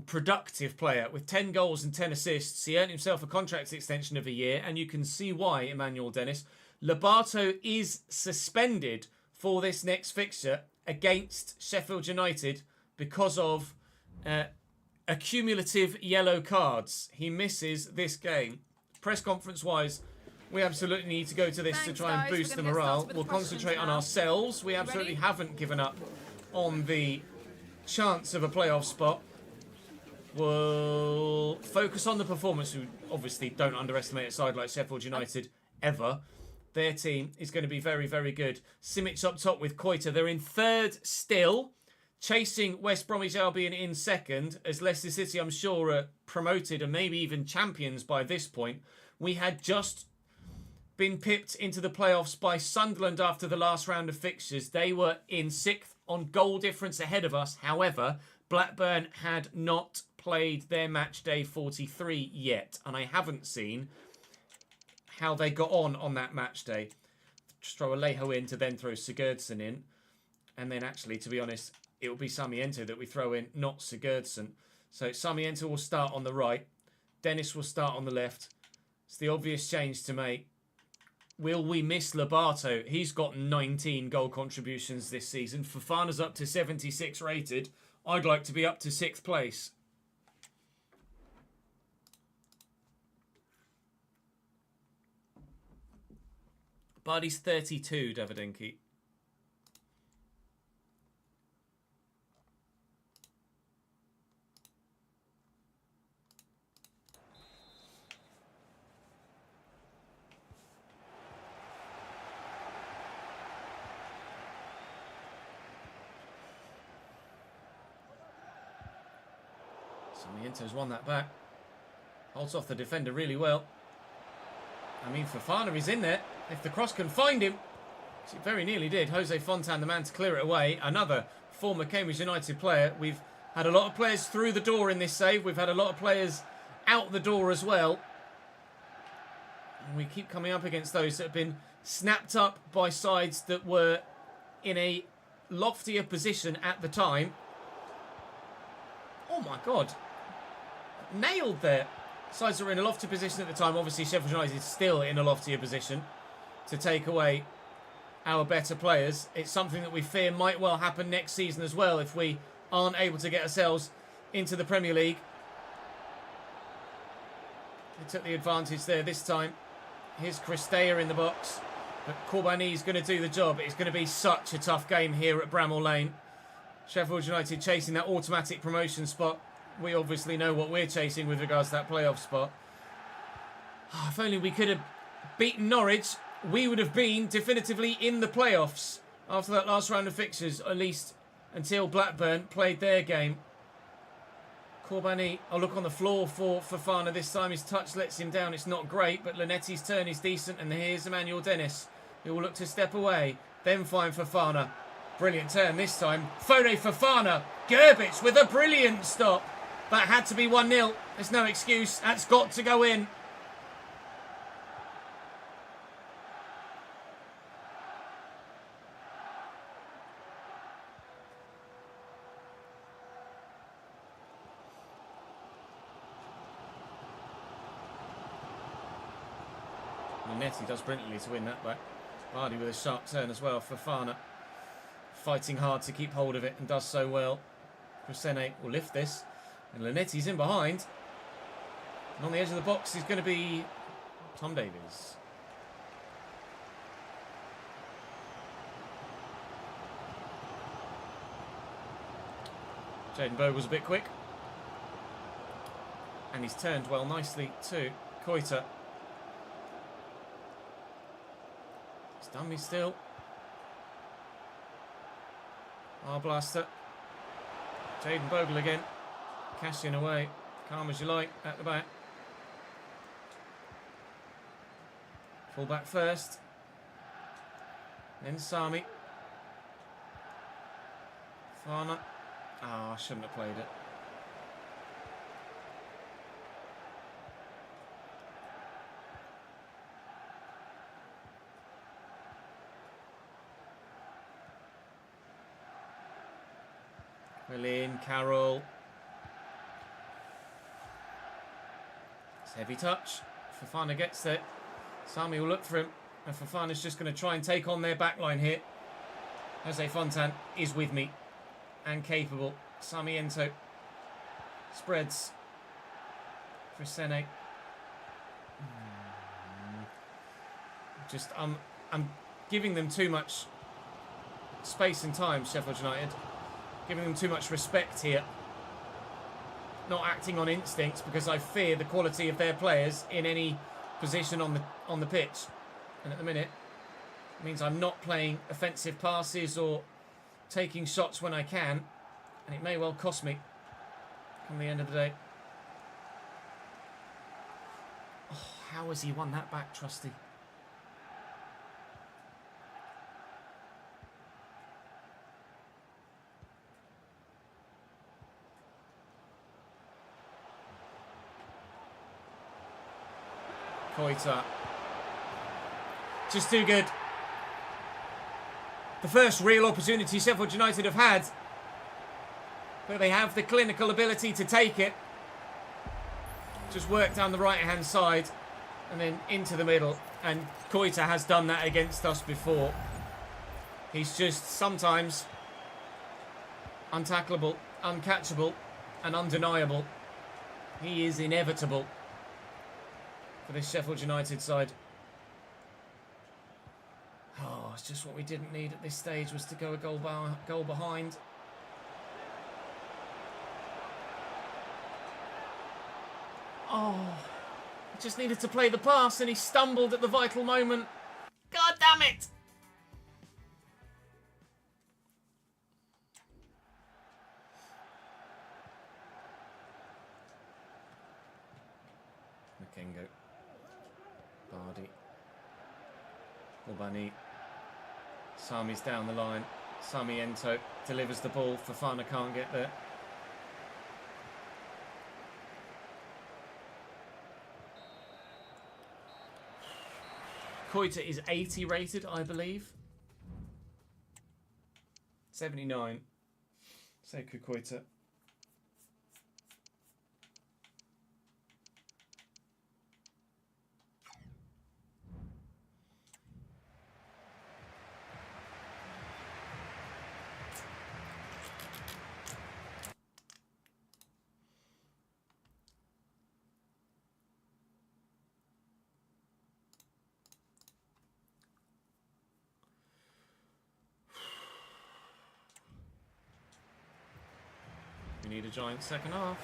Productive player with 10 goals and 10 assists. He earned himself a contract extension of a year, and you can see why, Emmanuel Dennis. Lobato is suspended for this next fixture against Sheffield United because of accumulative yellow cards. He misses this game. Press conference wise, we absolutely need to go to this to try and boost the morale. We'll concentrate on ourselves. We absolutely haven't given up on the chance of a playoff spot. We'll focus on the performance. We obviously don't underestimate a side like Sheffield United ever. Their team is going to be very, very good. Simic up top with Koita. They're in third still, chasing West Bromwich Albion in second, as Leicester City, I'm sure, are promoted and maybe even champions by this point. We had just been pipped into the playoffs by Sunderland after the last round of fixtures. They were in sixth on goal difference ahead of us. However, Blackburn had not played their match day 43 yet, and I haven't seen how they got on that match day. Just throw Alejo in to then throw Sigurdsson in, and then actually, to be honest, it will be Sarmiento that we throw in, not Sigurdsson. So Sarmiento will start on the right, Dennis will start on the left. It's the obvious change to make. Will we miss Lobato? He's got 19 goal contributions this season. Fofana's up to 76 rated. I'd like to be up to 6th place. Barty's 32, Davidenki. Sarmiento's won that back. Holds off the defender really well. I mean, Fofana is in there. If the cross can find him, which it very nearly did. Jose Fontan, the man to clear it away. Another former Cambridge United player. We've had a lot of players through the door in this save. We've had a lot of players out the door as well. And we keep coming up against those that have been snapped up by sides that were in a loftier position at the time. Oh my God. Nailed there. Sides that were in a loftier position at the time. Obviously, Sheffield United is still in a loftier position to take away our better players. It's something that we fear might well happen next season as well if we aren't able to get ourselves into the Premier League. They took the advantage there this time. Here's Christea in the box. But Corbani's going to do the job. It's going to be such a tough game here at Bramall Lane. Sheffield United chasing that automatic promotion spot. We obviously know what we're chasing with regards to that playoff spot. Oh, if only we could have beaten Norwich, we would have been definitively in the playoffs after that last round of fixtures, at least until Blackburn played their game. Corbani, I'll look on the floor for Fofana this time. His touch lets him down. It's not great, but Lanetti's turn is decent, and here's Emmanuel Dennis, who will look to step away, then find Fofana. Brilliant turn this time. Fode Fofana. Gerbic with a brilliant stop. That had to be 1-0. There's no excuse. That's got to go in. Netti does brilliantly to win that back. Vardy with a sharp turn as well. Fofana fighting hard to keep hold of it and does so well. Presene will lift this. And Lanetti's in behind. And on the edge of the box is going to be Tom Davies. Jayden Bogle's a bit quick. And he's turned well nicely too. Koita. It's done me still. Blaster. Jayden Bogle again. Cassian away. Calm as you like at the back. Full back first. Then Sami. Fana. I shouldn't have played it. Lynn, Carroll. It's heavy touch. Fofana gets it. Sami will look for him. And Fofana's just going to try and take on their backline here. Jose Fontan is with me. And capable. Sami Ento. Spreads. Fresene. Just, I'm giving them too much space and time, Sheffield United. Giving them too much respect here. Not acting on instincts because I fear the quality of their players in any position on the pitch. And at the minute, it means I'm not playing offensive passes or taking shots when I can. And it may well cost me come the end of the day. Oh, how has he won that back, Trusty? Koita. Just too good. The first real opportunity Sheffield United have had. But they have the clinical ability to take it. Just work down the right-hand side. And then into the middle. And Koita has done that against us before. He's just sometimes untacklable, uncatchable, and undeniable. He is inevitable for this Sheffield United side. Oh, it's just what we didn't need at this stage was to go a goal behind. Oh, he just needed to play the pass and he stumbled at the vital moment. God damn it! Makengo. Vardy. Corbani. Sami's down the line. Sami Ento delivers the ball. Fofana can't get there. Koita is 80 rated, I believe. 79. Sekou Koita. need a giant second half.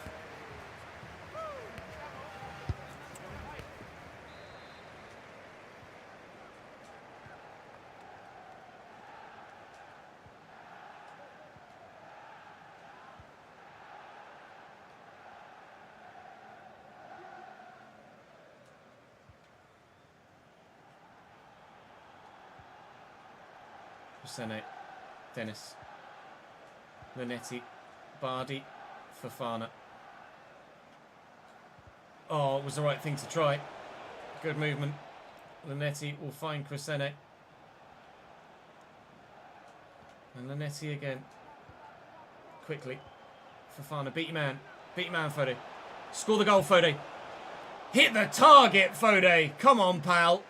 Sene, Dennis, Linetti, Bardi, Fofana. Oh, it was the right thing to try. Good movement. Linetti will find Crescene. And Linetti again. Quickly. Fofana, beat your man. Beat your man, Fode. Score the goal, Fode. Hit the target, Fode. Come on, pal.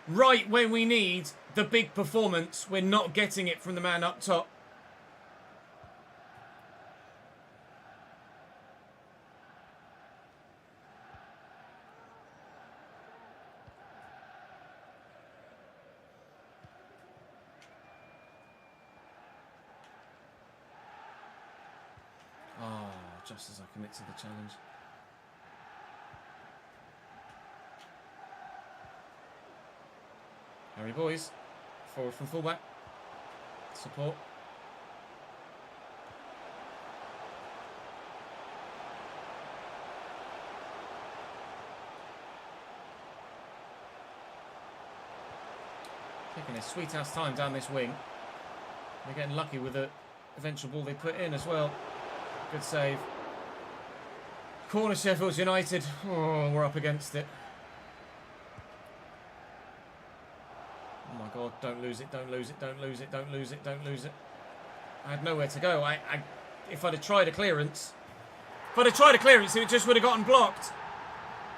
Right when we need the big performance, we're not getting it from the man up top. Oh, just as I commit to the challenge. Harry Boys, forward from fullback, support. Taking a sweet ass time down this wing. They're getting lucky with the eventual ball they put in as well. Good save. Corner Sheffield United. Oh, we're up against it. Oh my God, don't lose it, don't lose it, don't lose it, don't lose it, don't lose it. I had nowhere to go. If I'd have tried a clearance, it just would have gotten blocked.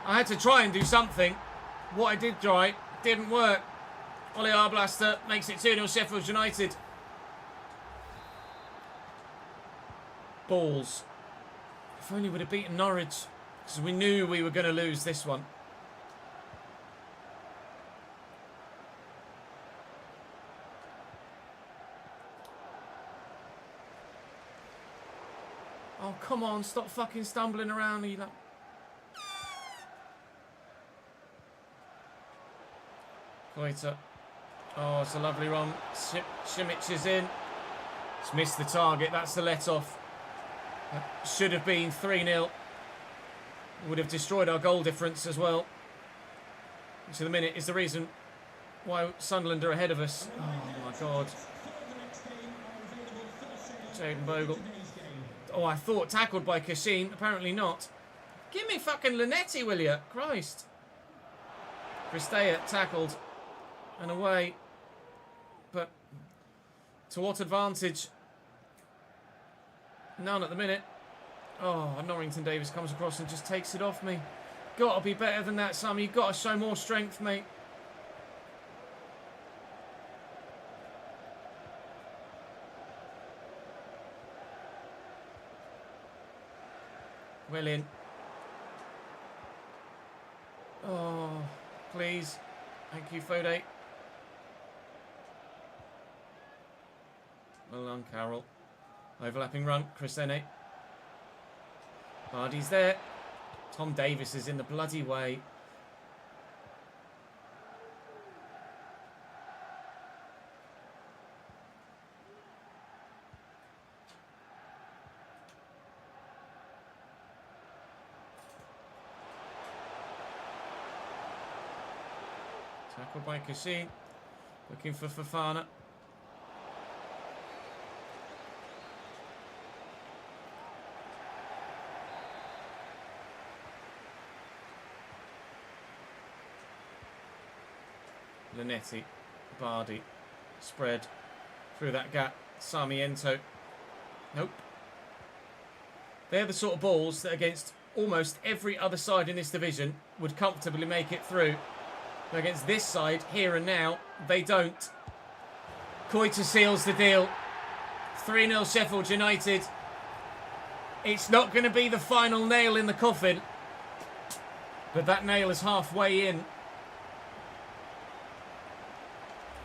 I had to try and do something. What I did try didn't work. Ollie Arblaster makes it 2-0 Sheffield United. Balls. If only we'd have beaten Norwich, because we knew we were going to lose this one. Oh, come on, stop fucking stumbling around, Eli. Koita. Oh, it's a lovely run. Simic is in. It's missed the target. That's the let-off. Should have been 3-0. Would have destroyed our goal difference as well. Which, in the minute, is the reason why Sunderland are ahead of us. Oh, my God. Jaden Bogle. Oh, I thought tackled by Kashin. Apparently not. Give me fucking Linetti, will you? Christ. Cristea tackled and away. But to what advantage? None at the minute. Oh, Norrington Davis comes across and just takes it off me. Got to be better than that, Sam. You've got to show more strength, mate. Well in. Oh, please. Thank you, Fode. Well done, Carroll. Overlapping run, Crescene. Bardi's there. Tom Davis is in the bloody way. Tackled by Kashin. Looking for Fofana. Linetti, Bardi, spread through that gap. Sarmiento. Nope. They're the sort of balls that against almost every other side in this division would comfortably make it through. But against this side, here and now, they don't. Koita seals the deal. 3-0 Sheffield United. It's not going to be the final nail in the coffin, but that nail is halfway in.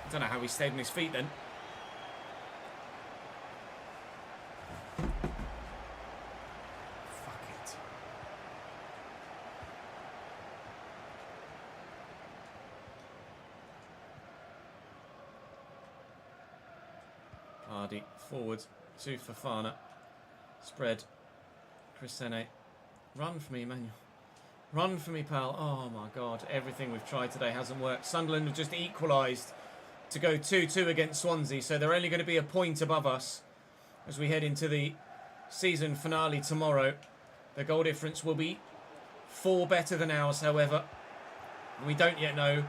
I don't know how he stayed on his feet then. Vardy. Forward to Fofana. Spread. Crescene. Run for me, Emmanuel. Run for me, pal. Oh, my God. Everything we've tried today hasn't worked. Sunderland have just equalised to go 2-2 against Swansea. So they're only going to be a point above us as we head into the season finale tomorrow. The goal difference will be 4 better than ours, however. And we don't yet know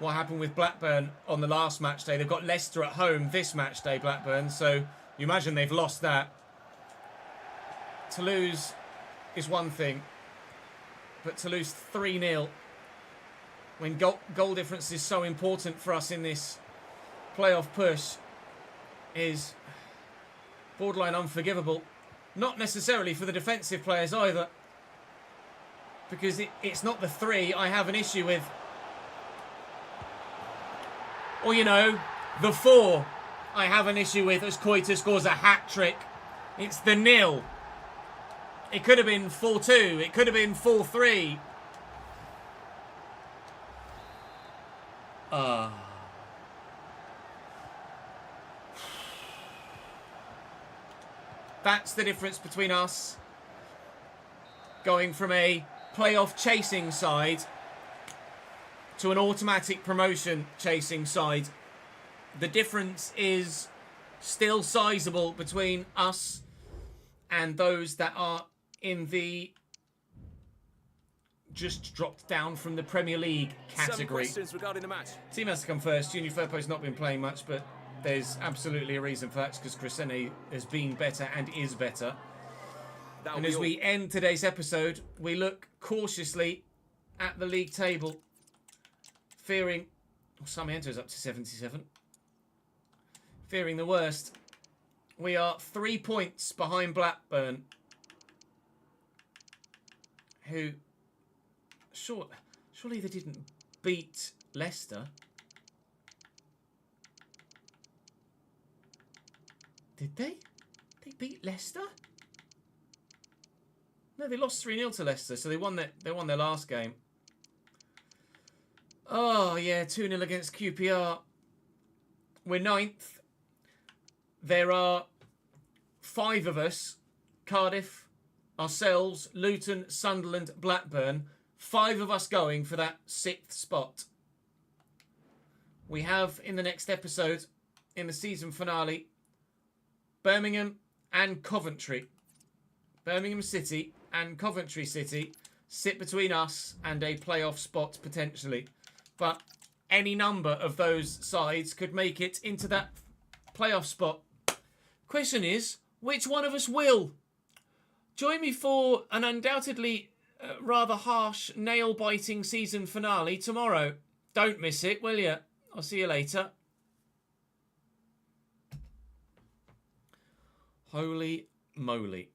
what happened with Blackburn on the last match day. They've got Leicester at home this match day, Blackburn. So you imagine they've lost that. To lose is one thing. But to lose 3-0 when goal difference is so important for us in this playoff push is borderline unforgivable. Not necessarily for the defensive players either. Because it's not the 3 I have an issue with. Or, you know, the 4 I have an issue with as Koita scores a hat-trick. It's the 0. It could have been 4-2. It could have been 4-3. That's the difference between us going from a playoff chasing side to an automatic promotion chasing side. The difference is still sizable between us and those that are in the just dropped down from the Premier League category. Some questions regarding the match. Team has to come first. Junior Firpo's not been playing much, but there's absolutely a reason for that because Crescene has been better and is better. And as we end today's episode, we look cautiously at the league table, fearing... Well, Sarmiento's up to 77. Fearing the worst. We are 3 points behind Blackburn, who... Surely they didn't beat Leicester. Did they? They beat Leicester? No, they lost 3-0 to Leicester, so they won their last game. Oh, yeah, 2-0 against QPR. We're 9th. There are 5 of us. Cardiff, ourselves, Luton, Sunderland, Blackburn. 5 of us going for that 6th spot. We have, in the next episode, in the season finale, Birmingham and Coventry. Birmingham City and Coventry City sit between us and a playoff spot potentially. But any number of those sides could make it into that playoff spot. Question is, which one of us will? Join me for an undoubtedly rather harsh, nail-biting season finale tomorrow. Don't miss it, will you? I'll see you later. Holy moly.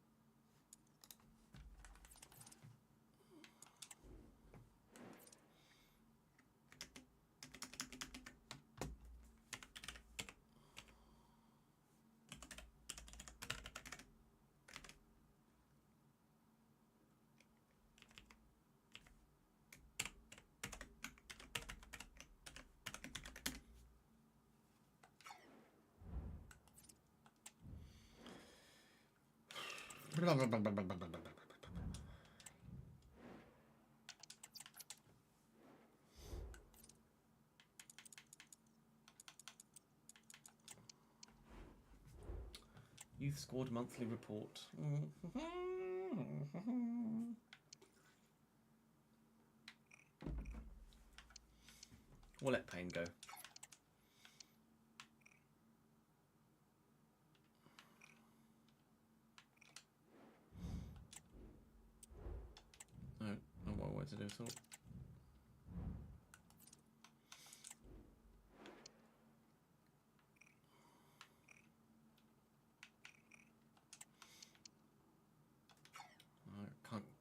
Youth Squad monthly report. We'll let Payne go. No, not what I wanted to do at all.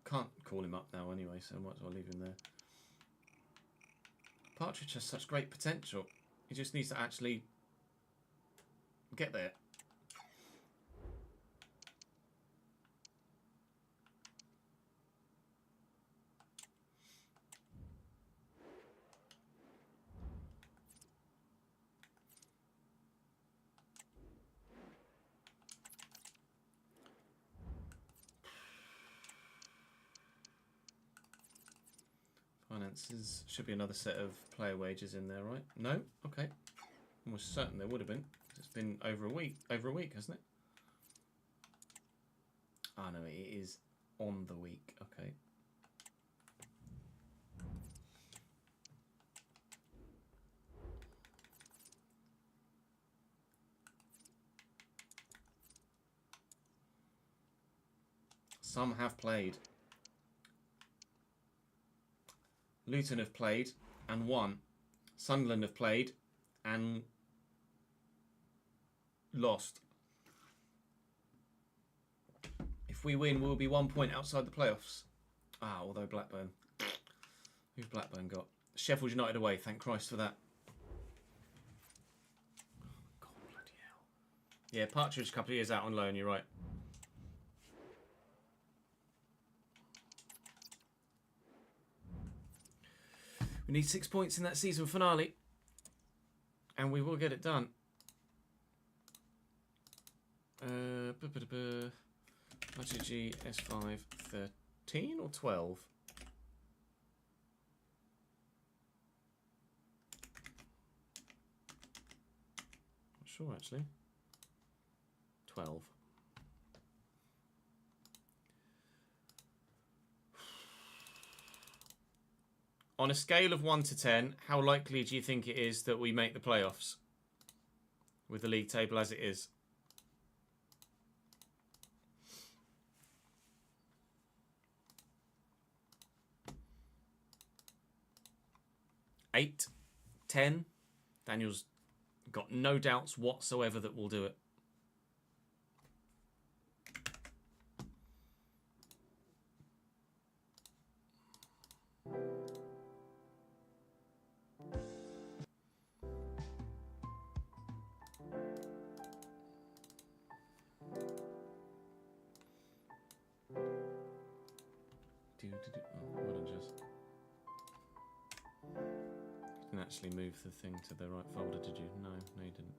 Can't call him up now anyway, so I might as well leave him there. Partridge has such great potential. He just needs to actually get there. finances. Should be another set of player wages in there, right? No? Okay. Almost certain there would have been. It's been over a week. Over a week, hasn't it? Ah, no, it is on the week. Okay. Some have played. Luton have played and won. Sunderland have played and lost. If we win, we'll be 1 point outside the playoffs. Ah, although Blackburn. Who's Blackburn got? Sheffield United away. Thank Christ for that. God, bloody hell. Yeah, Partridge a couple of years out on loan, you're right. We need 6 points in that season finale. And we will get it done. ITG S5 13 or 12? Not sure actually. 12. On a scale of 1 to 10, how likely do you think it is that we make the playoffs? With the league table as it is. Eight, 10. Daniel's got no doubts whatsoever that we'll do it. Oh, well done, Jess. You didn't actually move the thing to the right folder, did you? No, you didn't.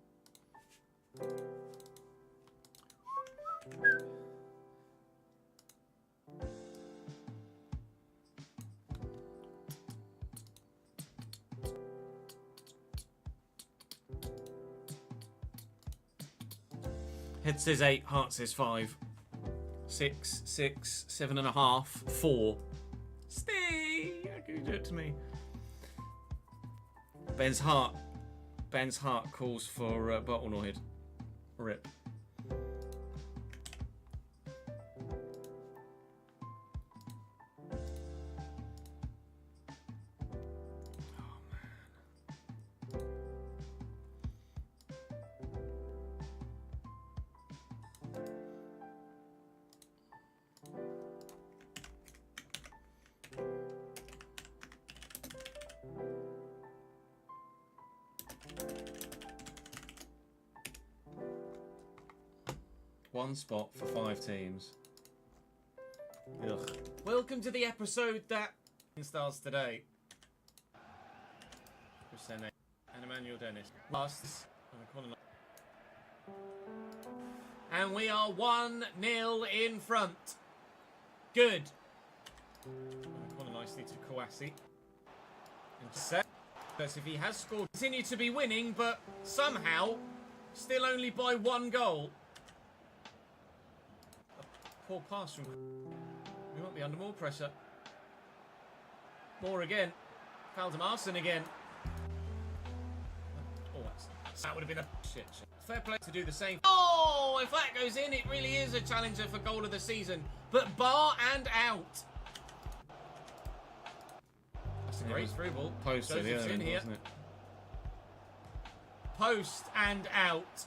Head says 8, heart says 5. 6, 6, 7.5, 4. Stay! How can you do it to me? Ben's heart calls for Bottlenhead. Rip. One spot for 5 teams. Ugh. Welcome to the episode that starts today. Hussein and Emmanuel Dennis. Last. And we are 1-0 in front. Good. Corner nicely to Kouassi. And set. If he has scored, continue to be winning, but somehow still only by 1 goal. Poor pass from... We might be under more pressure. More again. Valdemarsson again. Oh, that would have been a... Shit. Fair play to do the same. Oh, if that goes in, it really is a challenger for goal of the season. But bar and out. That's a great through ball. Post in here. Wasn't it? Post and out.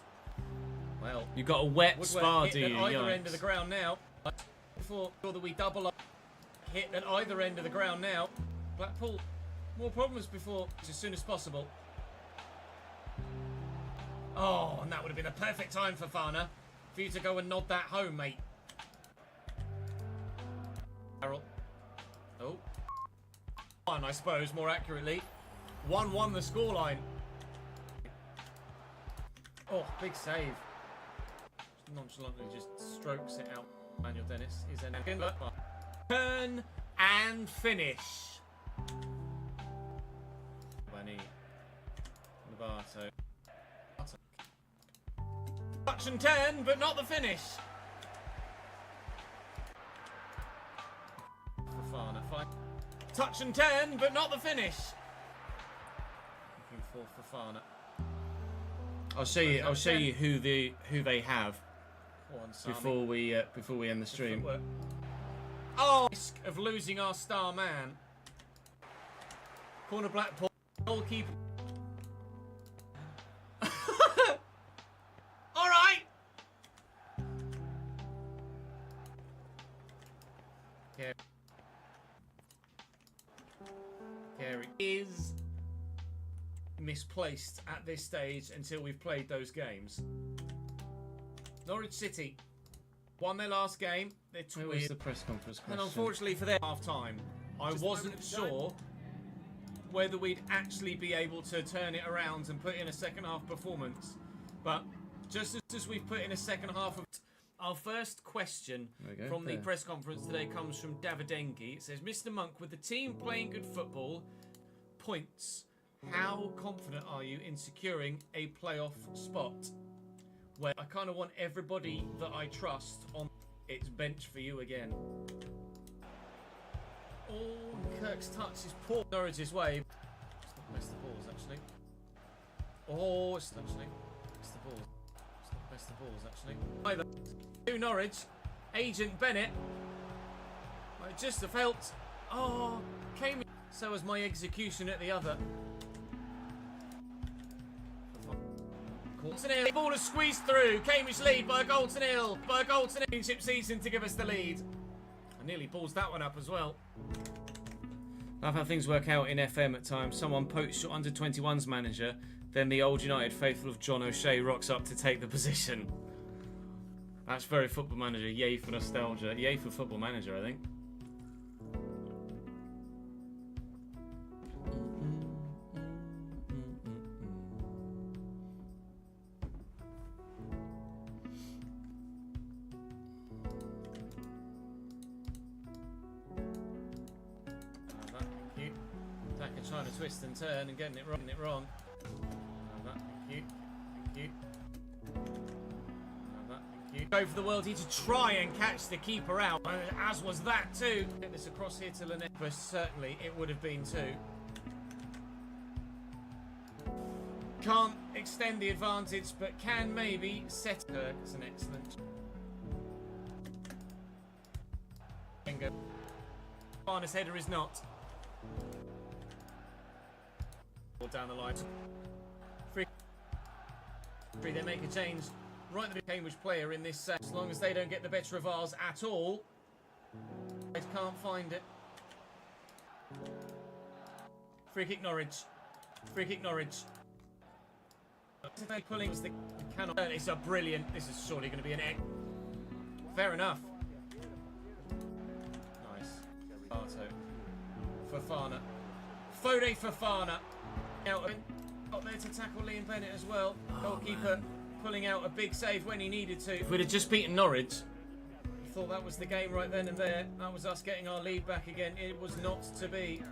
Well, you've got a wet spar, do you? At either end of the ground now. Before that we double up, hit at either end of the ground now. Blackpool, more problems before as soon as possible. Oh, and that would have been a perfect time for Fana for you to go and nod that home, mate. Carroll. Oh. 1, I suppose, more accurately. 1-1 the scoreline. Oh, big save. Nonchalantly just strokes it out. Manuel Dennis is then turn and finish. Kenny. Lovato. Touch and 10, but not the finish. Fofana, fine. Touch and 10, but not the finish. Looking for Fofana. I'll show you who they have Go on, Sami. before we end the stream. Footwork. Oh, risk of losing our star man. Corner Blackpool. Goalkeeper. All right. Carey is misplaced at this stage until we've played those games. Norwich City won their last game. They're Where was the press conference question? and unfortunately for their half-time, I wasn't sure whether we'd actually be able to turn it around and put in a second-half performance. But just as we've put in a second half of... Our first question There we go, from the there. press conference today comes from Davidengi. It says, Mr. Monk, with the team playing good football, points, how confident are you in securing a playoff spot? Where I kind of want everybody that I trust on its bench for you again. Oh, Kirk's touch is poor. Norwich's way. It's not best of balls, actually. Oh, it's the balls. It's not best of balls, actually. Either. To Norwich. Agent Bennett. I just have felt. Oh, came. So was my execution at the other. Colton Hill. Ball has squeezed through. Cambridge lead by a goal to nil. By a goal to nil. Championship season to give us the lead. I nearly balls that one up as well. Love how things work out in FM at times. Someone posts your under 21s manager, then the old United faithful of John O'Shea rocks up to take the position. That's very Football Manager. Yay for nostalgia. Yay for Football Manager, I think. Trying to twist and turn and getting it wrong. Thank you. Thank you. Go for the worldie to try and catch the keeper out, as was that too. Get this across here to Lynette, but certainly it would have been two. Can't extend the advantage, but can maybe set Kirk as an excellent. Bingo. Barnes header is not. Down the line. Free. They make a change right at the Cambridge player in this set. As long as they don't get the better of ours at all. They can't find it. Free kick Norwich. Free kick Norwich. Pulling the cannot. It's a brilliant. This is surely going to be an egg. Fair enough. Nice. Arto. Fofana. Foday Fofana. Got there to tackle Liam Bennett as well. Goalkeeper pulling out a big save when he needed to. If we'd have just beaten Norwich, Thought that was the game right then and there. That was us getting our lead back again. It was not to be.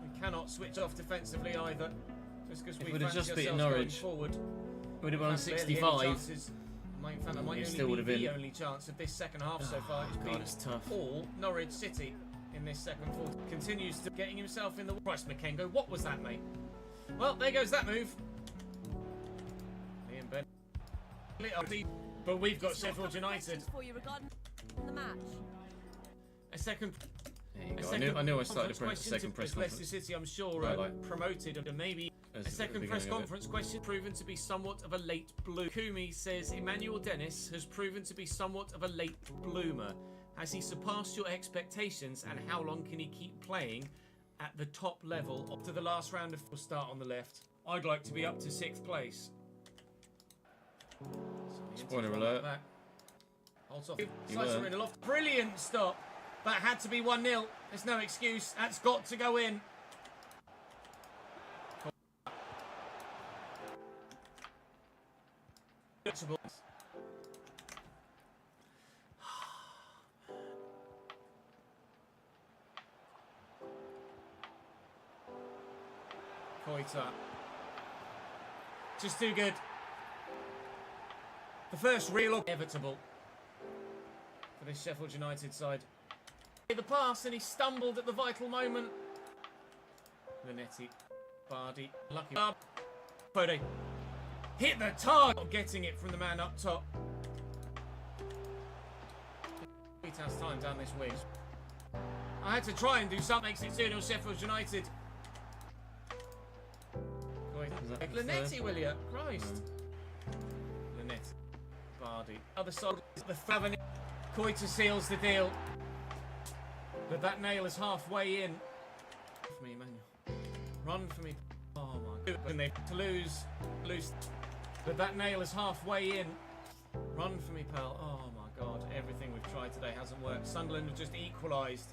We cannot switch off defensively either. Just because we we'd have fancy just beaten ourselves going Norwich, forward. we'd have been on Barely any 65. chances. In fact, that might It only still be would have the been. only chance of this second half so far. It's God, been it's tough. all Norwich City in this second quarter. Continues to getting himself in the Bryce McKengo. What was that, mate? Well, there goes that move. Liam Bennett. But we've got Sheffield United. For you regarding the match. A second. There you A go. second I knew I started conference the second press question to Leicester conference. City, I'm sure, Right, like- promoted and maybe As a at the second press beginning of it. conference question proven to be somewhat of a late bloomer. Kumi says Emmanuel Dennis has proven to be somewhat of a late bloomer. Has he surpassed your expectations, and how long can he keep playing at the top level up to the last round of we'll start on the left? I'd like to be up to 6th place. Spoiler alert. Holds off. You Slicer were. in the loft. Brilliant stop. That had to be 1-0. There's no excuse. That's got to go in. Coy Koita. Just too good. The first real inevitable for this Sheffield United side. The pass and he stumbled at the vital moment. Linetti, Bardi, lucky. Fode hit the target, getting it from the man up top. Has time down this wing. I had to try and do something. Makes it 2-0 Sheffield United. Linetti, will you? Christ. Linetti. Bardi. Other side. The Favani. Koita seals the deal. But that nail is halfway in. For me, Emmanuel. Run for me. Oh my God. And they lose. But that nail is halfway in. Run for me, pal. Oh my God. Everything we've tried today hasn't worked. Sunderland have just equalised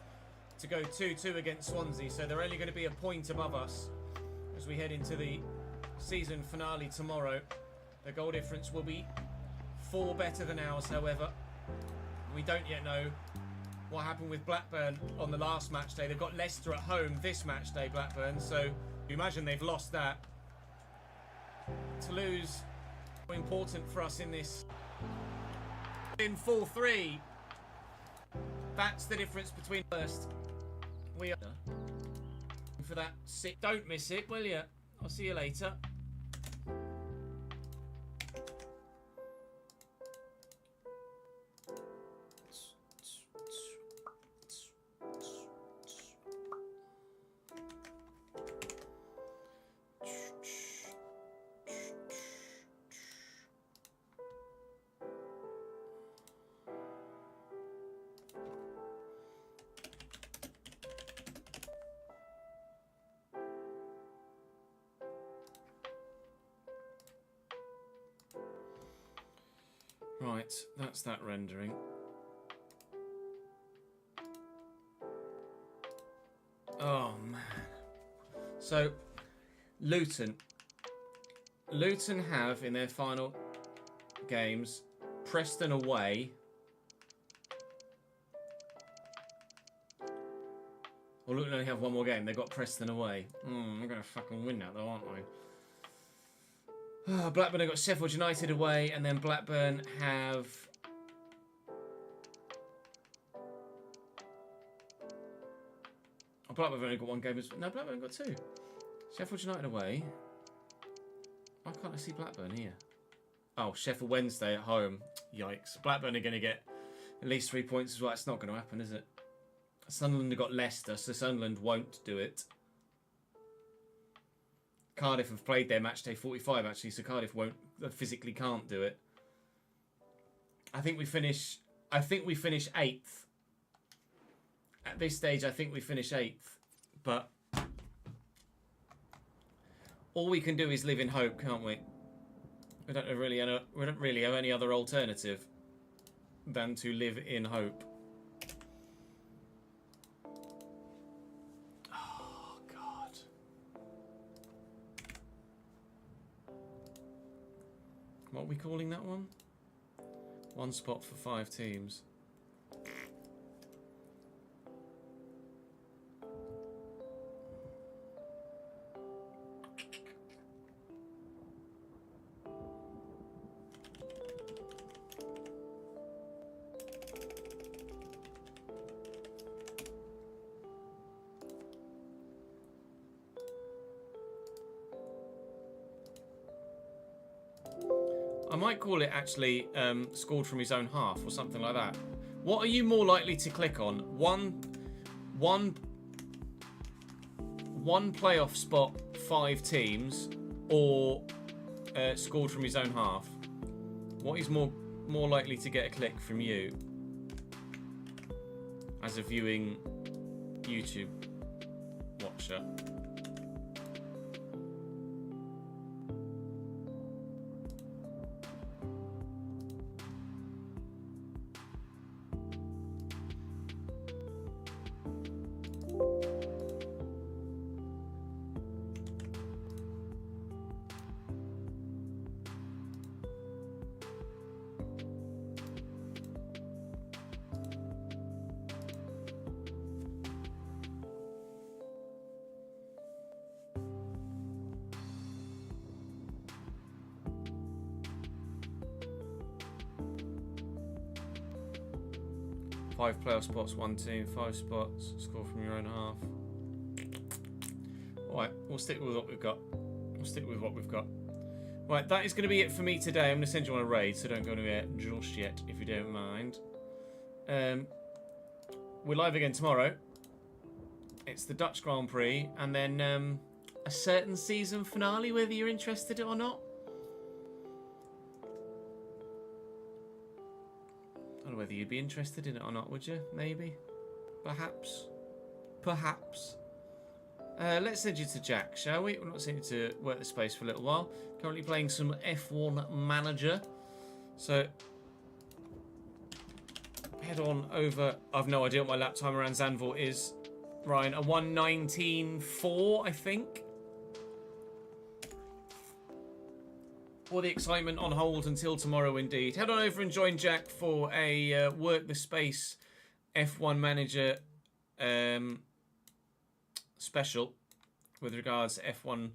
to go 2-2 against Swansea. So they're only going to be a point above us as we head into the season finale tomorrow. The goal difference will be 4 better than ours, however. We don't yet know what happened with Blackburn on the last match day. They've got Leicester at home this match day, Blackburn, so you imagine they've lost that. To lose, important for us in this. In 4-3, that's the difference between first. We are for that. Don't miss it, will you? I'll see you later. Right, that's that rendering. Oh, man. So, Luton have, in their final games, Preston away. Well, Luton only have one more game. They've got Preston away. They're going to fucking win that, though, aren't they? Blackburn have got Sheffield United away, and then Blackburn have... Oh, Blackburn have only got one game. No, Blackburn have got 2. Sheffield United away. Why can't I see Blackburn here? Oh, Sheffield Wednesday at home. Yikes. Blackburn are going to get at least 3 points as well. It's not going to happen, is it? Sunderland have got Leicester, so Sunderland won't do it. Cardiff have played their match day 45 actually, so Cardiff physically can't do it. I think we finish 8th. At this stage, I think we finish 8th. But all we can do is live in hope, can't we? We don't really have any other alternative than to live in hope. What are we calling that one? 1 spot for 5 teams. I might call it actually scored from his own half or something like that. What are you more likely to click on? One playoff spot, 5 teams, or scored from his own half? What is more likely to get a click from you as a viewing YouTube watcher? 5 playoff spots, 1 team, 5 spots, score from your own half. Alright, we'll stick with what we've got. Right, that is going to be it for me today. I'm going to send you on a raid, so don't go anywhere just yet, if you don't mind. We're live again tomorrow. It's the Dutch Grand Prix, and then a certain season finale, whether you're interested or not. I don't know whether you'd be interested in it or not, would you? Maybe. Perhaps. Let's send you to Jack, shall we? We're not sending you to work the space for a little while. Currently playing some F1 Manager. So, head on over. I've no idea what my lap time around Zandvoort is. Ryan, a 1:19.4, I think. For the excitement on hold until tomorrow, indeed. Head on over and join Jack for a Work the Space F1 Manager special with regards to F1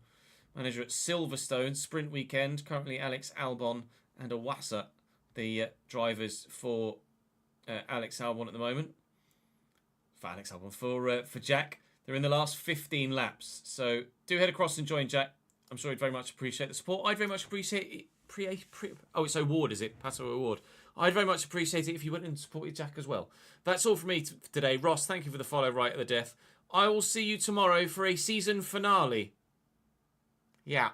Manager at Silverstone Sprint Weekend. Currently, Alex Albon and Iwasa, the drivers for Alex Albon at the moment. For Jack, they're in the last 15 laps. So do head across and join Jack. I'm sure he'd very much appreciate the support. I'd very much appreciate it. It's Award, is it? Passo Award. I'd very much appreciate it if you went and supported Jack as well. That's all from me today. Ross, thank you for the follow right at the death. I will see you tomorrow for a season finale. Yeah.